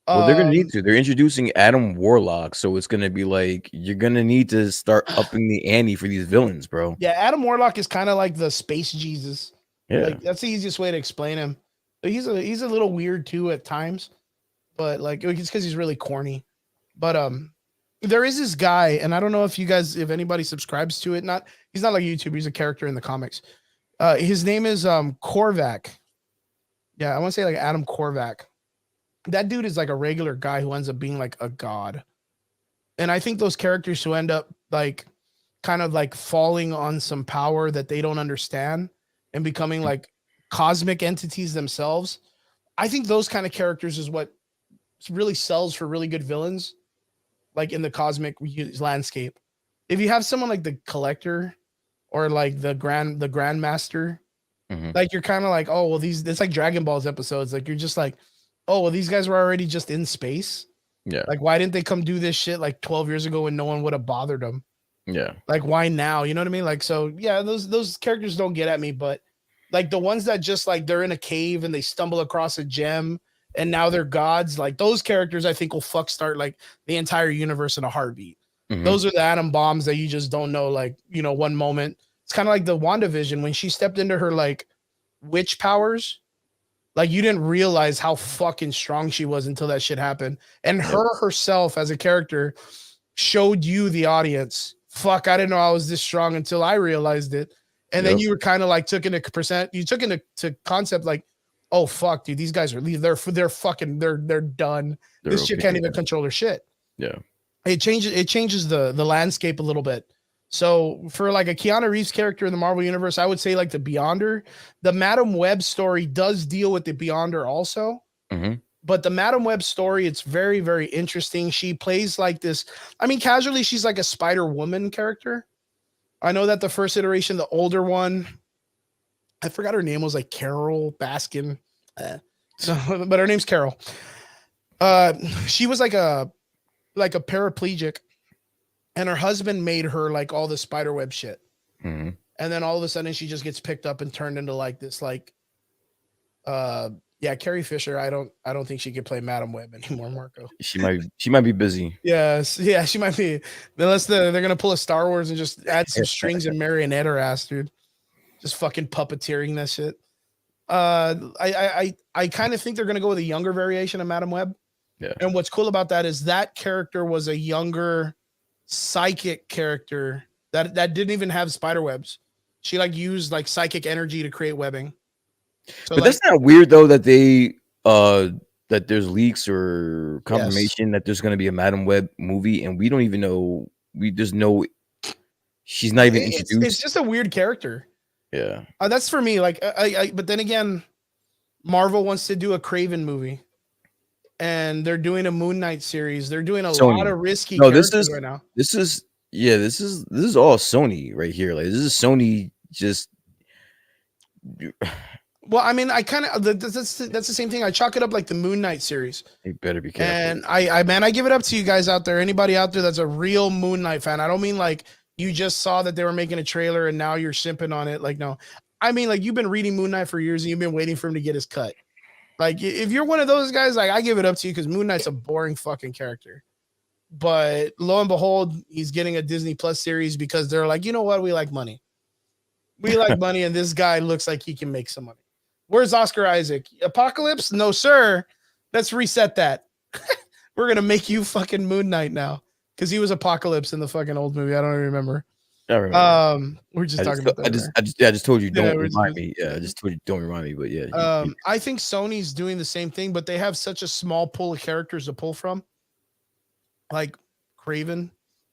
Well, they're gonna need Um, to. They're introducing Adam Warlock, so it's gonna be like you're gonna need to start upping the ante for these villains, bro. yeah, Adam Warlock is kind of like the space Jesus. Yeah. Like that's the easiest way to explain him. But he's a little weird too at times, but like it's because he's really corny. But there is this guy, and I don't know if you guys, if anybody subscribes to it. Not he's not like YouTube. He's a character in the comics. His name is Korvac. Yeah, I want to say like Adam Korvac. That dude is like a regular guy who ends up being like a god. And I think those characters who end up like kind of like falling on some power that they don't understand and becoming like cosmic entities themselves. I think those kind of characters is what really sells for really good villains, like in the cosmic landscape. If you have someone like the Collector or like the Grandmaster, Mhm. like you're kind of like, oh well, these it's like Dragon Ball's episodes. Like you're just like, oh well, these guys were already just in space. Yeah. Like why didn't they come do this shit like 12 years ago when no one would have bothered them? Yeah. Like why now? You know what I mean? Like so yeah, those characters don't get at me, but like the ones that just like they're in a cave and they stumble across a gem and now they're gods, like those characters I think will fuck start like the entire universe in a heartbeat. Mhm. Those are the atom bombs that you just don't know, like, you know, one moment. It's kind of like the WandaVision when she stepped into her like witch powers. Like you didn't realize how fucking strong she was until that shit happened. And Yep. her herself as a character showed you the audience. Fuck, I didn't know I was this strong until I realized it. And then Yep. you were kind of like took into concept like, oh fuck, dude, these guys are they're fucking they're done. They're This shit OP, can't even yeah. control their shit. Yeah. It changes the landscape a little bit. So for like a Keanu Reeves character in the Marvel universe, I would say like the Beyonder. The Madam Web story does deal with the Beyonder also. Mhm. But the Madam Web story, it's very, very interesting. She plays like this. I mean, casually, she's like a Spider Woman character. I know that the first iteration, the older one, I forgot her name was like Carol Baskin. But her name's Carol. She was like a paraplegic, and her husband made her like all the spider web shit. Mhm. And then all of a sudden she just gets picked up and turned into like this like yeah, Carrie Fisher. I don't think she could play Madam Web anymore, Marco. She might be busy. Yes, yeah, she might be. Unless they're gonna pull a Star Wars and just add some strings and marionette her ass, dude. Just fucking puppeteering that shit. I kind of think they're gonna go with a younger variation of Madam Web. Yeah. And what's cool about that is that character was a younger psychic character that didn't even have spider webs. She like used like psychic energy to create webbing. So But like, that's not weird though that they that there's leaks or yes, confirmation that there's gonna be a Madam Web movie and we don't even know there's no she's not even it's introduced. just a weird character. Yeah. That's for me. Like but then again, Marvel wants to do a Craven movie, and they're doing a Moon Knight series. They're doing a lot Sony. of risky No, characters right now. this is all Sony right here. Like this is Sony just Well, I mean, I kind of that's the same thing. I chalk it up like the Moon Knight series. they better be careful. And I give it up to you guys out there. Anybody out there that's a real Moon Knight fan. I don't mean like you just saw that they were making a trailer and now you're simping on it. Like, no, I mean like you've been reading Moon Knight for years and you've been waiting for him to get his cut. Like if you're one of those guys, like I give it up to you because Moon Knight's a boring fucking character. But lo and behold, he's getting a Disney Plus series because they're like, you know what? We like money. We like money, and this guy looks like he can make some money. Where's Oscar Isaac? Apocalypse? No, sir. Let's reset that. We're gonna make you fucking Moon Knight now because he was Apocalypse in the fucking old movie. I don't even remember. I remember. We're just talking about that. I just told you don't we're remind me. Yeah, I just told you don't remind me. But yeah, I think Sony's doing the same thing, but they have such a small pool of characters to pull from. Like Craven,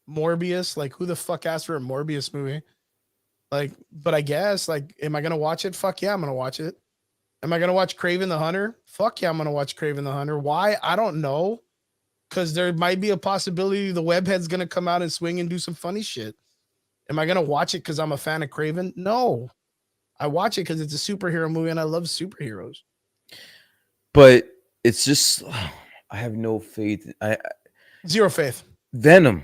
Morbius. Like who the fuck asked for a Morbius movie? Like, but I guess like, am I gonna watch it? Fuck yeah, I'm gonna watch it. Am I gonna watch Craven the Hunter? Fuck yeah, I'm gonna watch Craven the Hunter. Why? I don't know. Because there might be a possibility the webhead's gonna come out and swing and do some funny shit. Am I gonna watch it because I'm a fan of Craven? No. I watch it because it's a superhero movie and I love superheroes. But it's just I have no faith. Zero faith. Venom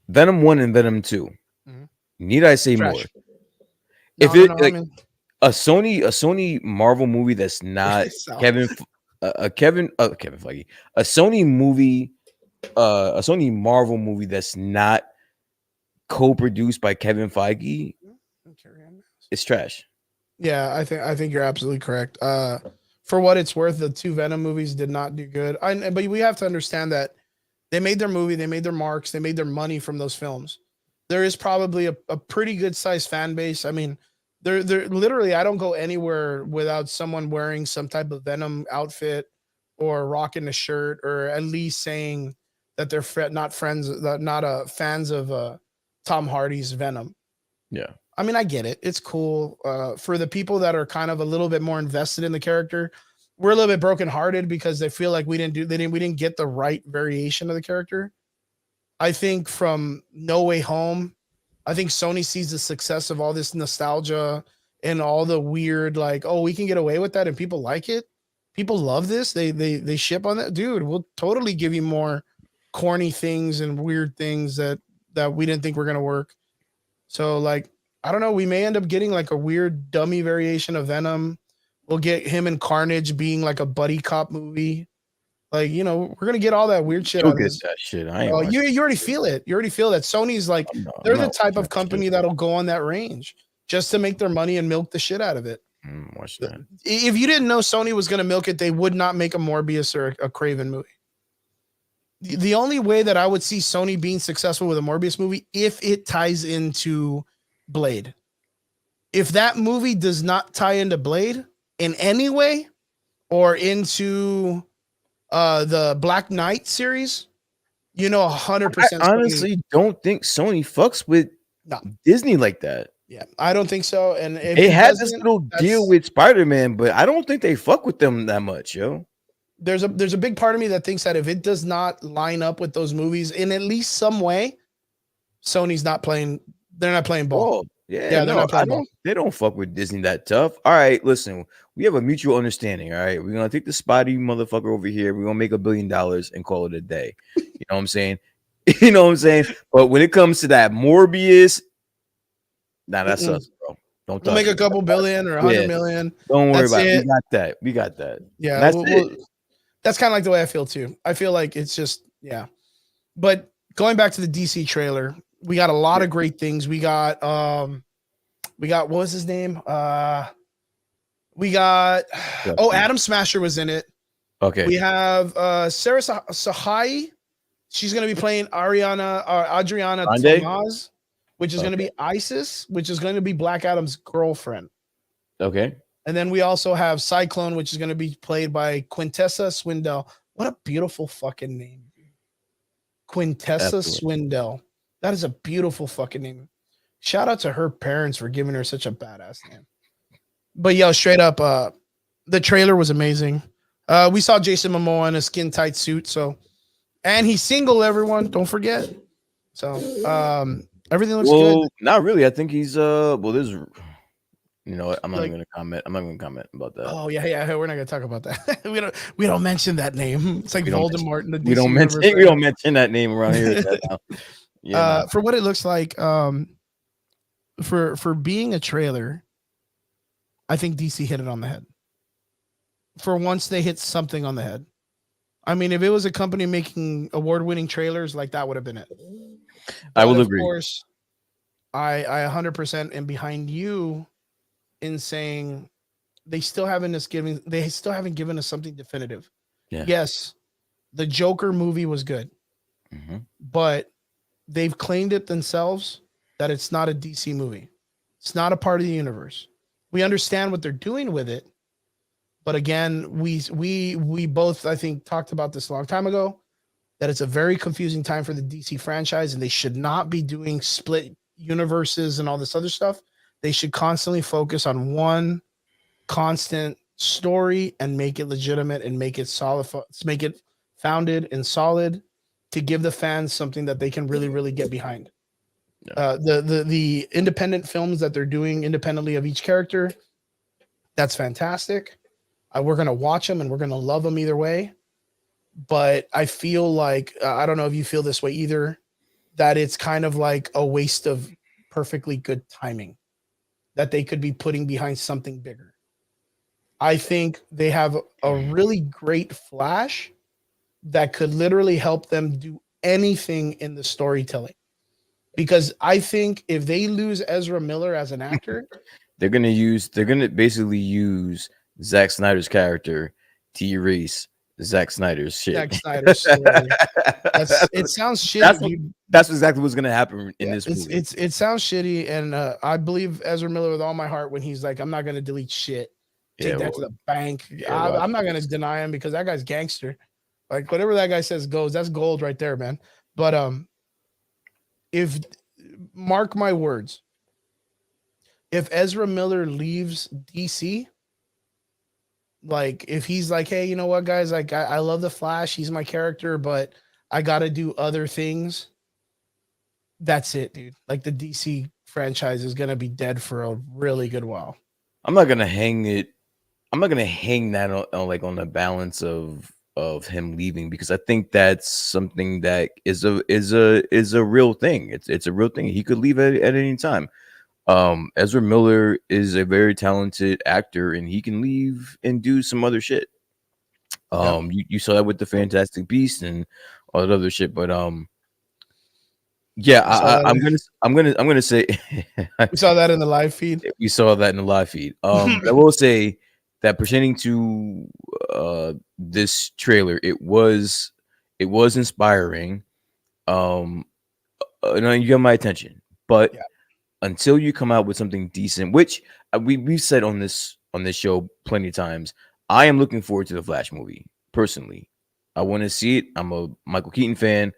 1 and Venom 2. Mhm. Need I say Trash. more? No, If no, it no, like I mean, a Sony Marvel movie that's not So- Kevin Feige, a Sony movie, a Sony Marvel movie that's not co-produced by Kevin Feige, it's trash. Yeah, I think you're absolutely correct. For what it's worth, the 2 Venom movies did not do good. But we have to understand that they made their movie, they made their marks, they made their money from those films. There is probably a pretty good sized fan base. I mean, they're literally, I don't go anywhere without someone wearing some type of Venom outfit or rocking a shirt, or at least saying that they're not friends, not fans of Tom Hardy's Venom. Yeah. I mean, I get it. It's cool. For the people that are kind of a little bit more invested in the character, we're a little bit brokenhearted because they feel like we didn't get the right variation of the character. I think from No Way Home, I think Sony sees the success of all this nostalgia and all the weird, like, oh, we can get away with that and people like it. People love this. They ship on that. Dude, we'll totally give you more corny things and weird things that we didn't think were gonna work. So like, I don't know. We may end up getting like a weird dummy variation of Venom. We'll get him and Carnage being like a buddy cop movie. Like, we're gonna get all that weird shit. You'll Out of get this. that shit. I ain't watching. You already feel it. You already feel that Sony's like they're the type of company that'll go on that range just to make their money and milk the shit out of it. Watch that. If you didn't know Sony was gonna milk it, they would not make a Morbius or a Craven movie. The only way that I would see Sony being successful with a Morbius movie, if it ties into Blade. If that movie does not tie into Blade in any way or into the Black Knight series, 100%. I honestly don't think Sony fucks with Disney like that. Yeah, I don't think so. And if they had this little deal with Spider-Man, but I don't think they fuck with them that much, yo. There's a big part of me that thinks that if it does not line up with those movies in at least some way, Sony's not playing. They're not playing ball. Oh, yeah, they're not playing ball. They don't fuck with Disney that tough. All right, listen, we have a mutual understanding. All right, we're gonna take the Spidey motherfucker over here. We're gonna make $1 billion and call it a day. You know what I'm saying? You know what I'm saying? But when it comes to that Morbius, that's us, bro. Don't we'll make a couple billion or 100 million. Don't worry about it. We got that. Yeah, that's it. That's kind of like the way I feel too. I feel like it's just, yeah. But going back to the DC trailer, we got a lot of great things. We got what was his name? Adam Smasher was in it. Okay. We have Sarah Sahai. She's gonna be playing Adriana Tomaz, which is gonna be Isis, which is gonna be Black Adam's girlfriend. Okay. And then we also have Cyclone, which is going to be played by Quintessa Swindell. What a beautiful fucking name. Quintessa Swindell. That is a beautiful fucking name. Shout out to her parents for giving her such a badass name. But yo, straight up, the trailer was amazing. We saw Jason Momoa in a skin tight suit. And he's single, everyone. Don't forget. So everything looks good. Not really. I think he's there's you know what? I'm not even gonna comment. I'm not gonna comment about that. Oh yeah. We're not gonna talk about that. we don't mention that name. It's like Voldemort in the DC we don't mention that name around here. Yeah. For what it looks like, for being a trailer, I think DC hit it on the head. For once, they hit something on the head. I mean, if it was a company making award-winning trailers, like that would have been it. I will agree. Of course, I 100% am behind you in saying they still haven't given us something definitive. Yeah. Yes, the Joker movie was good, but they've claimed it themselves that it's not a DC movie. It's not a part of the universe. We understand what they're doing with it, but again, we both, I think, talked about this a long time ago, that it's a very confusing time for the DC franchise, and they should not be doing split universes and all this other stuff. They should constantly focus on one constant story and make it legitimate and make it solid, make it founded and solid to give the fans something that they can really, really get behind. The independent films that they're doing independently of each character, that's fantastic. We're gonna watch them and we're gonna love them either way. But I feel like I don't know if you feel this way either, that it's kind of like a waste of perfectly good timing that they could be putting behind something bigger. I think they have a really great Flash that could literally help them do anything in the storytelling. Because I think if they lose Ezra Miller as an actor, they're gonna basically use Zack Snyder's character to erase Zack Snyder's shit. Zack Snyder's story. It sounds shitty. That's exactly what's gonna happen in this movie. It sounds shitty, and I believe Ezra Miller with all my heart when he's like, "I'm not gonna delete shit. Take that to the bank." I'm not gonna deny him because that guy's gangster. Like whatever that guy says goes. That's gold right there, man. But if mark my words, if Ezra Miller leaves DC, like if he's like, hey, you know what, guys, like I love the Flash, he's my character, but I gotta do other things. That's it, dude. Like the DC franchise is gonna be dead for a really good while. I'm not gonna hang that on the balance of him leaving, because I think that's something that is a real thing. It's a real thing. He could leave at any time. Ezra Miller is a very talented actor, and he can leave and do some other shit. You saw that with the Fantastic Beast and all that other shit, but yeah, I'm gonna say we saw that in the live feed. We saw that in the live feed. I will say that pertaining to this trailer, it was inspiring. And you got my attention, but until you come out with something decent, which we've said on this show plenty of times, I am looking forward to the Flash movie personally. I want to see it. I'm a Michael Keaton fan.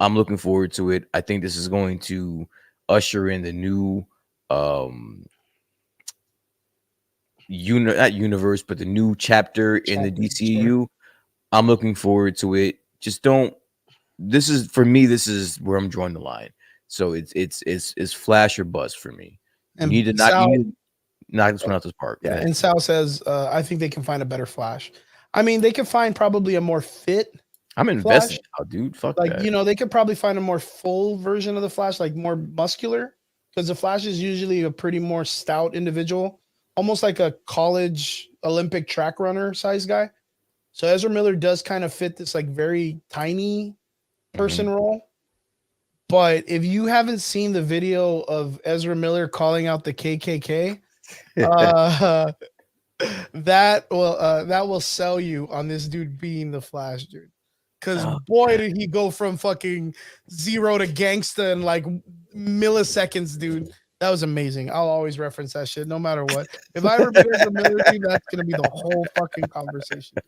I'm looking forward to it. I think this is going to usher in the new not universe, but the new chapter in the DCU. I'm looking forward to it. This is where I'm drawing the line. So it's Flash or bust for me. And you need to knock this one out this park. Yeah, and Sal says, I think they can find a better Flash. I mean, they can find probably a more fit. I'm invested now, dude. Fuck like that. You know, they could probably find a more full version of the Flash, like more muscular, because the Flash is usually a pretty more stout individual, almost like a college Olympic track runner size guy. So Ezra Miller does kind of fit this like very tiny person role. But if you haven't seen the video of Ezra Miller calling out the KKK, that will sell you on this dude being the Flash, dude. Because boy, did he go from fucking zero to gangsta in like milliseconds, dude. That was amazing. I'll always reference that shit no matter what. If I ever meet Ezra Miller, dude, that's gonna be the whole fucking conversation.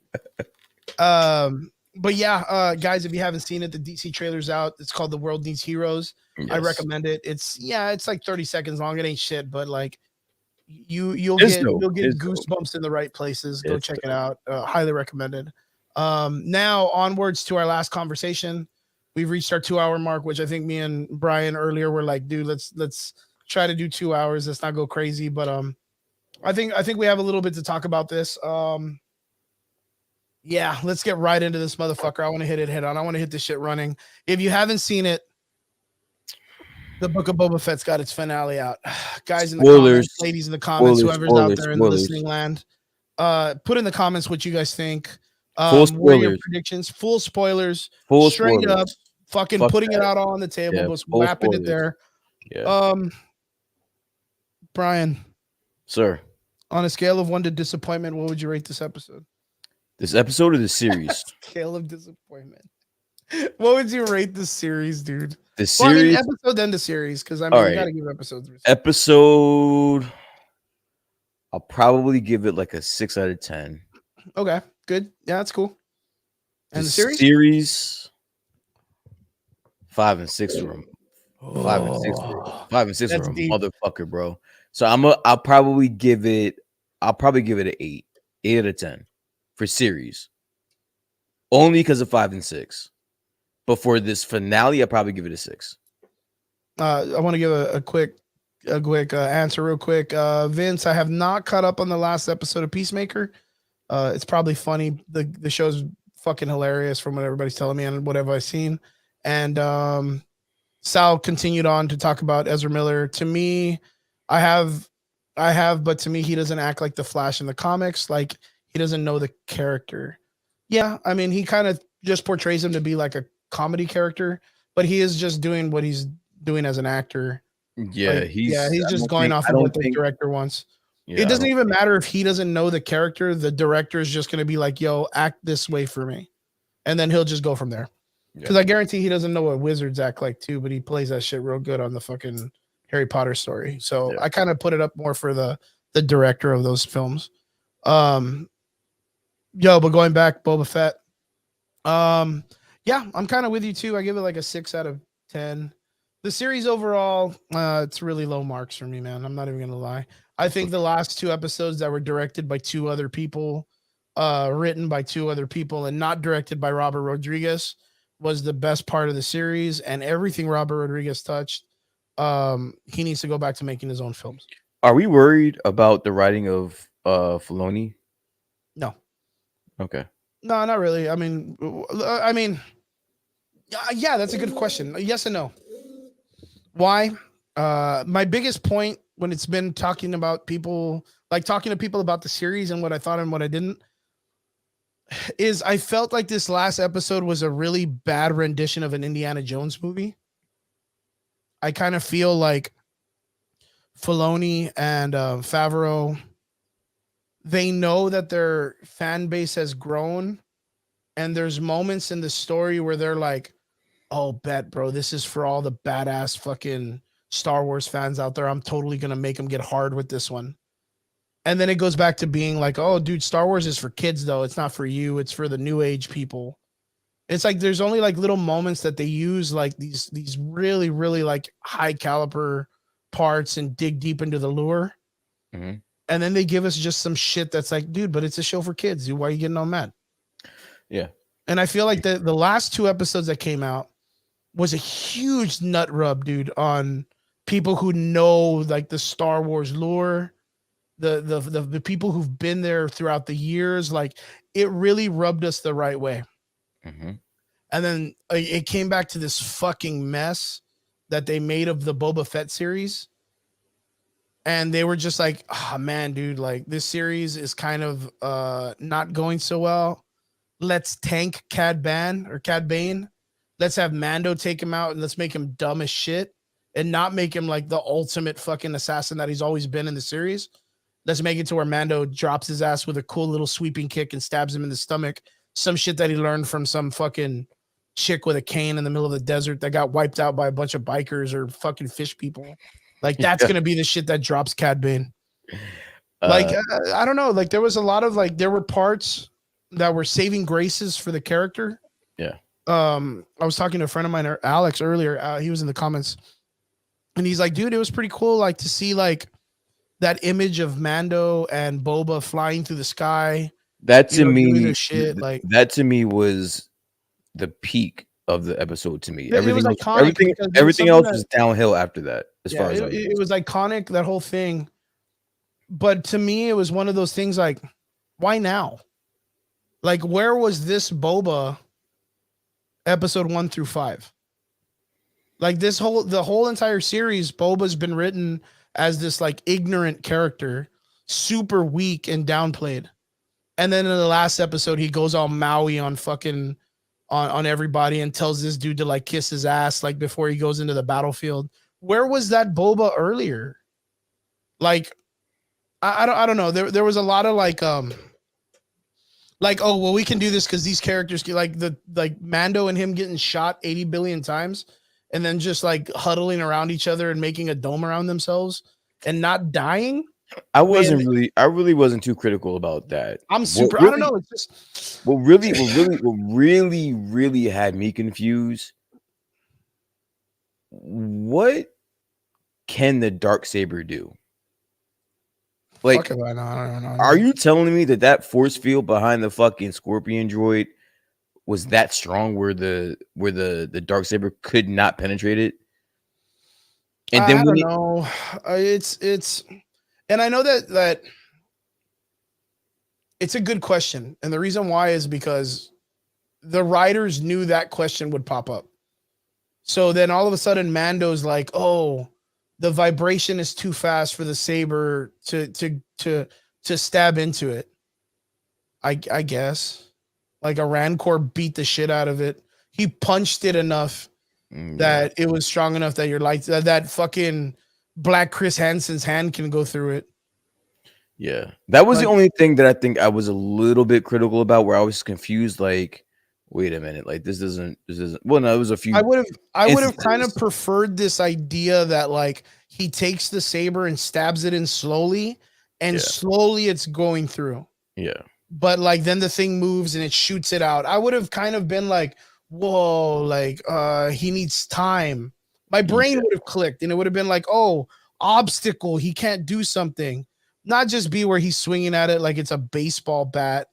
But yeah, guys, if you haven't seen it, the DC trailer's out. It's called The World Needs Heroes. Yes. I recommend it. It's like 30 seconds long. It ain't shit, but like you'll get goosebumps in the right places. Go check it out. Highly recommended. Now onwards to our last conversation. We've reached our 2-hour mark, which I think me and Brian earlier were like, dude, let's try to do 2 hours. Let's not go crazy. But I think we have a little bit to talk about this. Yeah, let's get right into this motherfucker. I want to hit it head on. I want to hit this shit running. If you haven't seen it, the Book of Boba Fett's got its finale out. Guys in the comments, ladies in the comments, whoever's out there in the listening land, put in the comments what you guys think. What are your predictions? Full spoilers. Straight up, fucking putting it out all on the table. Just wrapping it there. Yeah. Brian. Sir. On a scale of 1 to disappointment, what would you rate this episode? This episode or the series? Scale of disappointment. What would you rate this series, dude? The series, episode then the series, because I mean, you gotta give episodes. Episode, I'll probably give it like a 6 out of 10. Okay, good. Yeah, that's cool. And the series? Series 5 and 6 for him. 5 and 6 for 5 and 6 for him, motherfucker, bro. So I'll probably give it an 8. 8 out of 10 for series, only because of 5 and 6. But for this finale, I probably give it a 6. I want to give a quick answer real quick. Vince, I have not caught up on the last episode of Peacemaker. It's probably funny. The show's fucking hilarious from what everybody's telling me and whatever I've seen. And Sal continued on to talk about Ezra Miller. To me, I have, but to me, he doesn't act like the Flash in the comics. Like he doesn't know the character. Yeah, I mean, he kind of just portrays him to be like a comedy character, but he is just doing what he's doing as an actor. Yeah, Like, he's he's just going off of what the director wants. Yeah, It doesn't even matter if he doesn't know the character. The director is just going to be like, yo, act this way for me. And then he'll just go from there. Because I guarantee he doesn't know what wizards act like too, but he plays that shit real good on the fucking Harry Potter story. So I kind of put it up more for the director of those films. But going back, Boba Fett. Yeah, I'm kind of with you too. I give it like a 6 out of 10. The series overall, it's really low marks for me, man. I'm not even gonna lie. I think the last 2 episodes that were directed by 2 other people, written by 2 other people, and not directed by Robert Rodriguez was the best part of the series. And everything Robert Rodriguez touched, he needs to go back to making his own films. Are we worried about the writing of Filoni? No. Okay. No, not really. I mean, yeah, that's a good question. Yes and no. Why? My biggest point when it's been talking about people, like talking to people about the series and what I thought and what I didn't, is I felt like this last episode was a really bad rendition of an Indiana Jones movie. I kind of feel like Filoni and Favreau, they know that their fan base has grown, and there's moments in the story where they're like, oh, bet, bro, this is for all the badass fucking Star Wars fans out there. I'm totally going to make them get hard with this one. And then it goes back to being like, oh, dude, Star Wars is for kids, though. It's not for you. It's for the new age people. It's like there's only like little moments that they use like these really, really like high caliber parts and dig deep into the lure. Mm-hmm. And then they give us just some shit that's like, dude, but it's a show for kids. Dude, why are you getting all mad? Yeah. And I feel like the last 2 episodes that came out was a huge nut rub, dude, on people who know like the Star Wars lore, the people who've been there throughout the years. Like it really rubbed us the right way. Mm-hmm. And then it came back to this fucking mess that they made of the Boba Fett series. And they were just like, oh man, dude, like this series is kind of not going so well. Let's tank Cad Bane. Let's have Mando take him out and let's make him dumb as shit and not make him like the ultimate fucking assassin that he's always been in the series. Let's make it to where Mando drops his ass with a cool little sweeping kick and stabs him in the stomach. Some shit that he learned from some fucking chick with a cane in the middle of the desert that got wiped out by a bunch of bikers or fucking fish people. Like that's going to be the shit that drops Cad Bane. I don't know. Like there was a lot of like, there were parts that were saving graces for the character. Yeah. I was talking to a friend of mine, Alex, earlier. He was in the comments and he's like, dude, it was pretty cool. Like to see like that image of Mando and Boba flying through the sky. That to me, shit, like that to me was the peak of the episode to me. Everything else was downhill after that, as far as it was iconic, that whole thing. But to me, it was one of those things like, why now? Like, where was this Boba episode 1 through 5? Like the whole entire series, Boba's been written as this like ignorant character, super weak and downplayed. And then in the last episode, he goes all Maui on fucking on everybody and tells this dude to like kiss his ass like before he goes into the battlefield. Where was that Boba earlier? Like, I don't know. There was a lot of like oh well, we can do this because these characters get like Mando and him getting shot 80 billion times and then just like huddling around each other and making a dome around themselves and not dying. I really wasn't too critical about that. I'm super. I don't know. It's just what really had me confused. What can the Darksaber do? Like, Fuck if I know. I don't know. are you telling me that force field behind the fucking Scorpion droid was that strong where the dark saber could not penetrate it? And then I when don't it, know. It's, and I know that it's a good question, and the reason why is because the writers knew that question would pop up. So then all of a sudden, Mando's like, "Oh, the vibration is too fast for the saber to stab into it." I guess like a Rancor beat the shit out of it. He punched it enough yeah, that it was strong enough that your light that fucking Black Chris Hansen's hand can go through it. yeah, that was the Like, only thing that I think I was a little bit critical about, where I was confused. Like, wait a minute, like this isn't. Well, no, it was a I few would have I would have kind of instances. preferred this idea that like he takes the saber and stabs it in slowly, and Yeah, slowly it's going through. yeah, But like then the thing moves and it shoots it out. I would have kind of been like, whoa, like he needs time. My brain yeah. would have clicked and it would have been like, oh, obstacle, he can't do something. Not just be where he's swinging at it like it's a baseball bat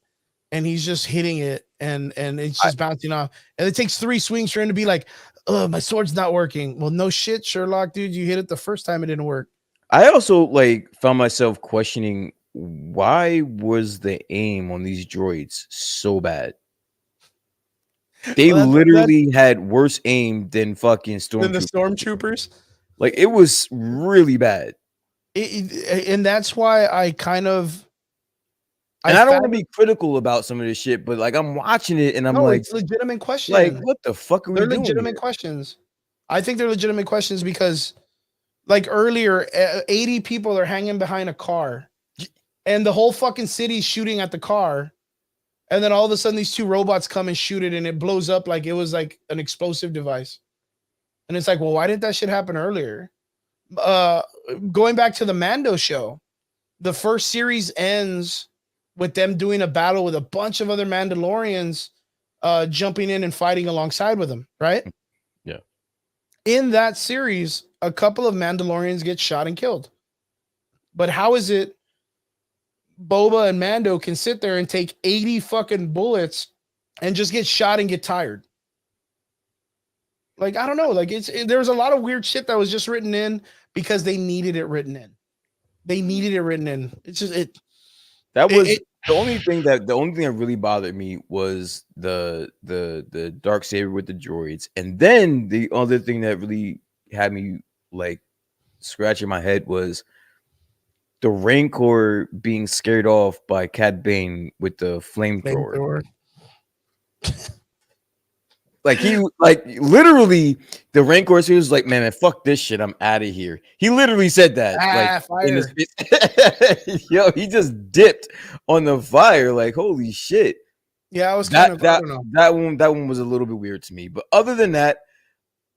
and he's just hitting it and it's I, just bouncing off. And it takes 3 swings for him to be like, oh, my sword's not working. Well, no shit, Sherlock, dude. You hit it the first time, it didn't work. I also like found myself questioning, why was the aim on these droids so bad? They Well, that literally had worse aim than fucking than the stormtroopers. stormtroopers. Like, it was really bad. And that's why I kind of I And I don't want to found be critical about some of this shit, but like I'm watching it and I'm no, it's a legitimate like, question. what the fuck are we They're doing legitimate here? questions. I think they're legitimate questions because, like earlier, 80 people are hanging behind a car, and the whole fucking city's shooting at the car, and then all of a sudden these 2 robots come and shoot it, and it blows up like it was like an explosive device. And it's like, well, why didn't that shit happen earlier? Uh, Going back to the Mando show, the first series ends with them doing a battle with a bunch of other Mandalorians jumping in and fighting alongside with them, right? Yeah. In that series, a couple of Mandalorians get shot and killed. But how is it Boba and Mando can sit there and take 80 fucking bullets and just get shot and get tired? Like, I don't know. Like, there was a lot of weird shit that was just written in because they needed it written in. They needed it written in. It's just That it, was it the only thing that really bothered me was the dark saber with the droids. And then the other thing that really had me like scratching my head was the Rancor being scared off by Cad Bane with the flamethrower. flamethrower. Like he like literally the Rancor was like, man, fuck this shit. I'm out of here. He literally said that, like in his Fire. face. Yo, he just dipped on the fire. Like, holy shit. Yeah, I was kind of, I don't know. That one was a little bit weird to me. But other than that,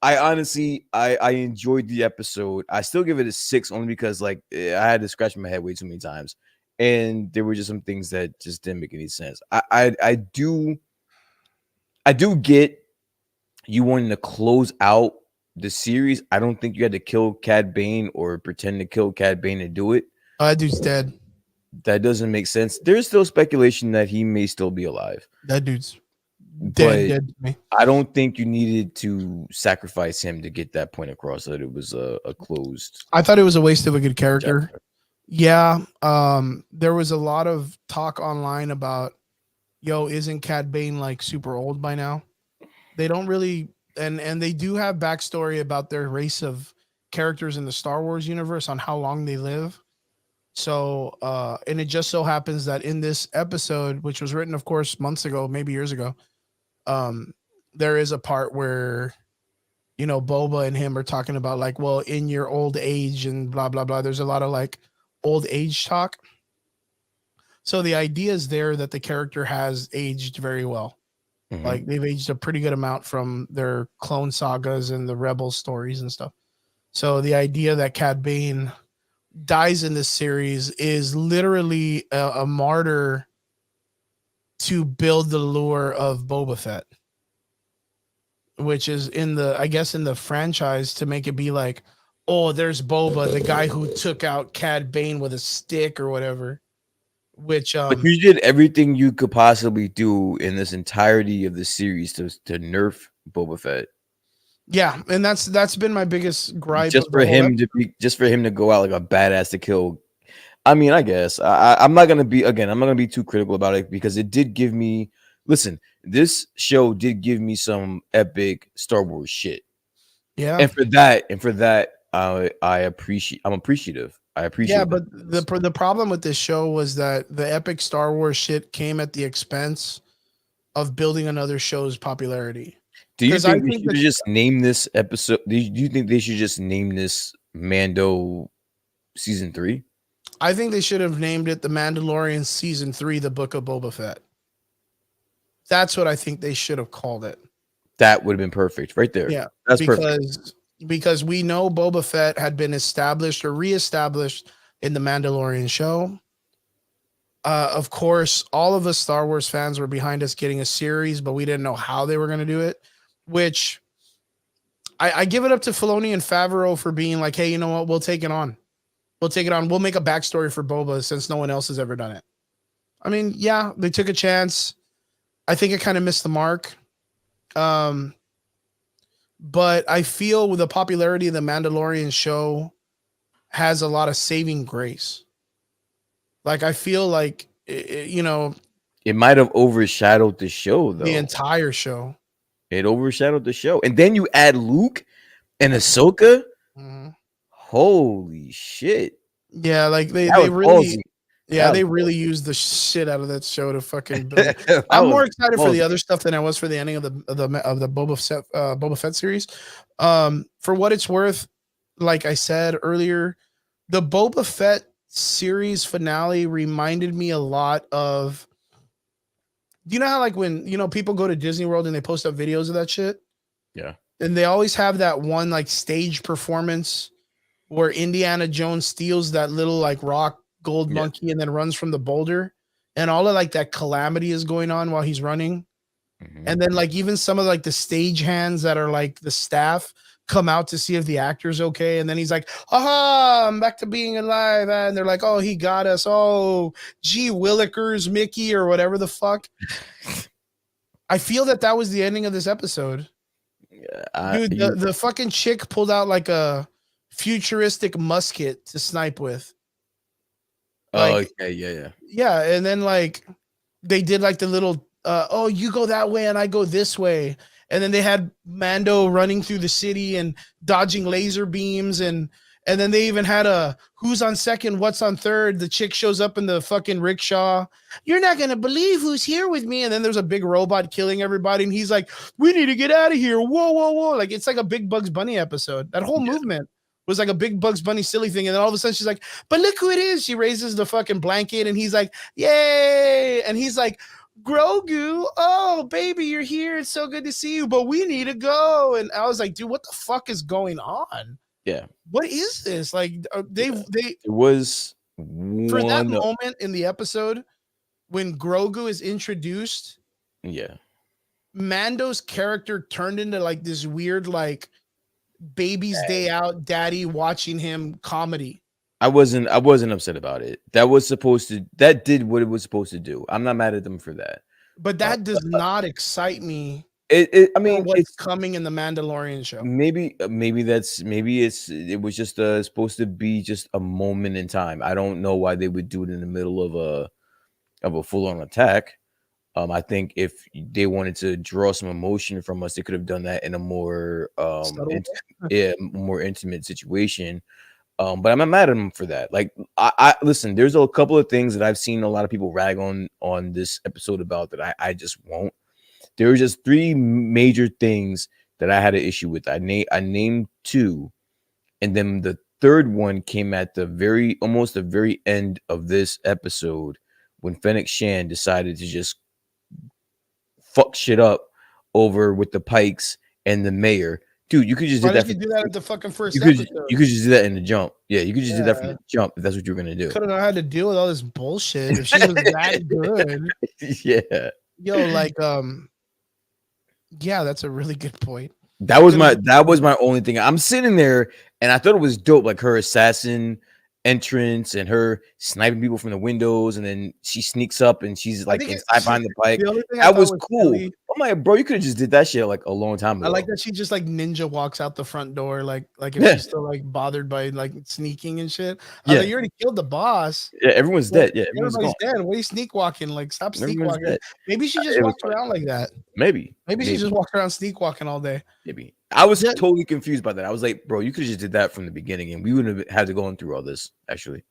I honestly I enjoyed the episode. I still give it a 6 only because like I had to scratch my head way too many times. And there were just some things that just didn't make any sense. I do get you wanting to close out the series. I don't think you had to kill Cad Bane or pretend to kill Cad Bane to do it. That dude's dead. That doesn't make sense. There's still speculation that he may still be alive. That dude's But dead to me. I don't think you needed to sacrifice him to get that point across that it was a closed I thought it was a waste of a good character. chapter. Yeah. There was a lot of talk online about, yo, isn't Cad Bane like super old by now? They don't really, and they do have backstory about their race of characters in the Star Wars universe on how long they live. So, and it just so happens that in this episode, which was written, of course, months ago, maybe years ago, there is a part where, you know, Boba and him are talking about like, well, in your old age and blah, blah, blah. There's a lot of like old age talk. So the idea is there that the character has aged very well. Mhm. Like they've aged a pretty good amount from their clone sagas and the Rebel stories and stuff. So the idea that Cad Bane dies in this series is literally a martyr to build the lure of Boba Fett, which is in the, I guess, in the franchise to make it be like, oh, there's Boba, the guy who took out Cad Bane with a stick or whatever. Which But you did everything you could possibly do in this entirety of the series to nerf Boba Fett. yeah, and that's been my biggest gripe Just of for the whole him to be, just for him to go out like a badass to kill. I mean, I guess I'm not gonna be I'm not gonna be too critical about it because it did give me. Listen, this show did give me some epic Star Wars shit, Yeah. and for that, I appreciate. I'm appreciative. I appreciate. Yeah, but the problem with this show was that the epic Star Wars shit came at the expense of building another show's popularity. Do you 'Cause I think they think should that- just name this episode? Do you think they should just name this Mando season 3? I think they should have named it The Mandalorian Season 3, The Book of Boba Fett. That's what I think they should have called it. That would have been perfect right there. Yeah, that's perfect. Because we know Boba Fett had been established or reestablished in the Mandalorian show. Of course, all of us Star Wars fans were behind us getting a series, but we didn't know how they were going to do it. Which I give it up to Filoni and Favreau for being like, hey, you know what? We'll take it on. We'll take it on. We'll make a backstory for Boba since no one else has ever done it. I mean, yeah, they took a chance. I think it kind of missed the mark. But I feel with the popularity of the Mandalorian show has a lot of saving grace. Like, I feel like, you know, It might have overshadowed the show, though. the entire show. It overshadowed the show, and then you add Luke and Ahsoka. Mhm. Holy shit! Yeah, like they That was really, ballsy. yeah, That they was really used the shit out of that show to fucking build it. That I'm was more excited for the ballsy. other stuff than I was for the ending of the Boba Fett series. For what it's worth, like I said earlier, the Boba Fett series finale reminded me a lot of. You know how like when people go to Disney World and they post up videos of that shit, Yeah. and they always have that one like stage performance where Indiana Jones steals that little like rock gold Yeah. monkey and then runs from the boulder, and all of like that calamity is going on while he's running. Mhm. And then like even some of like the stage hands that are like the staff come out to see if the actor's okay, and then he's like, aha, I'm back to being alive, and they're like, oh, he got us, oh, gee willikers, Mickey, or whatever the fuck. I feel that was the ending of this episode. Dude, the fucking chick pulled out like a futuristic musket to snipe with. Like, okay, yeah. yeah, and then like they did like the little oh, you go that way and I go this way. And then they had Mando running through the city and dodging laser beams, and then they even had a who's on second, what's on third. The chick shows up in the fucking rickshaw. You're not gonna believe who's here with me. And then there's a big robot killing everybody, and he's like, "We need to get out of here!" Whoa, whoa, whoa! Like it's like a big Bugs Bunny episode. That whole movement was like a big Bugs Bunny silly thing, and then all of a sudden she's like, "But look who it is!" She raises the fucking blanket, and he's like, "Yay!" And he's like, Grogu, oh baby, you're here. It's so good to see you, but we need to go. And I was like, dude, what the fuck is going on? Yeah. What is this? Like It was for that moment in the episode when Grogu is introduced. Yeah. Mando's character turned into like this weird, like baby's day out, daddy watching him comedy. I wasn't upset about it. That did what it was supposed to do. I'm not mad at them for that. But that does not excite me. I mean, what's coming in the Mandalorian show? Maybe it was just supposed to be just a moment in time. I don't know why they would do it in the middle of a full on attack. I think if they wanted to draw some emotion from us, they could have done that in a more more intimate situation. But I'm not mad at them for that. Like, I listen, there's a couple of things that I've seen a lot of people rag on this episode about that I just won't. There were just 3 major things that I had an issue with. I named 2, and then the third one came at almost the very end of this episode when Fennec Shan decided to just fuck shit up over with the Pikes and the mayor. Dude, you could just Why do that. Did you do that at the fucking first episode? You could just do that in the jump. Yeah, you could just do that from the jump if that's what you were gonna do. Couldn't have had to deal with all this bullshit if she was that good. Yeah. Yo, like, yeah, that's a really good point. That was my only thing. I'm sitting there and I thought it was dope, like her assassin entrance and her sniping people from the windows, and then she sneaks up and she's I like think inside behind the bike. the only thing I That thought was was cool. silly. I'm like, bro, you could have just did that shit like a long time I ago. like that she just like ninja walks out the front door, like if Yeah. she's still like bothered by like sneaking and shit. Yeah. Like, you already killed the boss. Yeah, everyone's Like, dead. Yeah, everyone's everybody's gone. dead. What are you sneak walking? Like, stop sneak Everyone's walking. dead. Maybe she just It was walks funny. around like that. Maybe Maybe she just walks around sneak walking all day. maybe. I was Yeah. totally confused by that. I was like, bro, you could have just did that from the beginning, and we wouldn't have had to go through all this. Actually,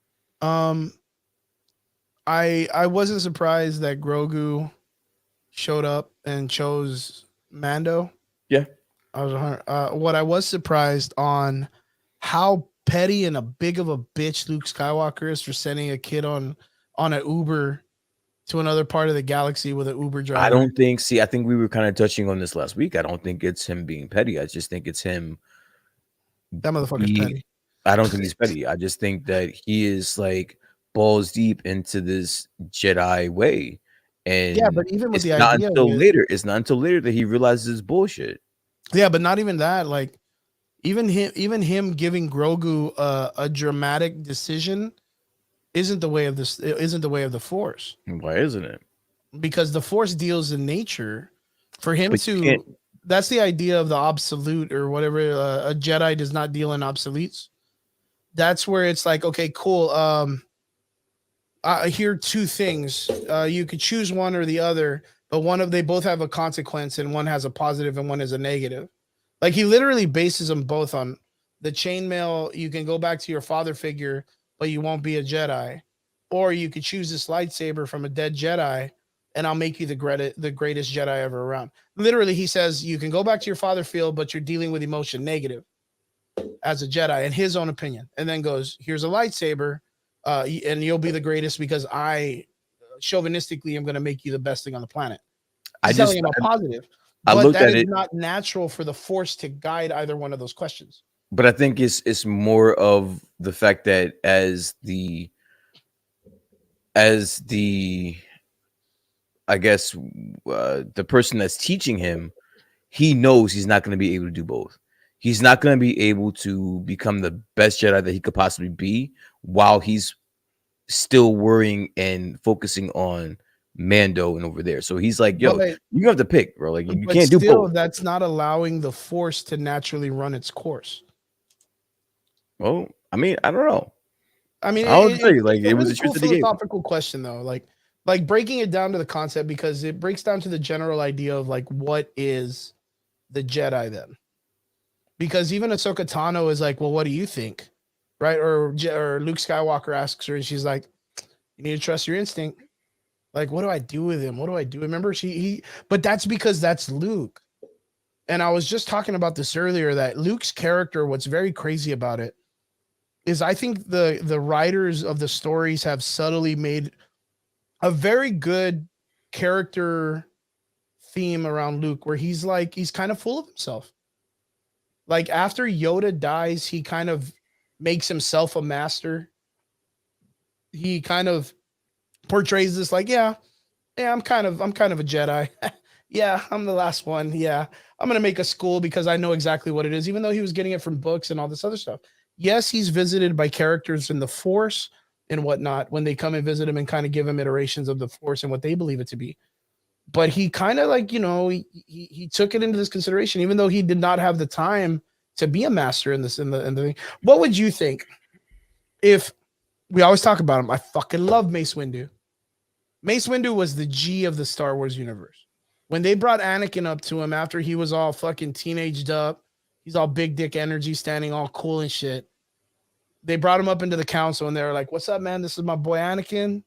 I wasn't surprised that Grogu showed up and chose Mando. yeah. I was what I was surprised on how petty and a big of a bitch Luke Skywalker is for sending a kid on an Uber to another part of the galaxy with an Uber driver. I don't think. See, I think we were kind of touching on this last week. I don't think it's him being petty. I just think it's him. That motherfucker's petty. I don't think he's petty. I just think that he is like balls deep into this Jedi way, and Yeah, but even with it's the not idea until of it, later. It's not until later that he realizes it's bullshit. yeah, but not even that. Like even him giving Grogu a dramatic decision isn't the way of this. Isn't the way of the Force, Why isn't it? because the Force deals in nature. For him But you can't- to, that's the idea of the absolute or whatever. A Jedi does not deal in obsoletes. That's where it's like, okay, cool. I hear two things. You could choose one or the other, but they both have a consequence, and one has a positive and one is a negative. Like, he literally bases them both on the chainmail. You can go back to your father figure, but you won't be a Jedi, or you could choose this lightsaber from a dead Jedi, and I'll make you the greatest Jedi ever around. Literally, he says you can go back to your father field, but you're dealing with emotion negative as a Jedi, in his own opinion, and then goes, here's a lightsaber, and you'll be the greatest because I chauvinistically am going to make you the best thing on the planet. He's telling him a positive, but that is not natural for the Force to guide either one of those questions. But I think it's more of the fact that as the I guess the person that's teaching him, he knows he's not going to be able to do both. He's not going to be able to become the best Jedi that he could possibly be while he's still worrying and focusing on Mando and over there. So he's like, yo, you have to pick, bro. Like, you can't do both. That's not allowing the Force to naturally run its course. Well, I mean, I don't know. I mean, I would say like it was a cool philosophical question though. Like breaking it down to the concept, because it breaks down to the general idea of like, what is the Jedi then? Because even Ahsoka Tano is like, well, what do you think? Right? Or Luke Skywalker asks her, and she's like, you need to trust your instinct. Like, what do I do with him? What do I do? Remember, but that's because that's Luke. And I was just talking about this earlier, that Luke's character, what's very crazy about it is I think the writers of the stories have subtly made a very good character theme around Luke, where he's kind of full of himself. Like, after Yoda dies, he kind of makes himself a master. He kind of portrays this like, yeah, I'm kind of a Jedi. Yeah, I'm the last one. Yeah, I'm going to make a school because I know exactly what it is, even though he was getting it from books and all this other stuff. Yes, he's visited by characters in the Force and whatnot when they come and visit him and kind of give him iterations of the Force and what they believe it to be. But he kind of like, he took it into this consideration, even though he did not have the time to be a master in the thing. What would you think if we always talk about him? I fucking love Mace Windu. Mace Windu was the G of the Star Wars universe. When they brought Anakin up to him after he was all fucking teenaged up, he's all big dick energy, standing all cool and shit. They brought him up into the council and they were like, what's up, man? This is my boy Anakin.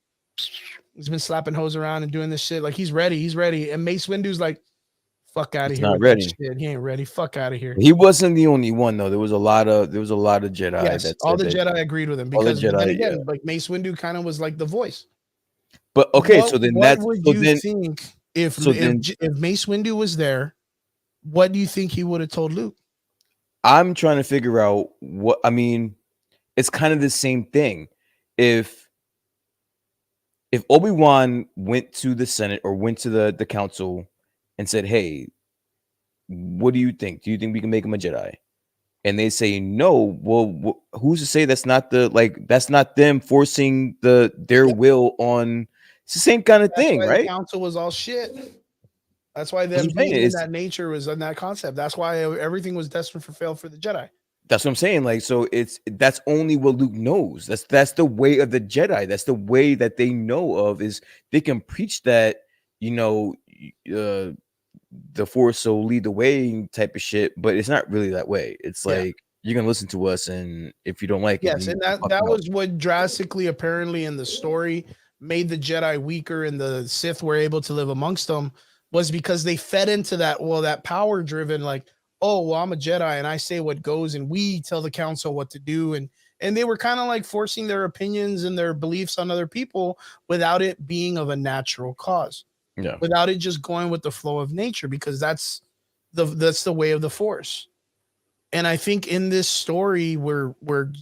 He's been slapping hoes around and doing this shit. Like, he's ready. And Mace Windu's like, fuck out of here. Not ready. Shit. He ain't ready. Fuck out of here. He wasn't the only one though. There was a lot of Jedi. Yes, all the Jedi agreed with him, because Jedi, then again, like, Mace Windu kind of was like the voice. But okay, what would you think if Mace Windu was there? What do you think he would have told Luke? I'm trying to figure out what, I mean, it's kind of the same thing. If Obi-Wan went to the Senate or went to the council and said, hey, what do you think? Do you think we can make him a Jedi? And they say no. Well, who's to say that's not that's not them forcing their Yep. will on? It's the same kind of That's thing, why the right? council was all shit. That's why That's them what I'm saying. being in that nature was in that concept. That's why everything was destined for fail for the Jedi. That's what I'm saying. Like, so that's only what Luke knows. That's the way of the Jedi. That's the way that they know of, is they can preach that, the Force will lead the way type of shit, but it's not really that way. It's Yeah. like, you're gonna listen to us, and if you don't like it, Yes, then and you that fuck that out. was what drastically apparently in the story made the Jedi weaker and the Sith were able to live amongst them, was because they fed into that, well, that power driven, like, oh, well, I'm a Jedi and I say what goes and we tell the council what to do. And they were kind of like forcing their opinions and their beliefs on other people without it being of a natural cause, Yeah. without it just going with the flow of nature, because that's the way of the Force. And I think in this story where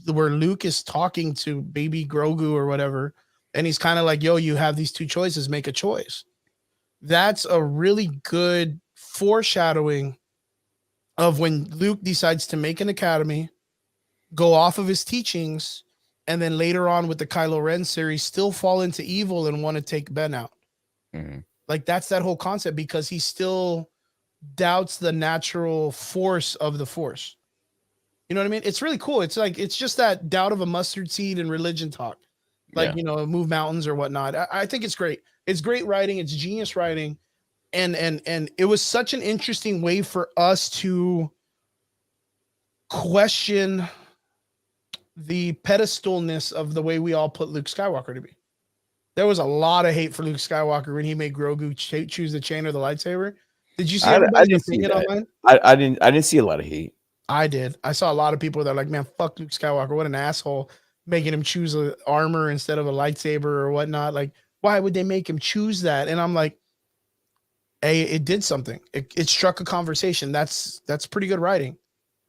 Luke is talking to baby Grogu or whatever, and he's kind of like, yo, you have these two choices, make a choice. That's a really good foreshadowing of when Luke decides to make an academy, go off of his teachings, and then later on with the Kylo Ren series, still fall into evil and want to take Ben out. Mhm. Like, that's that whole concept, because he still doubts the natural force of the Force. You know what I mean? It's really cool. It's like, it's just that doubt of a mustard seed in religion talk, like, Yeah. move mountains or whatnot. I think it's great. It's great writing. It's genius writing. And it was such an interesting way for us to question the pedestalness of the way we all put Luke Skywalker to be. There was a lot of hate for Luke Skywalker when he made Grogu choose the chain or the lightsaber. Did you see I everybody's didn't see opinion that. online? I didn't see a lot of hate. I did. I saw a lot of people that are like, man, fuck Luke Skywalker. What an asshole, making him choose a armor instead of a lightsaber or whatnot. Like, why would they make him choose that? And I'm like, hey, it did something. It struck a conversation. That's pretty good writing.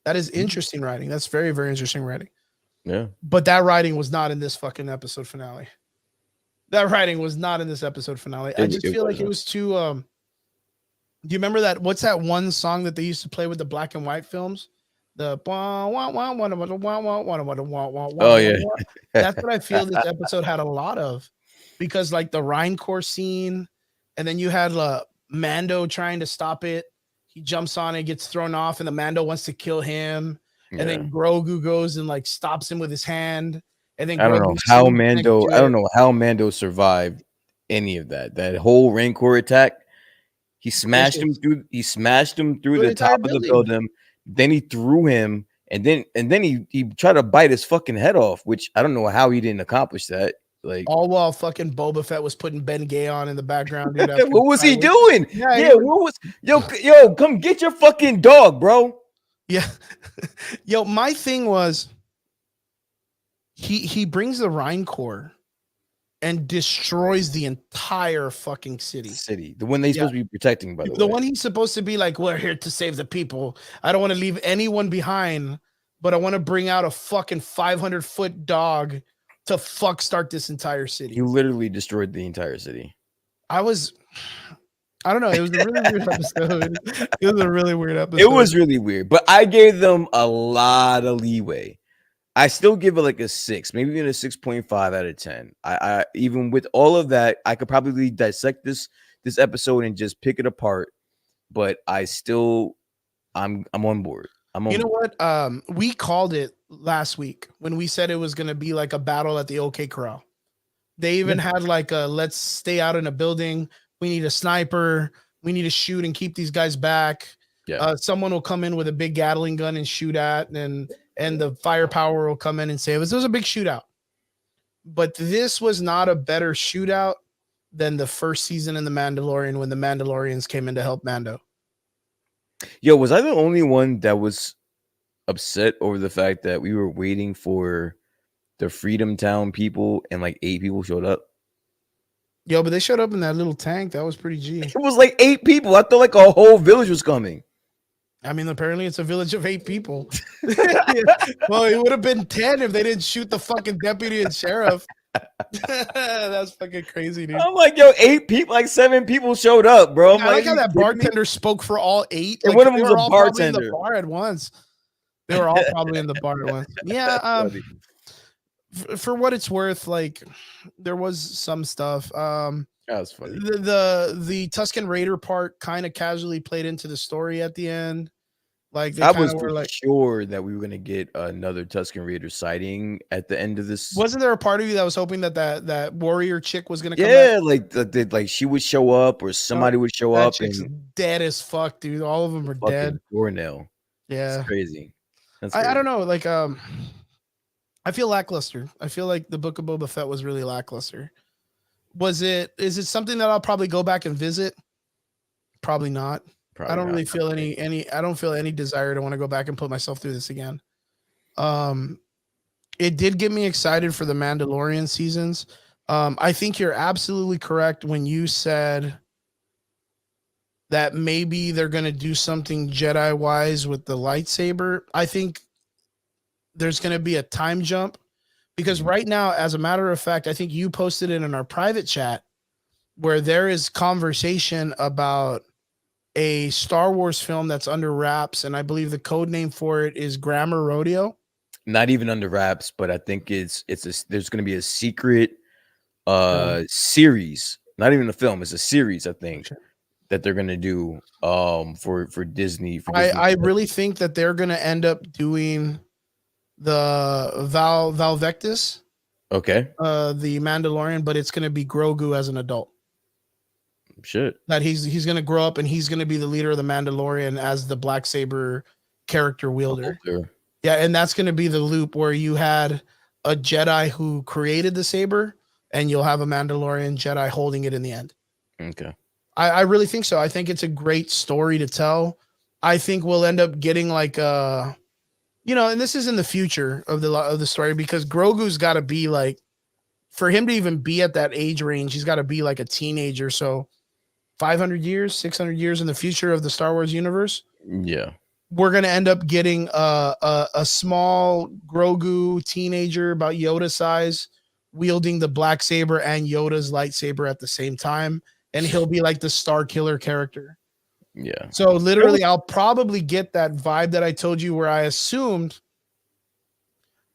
That is interesting writing. That's very, very interesting writing. Yeah. But that writing was not in this fucking episode finale. That writing was not in this episode finale. I just feel like it was too do you remember that? What's that one song that they used to play with the black and white films? The Oh yeah. that's what I feel this episode had a lot of, because like the Rhinecore scene, and then you had Mando trying to stop it. He jumps on it, gets thrown off, and the Mando wants to kill him. And then Grogu goes and like stops him with his hand. And then I don't know Grogu how sleeps next Mando. to I don't it. know how Mando survived any of that. That whole Rancor attack. He smashed him through. He smashed him through the entire top of the building. building. Then he threw him, and then he tried to bite his fucking head off. Which I don't know how he didn't accomplish that. Like, All while fucking Boba Fett was putting Ben Gay on in the background, dude. what was he doing? Yeah, Yeah, what was yo? Come get your fucking dog, bro. Yeah. Yo, my thing was he brings the Rhinecore and destroys the entire fucking city. The one that he's supposed to be protecting, by the way. The one he's supposed to be like, we're here to save the people. I don't want to leave anyone behind, but I want to bring out a fucking 500-foot dog to start this entire city. He literally destroyed the entire city. I don't know. It was a really weird episode. It was a really weird episode. It was really weird, but I gave them a lot of leeway. I still give it like a 6, maybe even a 6.5 out of 10. I even with all of that, I could probably dissect this episode and just pick it apart. But I'm on board. You know what? We called it last week when we said it was going to be like a battle at the OK Corral. They even had like a let's stay out in a building. We need a sniper. We need to shoot and keep these guys back. Yeah. Someone will come in with a big Gatling gun and shoot at, and the firepower will come in and save us. It was a big shootout. But this was not a better shootout than the first season in The Mandalorian when the Mandalorians came in to help Mando. Yo, was I the only one that was upset over the fact that we were waiting for the Freedom Town people and like 8 people showed up? Yo, but they showed up in that little tank. That was pretty G. It was like 8 people. I thought like a whole village was coming. I mean, apparently it's a village of 8 people. Well, it would have been 10 if they didn't shoot the fucking deputy and sheriff. That's fucking crazy, dude. I'm like, yo, 8 people, like 7 people showed up, bro. I'm I like are how you that kidding me? bartender spoke for all 8. And Like one of them they was a were all probably in the bartender. bar at once. They were all probably in the bar at once. Yeah. That's funny. For what it's worth, like there was some stuff. That was funny. The Tuscan Raider part kind of casually played into the story at the end. Like they I kind was of for were like, sure that we were gonna get another Tuscan Raider sighting at the end of this. wasn't there a part of you that was hoping that warrior chick was gonna come back? Yeah, like she would show up or somebody would show That up chick's and dead as fuck, dude. All of them are dead. fucking doornail. It's Yeah. crazy. That's I crazy. don't know. Like I feel lackluster. I feel like the Book of Boba Fett was really lackluster. Is it something that I'll probably go back and visit? Probably not. Probably I don't not. really feel any I don't feel any desire to want to go back and put myself through this again. It did get me excited for the Mandalorian seasons. I think you're absolutely correct when you said that maybe they're going to do something Jedi wise with the lightsaber. I think there's going to be a time jump because right now, as a matter of fact, I think you posted it in our private chat where there is conversation about a Star Wars film that's under wraps, and I believe the code name for it is Grammar Rodeo. Not even under wraps, but I think there's gonna be a secret series, not even a film, it's a series, I think, that they're gonna do for Disney. I really think that they're gonna end up doing the Val Vectis, Okay. the Mandalorian, but it's gonna be Grogu as an adult. Shit. That he's gonna grow up and he's gonna be the leader of the Mandalorian as the black saber character wielder. Yeah, and that's gonna be the loop where you had a Jedi who created the saber, and you'll have a Mandalorian Jedi holding it in the end. Okay. I really think so. I think it's a great story to tell. I think we'll end up getting like and this is in the future of the story because Grogu's got to be like, for him to even be at that age range, he's got to be like a teenager. So 500 years, 600 years in the future of the Star Wars universe. Yeah. We're going to end up getting a small Grogu teenager about Yoda size wielding the black saber and Yoda's lightsaber at the same time. And he'll be like the star killer character. Yeah. So literally, I'll probably get that vibe that I told you where I assumed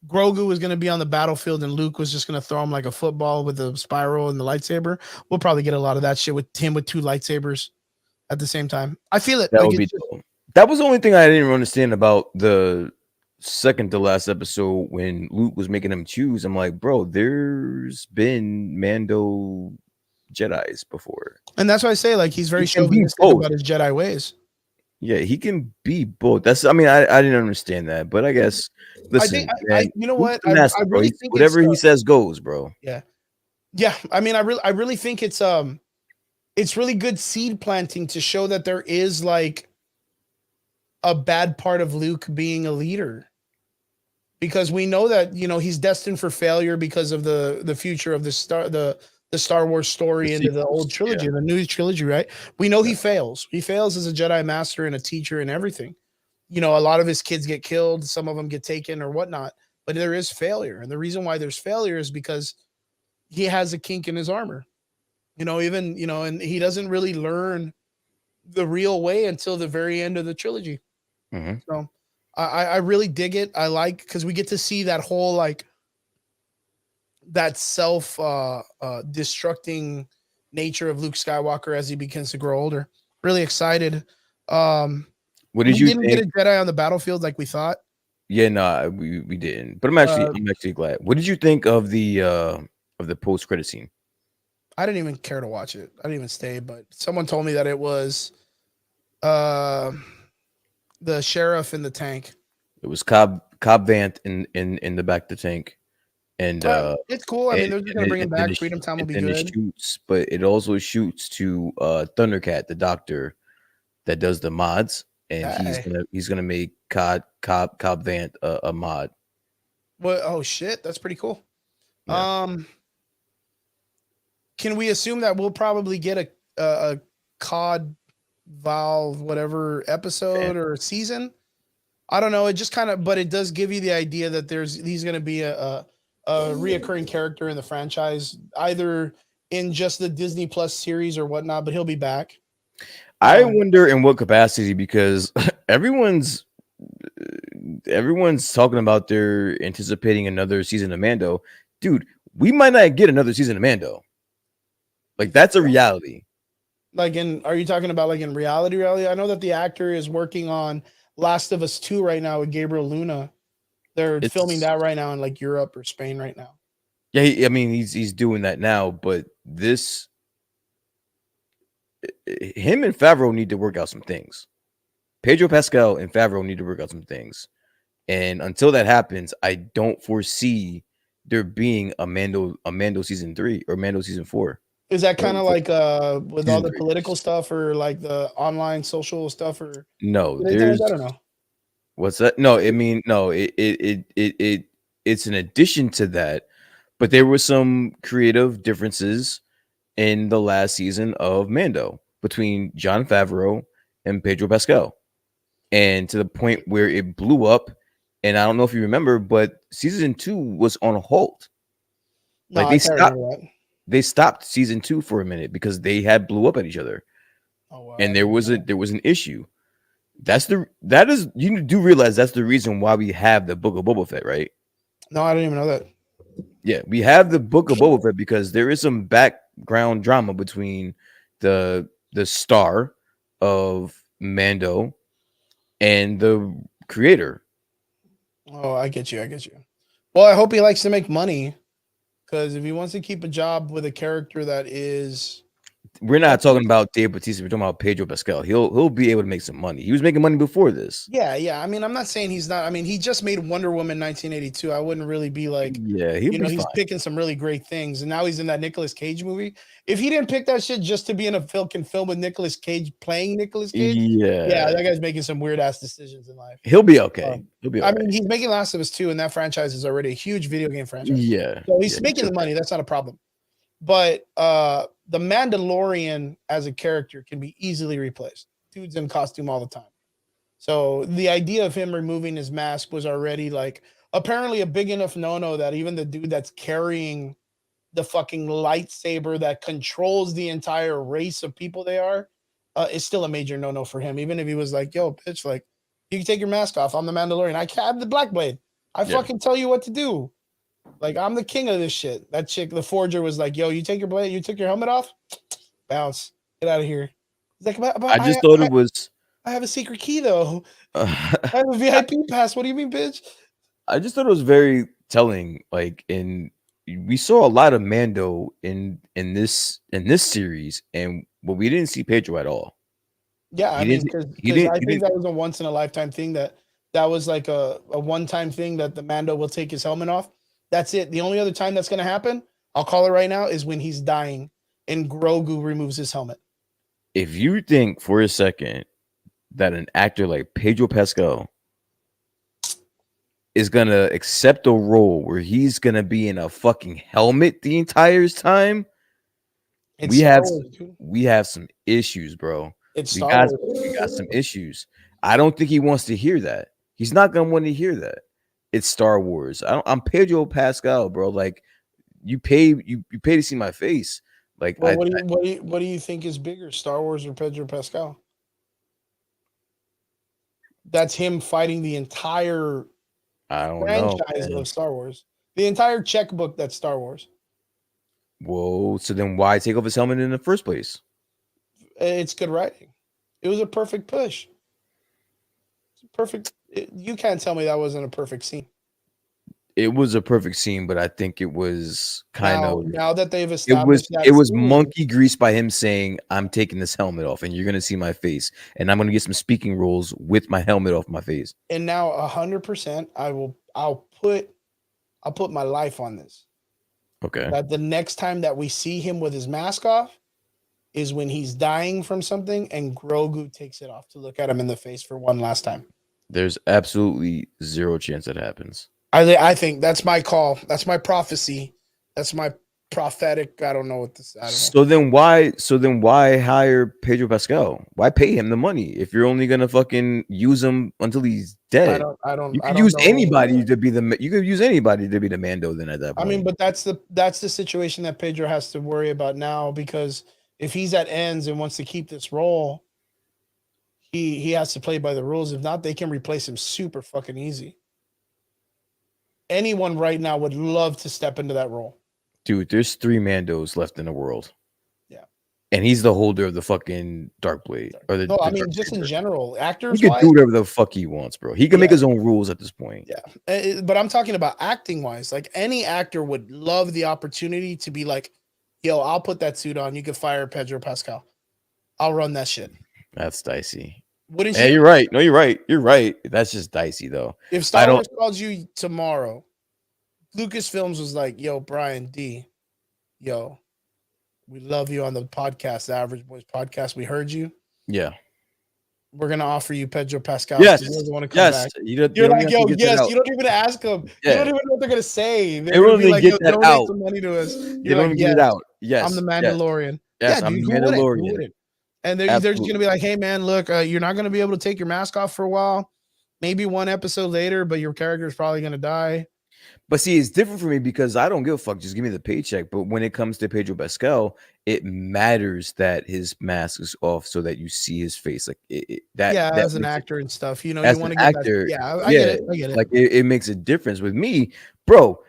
Grogu was going to be on the battlefield and Luke was just going to throw him like a football with the spiral and the lightsaber. We'll probably get a lot of that shit with him with 2 lightsabers at the same time. I feel it. That like would be dope. That was the only thing I didn't understand about the second to last episode when Luke was making him choose. I'm like, bro, there's been Mando Jedis before. And that's why I say, like, he's very He can be chauvinistic both. about his Jedi ways. Yeah, he can be both. I didn't understand that, but I guess listen, you know what? I really think whatever he says goes, bro. Yeah. Yeah. I mean, I really think it's really good seed planting to show that there is like a bad part of Luke being a leader. Because we know that, he's destined for failure because of the future of the Star Wars story into the old trilogy, the new trilogy, right? We know he fails. He fails as a Jedi master and a teacher and everything. A lot of his kids get killed. Some of them get taken or whatnot, but there is failure. And the reason why there's failure is because he has a kink in his armor, and he doesn't really learn the real way until the very end of the trilogy. Mm-hmm. So I really dig it. I like, because we get to see that whole, like, that self destructing nature of Luke Skywalker as he begins to grow older. Really excited. What did you think? Get a Jedi on the battlefield like we thought. Yeah, no, we didn't. But I'm actually glad. What did you think of the post credit scene? I didn't even care to watch it. I didn't even stay, but someone told me that it was the sheriff in the tank. It was Cobb Vanth in the back of the tank. And it's cool. I mean, they're just gonna bring him back. Freedom Time will be good. It shoots, but it also shoots to Thundercat, the doctor that does the mods, and he's gonna make Cobb Vanth a mod. Well, oh shit, that's pretty cool. Yeah. Can we assume that we'll probably get a COD Valve whatever episode or season? I don't know. It just kind of, but it does give you the idea that he's going to be a a reoccurring character in the franchise, either in just the Disney Plus series or whatnot. But he'll be back. I wonder in what capacity, because everyone's talking about they're anticipating another season of Mando. Dude, we might not get another season of Mando. Like, that's a reality. Like are you talking about like in reality? I know that the actor is working on Last of Us 2 right now with Gabriel Luna. They're filming that right now in like Europe or Spain right now. Yeah, I mean he's doing that now, but him and Favreau need to work out some things. Pedro Pascal and Favreau need to work out some things. And until that happens, I don't foresee there being a Mando season 3 or Mando season 4. Is that kind of like with all the 3. political stuff or like the online social stuff or no? There's I don't know. What's that? No, I mean no. It's an addition to that, but there were some creative differences in the last season of Mando between Jon Favreau and Pedro Pascal, and to the point where it blew up. And I don't know if you remember, but season 2 was on hold. No, Like they stopped season 2 for a minute because they had blew up at each other. Oh, wow. And there was an issue. You do realize that's the reason why we have the Book of Boba Fett, right? No, I didn't even know that. Yeah, we have the Book of Boba Fett because there is some background drama between the star of Mando and the creator. Oh, I get you. Well, I hope he likes to make money, because if he wants to keep a job with a character that is, we're not talking about Dave Bautista. We're talking about Pedro Pascal. He'll be able to make some money. He was making money before this. Yeah. I mean, I'm not saying he's not. I mean, he just made Wonder Woman 1982. I wouldn't really be like, he's picking some really great things, and now he's in that Nicolas Cage movie. If he didn't pick that shit just to be in a film with Nicolas Cage playing Nicolas Cage, yeah, that guy's making some weird ass decisions in life. He'll be okay. I mean, he's making Last of Us 2, and that franchise is already a huge video game franchise. Yeah, so he's making the money. That's not a problem. But the Mandalorian as a character can be easily replaced. Dude's in costume all the time. So the idea of him removing his mask was already like apparently a big enough no-no that even the dude that's carrying the fucking lightsaber that controls the entire race of people they are is still a major no-no for him. Even if he was like, yo, bitch, like, you can take your mask off. I'm the Mandalorian. I have the Black Blade. I fucking tell you what to do. Like, I'm the king of this shit. That chick, the forger, was like, yo, you take your blade, you took your helmet off? Bounce. Get out of here. He's like, I just thought it was... I have a secret key, though. I have a VIP pass. What do you mean, bitch? I just thought it was very telling. Like, we saw a lot of Mando in this series, but we didn't see Pedro at all. Yeah, I mean, because I think that was a once in a lifetime thing. That was like a one-time thing that the Mando will take his helmet off. That's it. The only other time that's going to happen, I'll call it right now, is when he's dying and Grogu removes his helmet. If you think for a second that an actor like Pedro Pascal is going to accept a role where he's going to be in a fucking helmet the entire time, we have some issues, bro. We got some issues. I don't think he wants to hear that. He's not going to want to hear that. It's Star Wars. I'm Pedro Pascal, bro. Like, you pay to see my face. Like, well, what do you think is bigger, Star Wars or Pedro Pascal? That's him fighting the entire franchise of Star Wars, the entire checkbook that's Star Wars. Whoa! So then, why take off his helmet in the first place? It's good writing. It was a perfect push. It's perfect. You can't tell me that wasn't a perfect scene. It was a perfect scene, but I think it was now that they've established it was monkey grease by him saying, "I'm taking this helmet off, and you're gonna see my face, and I'm gonna get some speaking roles with my helmet off my face." And now 100%, I'll put my life on this. Okay. That the next time that we see him with his mask off is when he's dying from something, and Grogu takes it off to look at him in the face for one last time. There's absolutely zero chance that happens. I think that's my call. That's my prophecy. That's my prophetic. I don't know what this. I don't know. So then why hire Pedro Pascal? Why pay him the money if you're only gonna fucking use him until he's dead? I You don't could use know. anybody to be the. You could use anybody to be the Mando. Then at that I point, mean, but that's the situation that Pedro has to worry about now, because if he's at ends and wants to keep this role, he has to play by the rules. If not, they can replace him super fucking easy. Anyone right now would love to step into that role. dude, there's 3 Mandos left in the world. Yeah. And he's the holder of the fucking Dark Blade or the. No, I the mean Dark just in Saber. general, He actors can wise. do whatever the fuck he wants, bro. He can make Yeah. his own rules at this point. Yeah, but I'm talking about acting wise. Like any actor would love the opportunity to be like, "Yo, I'll put that suit on. You can fire Pedro Pascal. I'll run that shit." That's dicey. Wouldn't Yeah, you? you're right. No, you're right. You're right. That's just dicey though. If I Star don't- Wars called you tomorrow, Lucasfilms was like, "Yo, Brian D, yo, we love you on the podcast, the Average Boys podcast. We heard you. Yeah. We're gonna offer you Pedro Pascal. Yes. He doesn't want to come Yes. back." You You're don't like, even have "Yo, to get that yes." out. You don't even ask them. Yeah. You don't even know what they're gonna say. They're They gonna don't be even like, get "Yo, that donate out. some money to us." They You're don't like, even get it "Yes, out. Yes. I'm the yes. Mandalorian." Yes, Yeah, I'm dude, the who wouldn't? Who Mandalorian. wouldn't? And they're just Absolutely. gonna be like, "Hey, man, look, you're not gonna be able to take your mask off for a while. Maybe one episode later, but your character is probably gonna die." But see, it's different for me because I don't give a fuck. Just give me the paycheck. But when it comes to Pedro Pascal, it matters that his mask is off so that you see his face. Like that. Yeah, that as an makes it- actor and stuff, you know, as you want an to get that. actor, Yeah, I get it. I get it. like it makes a difference with me, bro.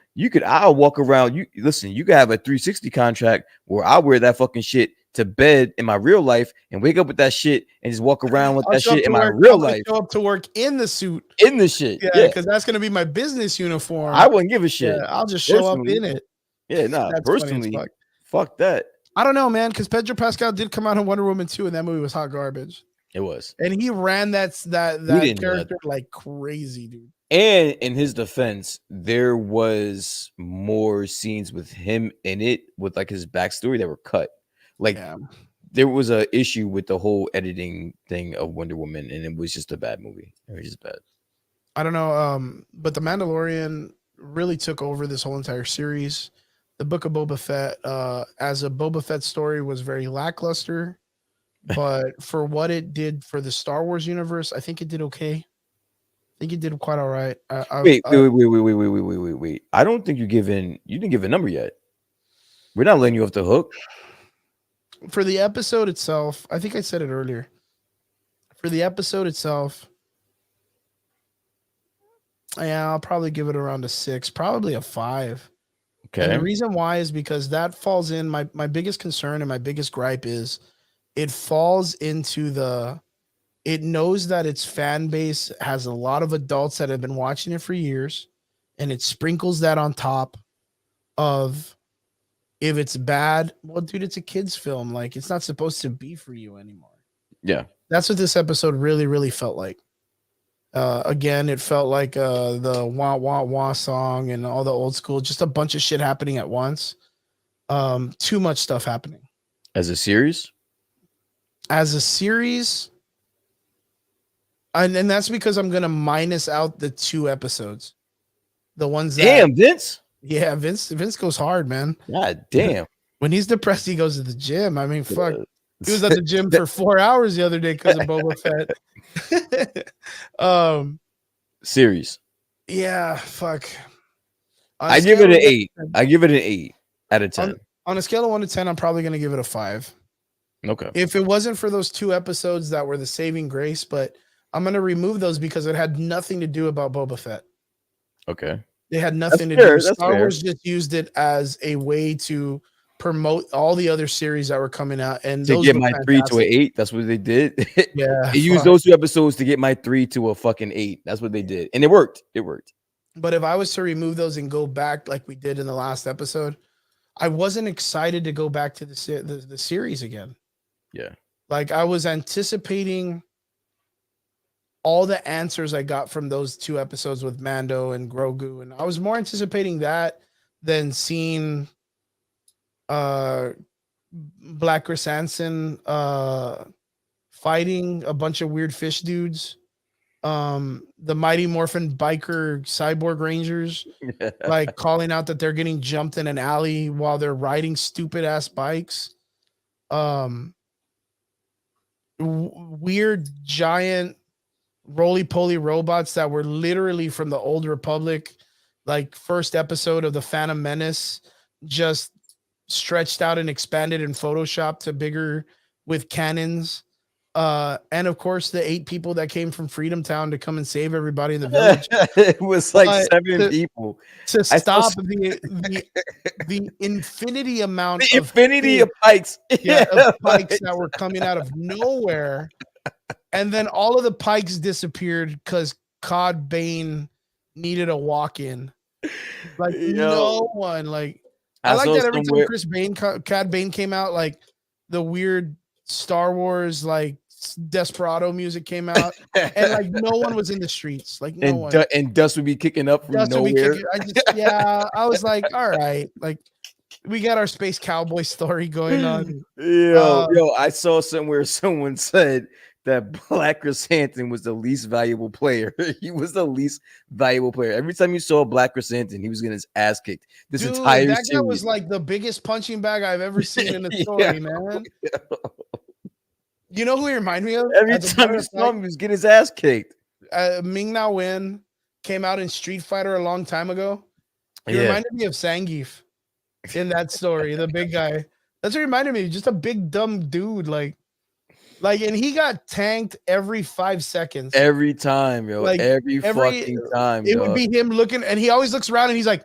I'll walk around. You listen. You can have a 360 contract where I wear that fucking shit to bed in my real life and wake up with that shit and just walk around with I'll that show up shit to in my work. real I'm gonna life show up to work in the suit. in the shit. Yeah, Yeah, because that's gonna be my business uniform. I wouldn't give a shit. Yeah, I'll just show up Personally. in it. Yeah, nah. That's funny as Personally, fuck. fuck that. I don't know, man, because Pedro Pascal did come out in Wonder Woman 2, and that movie was hot garbage. It was. And he ran that didn't do that. character like crazy, dude. And in his defense, there was more scenes with him in it with like his backstory that were cut. Like Yeah. there was a issue with the whole editing thing of Wonder Woman, and it was just a bad movie. It was just bad. I don't know, but The Mandalorian really took over this whole entire series. The Book of Boba Fett, as a Boba Fett story, was very lackluster, but for what it did for the Star Wars universe, I think it did okay. I think it did quite all right. Wait. I don't think you didn't give a number yet. We're not letting you off the hook. For the episode itself, I think I said it earlier. For the episode itself, yeah, I'll probably give it around a 6, probably a 5. And Okay. the reason why is because that falls in my biggest concern and my biggest gripe is it falls into it knows that its fan base has a lot of adults that have been watching it for years, and it sprinkles that on top of, if it's bad, well, dude, it's a kid's film. Like, it's not supposed to be for you anymore. Yeah. That's what this episode really, really felt like. Again, it felt like the wah wah wah song and all the old school, just a bunch of shit happening at once. Too much stuff happening. As a series? As a series, and that's because I'm gonna minus out the 2 episodes. The ones that Damn, Vince. Yeah, Vince goes hard, man. God damn. When he's depressed, he goes to the gym. I mean, fuck. He was at the gym for 4 hours the other day because of Boba Fett. Series. Yeah, fuck. I give it an 8. I give it an 8 out of 10. On a scale of 1 to 10, I'm probably gonna give it a 5. Okay. If it wasn't for those 2 episodes that were the saving grace, but I'm gonna remove those because it had nothing to do about Boba Fett. Okay. They had nothing to fair, do. that's Star fair. Wars just used it as a way to promote all the other series that were coming out, and To those get were my 3 to an fantastic. 8. That's what they did. Yeah, They used fuck. those 2 episodes to get my 3 to a fucking 8. That's what they did. And it worked. It worked. But if I was to remove those and go back like we did in the last episode, I wasn't excited to go back to the series again. Yeah. Like, I was anticipating all the answers I got from those 2 episodes with Mando and Grogu, and I was more anticipating that than seeing Black Chrysanthemum fighting a bunch of weird fish dudes The Mighty Morphin Biker Cyborg Rangers, like calling out that they're getting jumped in an alley while they're riding stupid ass bikes. Weird giant roly poly robots that were literally from the old Republic, like first episode of the Phantom Menace, just stretched out and expanded in Photoshop to bigger with cannons. And of course, the 8 people that came from Freedom Town to come and save everybody in the village. It was like But 7 people to I saw stop the infinity amount the of infinity of pikes. of pikes that were coming out of nowhere. And then all of the pikes disappeared because Cod Bane needed a walk-in. Like no one. Like I like saw that every somewhere- time Cad Bane came out, like the weird Star Wars like Desperado music came out, and like no one was in the streets. Like no one. And dust would be kicking up from Dust would be nowhere. kicking- I was like, all right, like we got our space cowboy story going on. Yo, I saw somewhere someone said that Black Chrysanthemum was the least valuable player. He was the least valuable player. Every time you saw Black Chrysanthemum, he was getting his ass kicked. This Dude, entire that guy series. was like the biggest punching bag I've ever seen in a story, man. You know who he reminded me of? Every As a time matter you of saw fact, him, he was getting his ass kicked. Ming Na Wen came out in Street Fighter a long time ago. He reminded me of Zangief in that story, the big guy. That's what he reminded me. Just a big dumb dude, like, and he got tanked every 5 seconds. Every time, yo. Like, every fucking time. It would be him looking, and he always looks around and he's like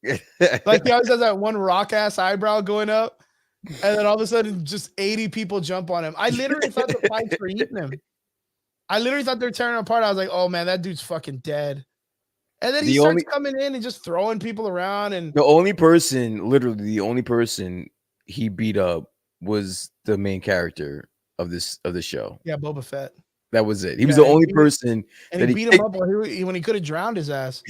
he always has that one rock ass eyebrow going up, and then all of a sudden, just 80 people jump on him. I literally thought the fights were eating him. I literally thought they're tearing him apart. I was like, oh man, that dude's fucking dead. And then he starts coming in and just throwing people around. And the only person, literally the only person he beat up was the main character of the show. Yeah, Boba Fett. That was it. He was the only person. And he beat him up when he could have drowned his ass.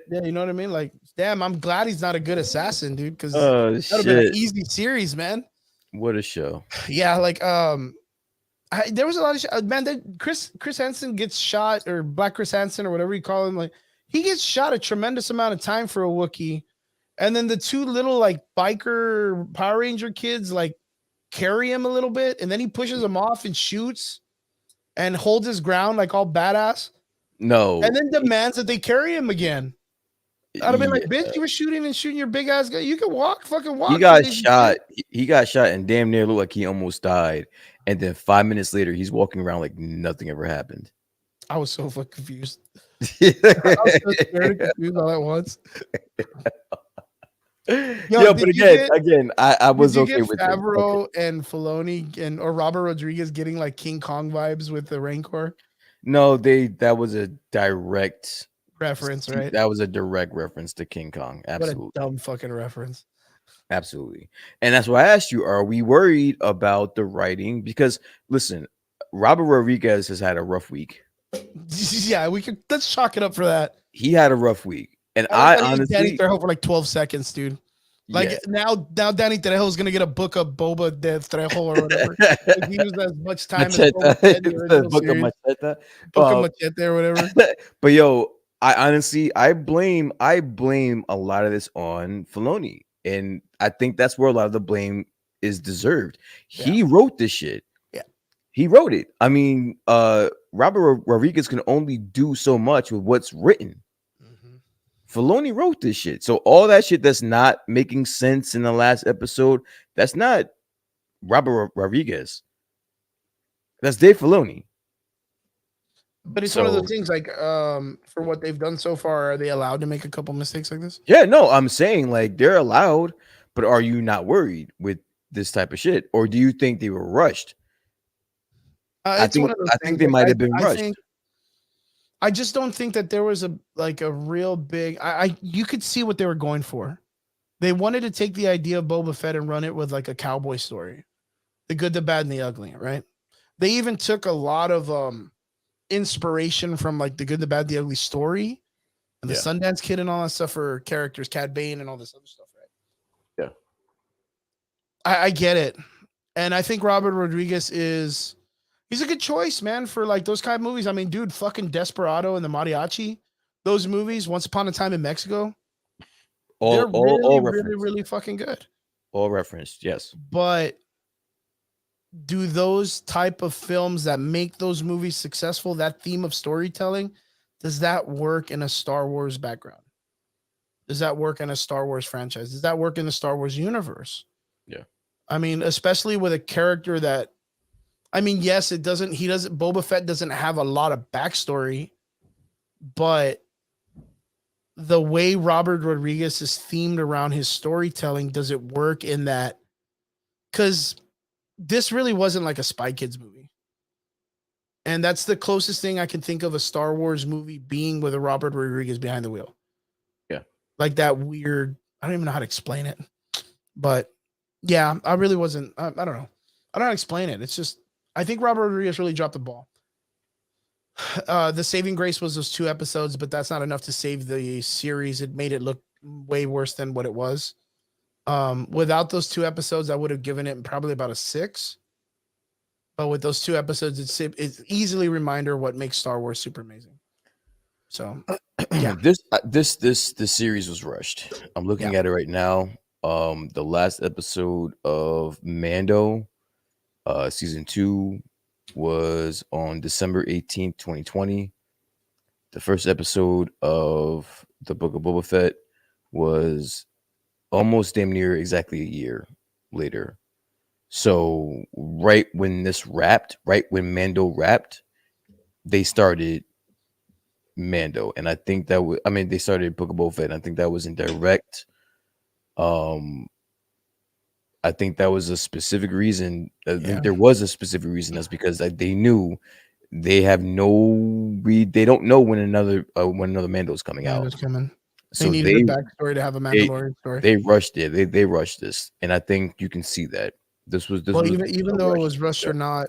Yeah, you know what I mean? Like, damn, I'm glad he's not a good assassin, dude. Because that would have been an easy series, man. What a show. Yeah, like there was a lot of man. Chris Hansen gets shot, or Black Chris Hansen, or whatever you call him. Like, he gets shot a tremendous amount of time for a Wookiee, and then the 2 little like biker Power Ranger kids like carry him a little bit, and then he pushes them off and shoots and holds his ground like all badass. No, and then demands that they carry him again. I'd have been like, bitch, you were shooting your big ass guy. You can fucking walk. He got shot. He got shot and damn near looked like he almost died. And then 5 minutes later, he's walking around like nothing ever happened. I was so fucking confused. I was so scared and confused all at once. Yo, but again, I was okay with Favreau and Filoni or Robert Rodriguez getting like King Kong vibes with the Rancor. No, that was a direct reference, right? That was a direct reference to King Kong. Absolutely. What a dumb fucking reference. Absolutely. And that's why I asked you, are we worried about the writing? Because listen, Robert Rodriguez has had a rough week. Yeah, let's chalk it up for that. He had a rough week. And I honestly Danny Trejo for like 12 seconds, dude. Like now Danny Trejo is gonna get a book of Boba de Trejo or whatever. Like, he used as much time as Boba Fett in the book of Machete. Book of Machete or whatever. But yo, I blame a lot of this on Filoni. And I think that's where a lot of the blame is deserved. Yeah. He wrote this shit. Yeah. He wrote it. I mean, Robert Rodriguez can only do so much with what's written. Filoni wrote this shit. So all that shit that's not making sense in the last episode, that's not Robert Rodriguez. That's Dave Filoni. But it's one of those things like for what they've done so far, are they allowed to make a couple mistakes like this? Yeah, no, I'm saying like they're allowed, but are you not worried with this type of shit? Or do you think they were rushed? I think they might have been rushed. I just don't think that there was a real big you could see what they were going for. They wanted to take the idea of Boba Fett and run it with like a cowboy story. The good, the bad, and the ugly, right? They even took a lot of inspiration from like the good, the bad, the ugly story and the Sundance Kid and all that stuff for characters, Cad Bane and all this other stuff, right? Yeah. I get it. And I think Robert Rodriguez is He's a good choice, man, for like those kind of movies. I mean, dude, fucking Desperado and the Mariachi, those movies, Once Upon a Time in Mexico, they're really, All really, referenced. really fucking good. All referenced. Yes. But do those type of films that make those movies successful, that theme of storytelling, does that work in a Star Wars background? Does that work in a Star Wars franchise? Does that work in the Star Wars universe? Yeah. I mean, especially with a character that, I mean, yes, Boba Fett doesn't have a lot of backstory, but the way Robert Rodriguez is themed around his storytelling, does it work in that? Because this really wasn't like a Spy Kids movie. And that's the closest thing I can think of a Star Wars movie being with a Robert Rodriguez behind the wheel. Yeah. Like that weird, I don't even know how to explain it. But yeah, I really wasn't, I don't know. I don't know how to explain it. It's just, I think Robert Rodriguez really dropped the ball. The saving grace was those 2 episodes, but that's not enough to save the series. It made it look way worse than what it was. Without those 2 episodes, I would have given it probably about a 6. But with those 2 episodes, it's easily a reminder what makes Star Wars super amazing. So, yeah. This series was rushed. I'm looking at it right now. The last episode of Mando, season 2, was on December 18th, 2020. The first episode of the Book of Boba Fett was almost damn near exactly a year later. So right when Mando wrapped, they started Mando, and I think they started Book of Boba Fett. And I think that was in direct. I think that was a specific reason. I think there was a specific reason. That's because they knew they don't know when another Mando is coming out. Coming. So they needed a backstory to have a Mandalorian story. They rushed it. They rushed this, and I think you can see that this was even though it was rushed or not,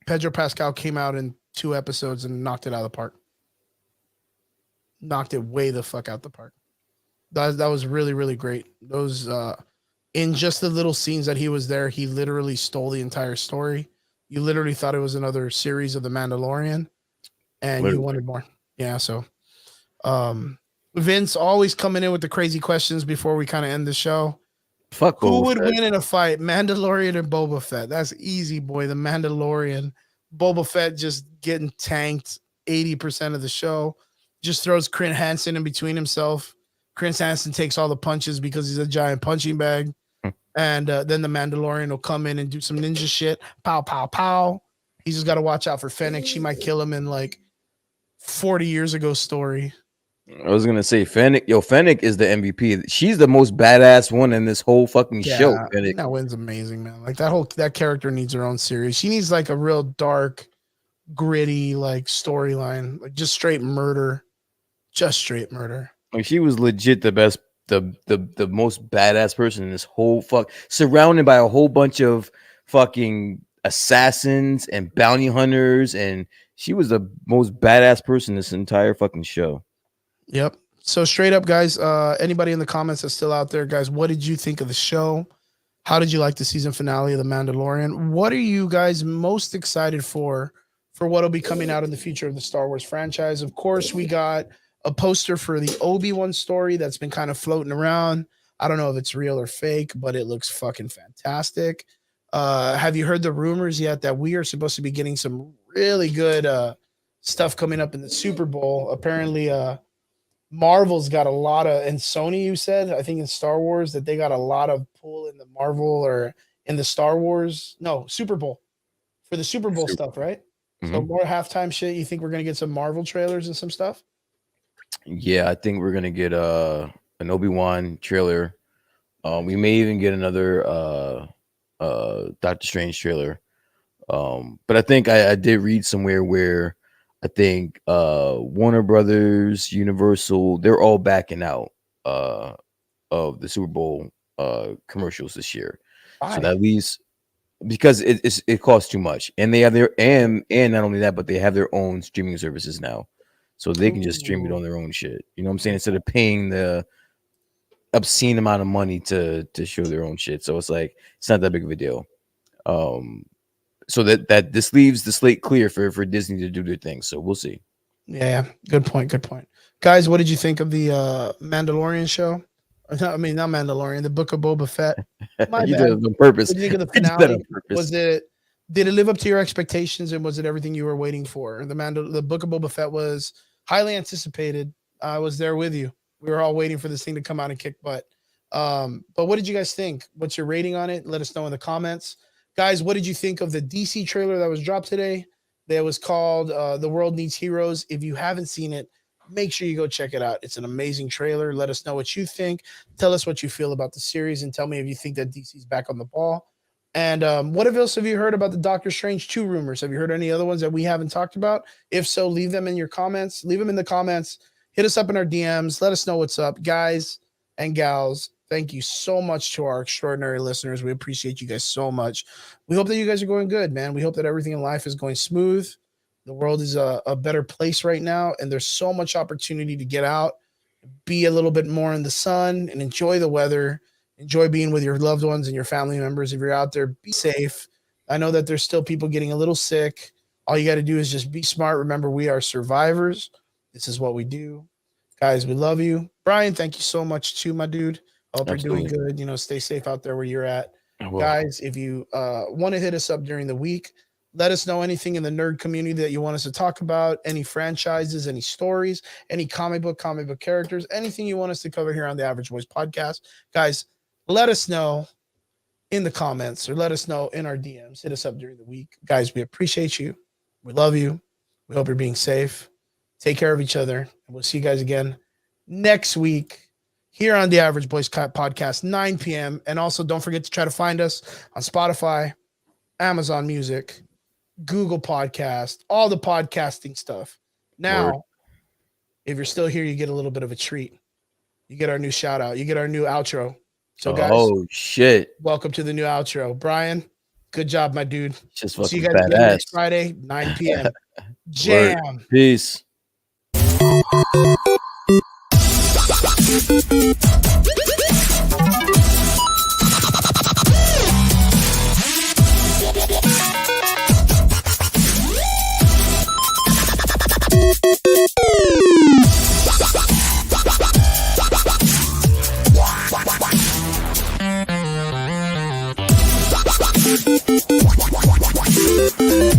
Pedro Pascal came out in 2 episodes and knocked it out of the park. Knocked it way the fuck out the park. That was really, really great. Those in just the little scenes that he was there, he literally stole the entire story. You literally thought it was another series of The Mandalorian, and you wanted more. Yeah, so Vince always coming in with the crazy questions before we kind of end the show. Fuck, who would win in a fight, Mandalorian or Boba Fett? That's easy, boy. The Mandalorian. Boba Fett just getting tanked 80% of the show. Just throws Chris Hansen in between himself. Chris Hansen takes all the punches because he's a giant punching bag. And then the Mandalorian will come in and do some ninja shit. Pow, pow, pow. He's just got to watch out for Fennec. She might kill him in like 40 years ago story. I was gonna say Fennec. Fennec is the MVP. She's the most badass one in this whole fucking show. Fennec. That one's amazing, man. Like that character needs her own series. She needs like a real dark, gritty like storyline, like just straight murder, just straight murder. Like she was legit the best, the most badass person in this whole surrounded by a whole bunch of fucking assassins and bounty hunters, and she was the most badass person in this entire fucking show. Yep. So straight up, guys, anybody in the comments that's still out there, guys, what did you think of the show? How did you like the season finale of The Mandalorian? What are you guys most excited for what'll be coming out in the future of the Star Wars franchise? Of course, we got a poster for the Obi-Wan story that's been kind of floating around. I don't know if it's real or fake, but it looks fucking fantastic. Have you heard the rumors yet that we are supposed to be getting some really good stuff coming up in the Super Bowl? Apparently, Marvel's got a lot of, and Sony, you said, I think in Star Wars, that they got a lot of pull in the Marvel or in the Star Wars, no, Super Bowl, for the Super Bowl stuff, right? Mm-hmm. So more halftime shit. You think we're going to get some Marvel trailers and some stuff? Yeah, I think we're going to get an Obi-Wan trailer. We may even get another Doctor Strange trailer. But I think I did read somewhere where I think Warner Brothers, Universal, they're all backing out of the Super Bowl commercials this year. Why? So that leaves because it costs too much, and they have their and not only that, but they have their own streaming services now, so they can just stream it on their own shit. You know what I'm saying? Instead of paying the obscene amount of money to show their own shit, so it's like it's not that big of a deal. so that this leaves the slate clear for Disney to do their thing. So we'll see. Yeah, good point. Good point. Guys, what did you think of the Mandalorian show? I mean, not Mandalorian, the Book of Boba Fett. My You bad. did it on purpose. What did you think of the You did that finale? on purpose. Was it did it live up to your expectations and was it everything you were waiting for? The Book of Boba Fett was highly anticipated. I was there with you. We were all waiting for this thing to come out and kick butt. But what did you guys think? What's your rating on it? Let us know in the comments. Guys, what did you think of the DC trailer that was dropped today? That was called The World Needs Heroes. If you haven't seen it, make sure you go check it out. It's an amazing trailer. Let us know what you think. Tell us what you feel about the series and tell me if you think that DC's back on the ball. And what else have you heard about the Doctor Strange 2 rumors? Have you heard any other ones that we haven't talked about? If so, leave them in your comments. Leave them in the comments. Hit us up in our DMs. Let us know what's up. Guys and gals, thank you so much to our extraordinary listeners. We appreciate you guys so much. We hope that you guys are going good, man. We hope that everything in life is going smooth. The world is a better place right now, and there's so much opportunity to get out, be a little bit more in the sun, and enjoy the weather. Enjoy being with your loved ones and your family members. If you're out there, be safe. I know that there's still people getting a little sick. All you got to do is just be smart. Remember, we are survivors. This is what we do. Guys, we love you. Brian, thank you so much too, my dude. I hope Absolutely. you're doing good. Stay safe out there where you're at. Well, Guys, if you want to hit us up during the week, let us know anything in the nerd community that you want us to talk about, any franchises, any stories, any comic book characters, anything you want us to cover here on the Average Boys podcast. Guys, let us know in the comments or let us know in our DMs. Hit us up during the week. Guys, we appreciate you. We love you. We hope you're being safe. Take care of each other. And we'll see you guys again next week here on the Average Boys podcast, 9 p.m. And also don't forget to try to find us on Spotify, Amazon Music, Google Podcast, all the podcasting stuff. Now, if you're still here, you get a little bit of a treat. You get our new shout out. You get our new outro. So, guys, oh shit! welcome to the new outro. Brian, good job, my dude. Just See fucking you guys again badass. next Friday, 9 p.m. Jam. Word. Peace. Wow.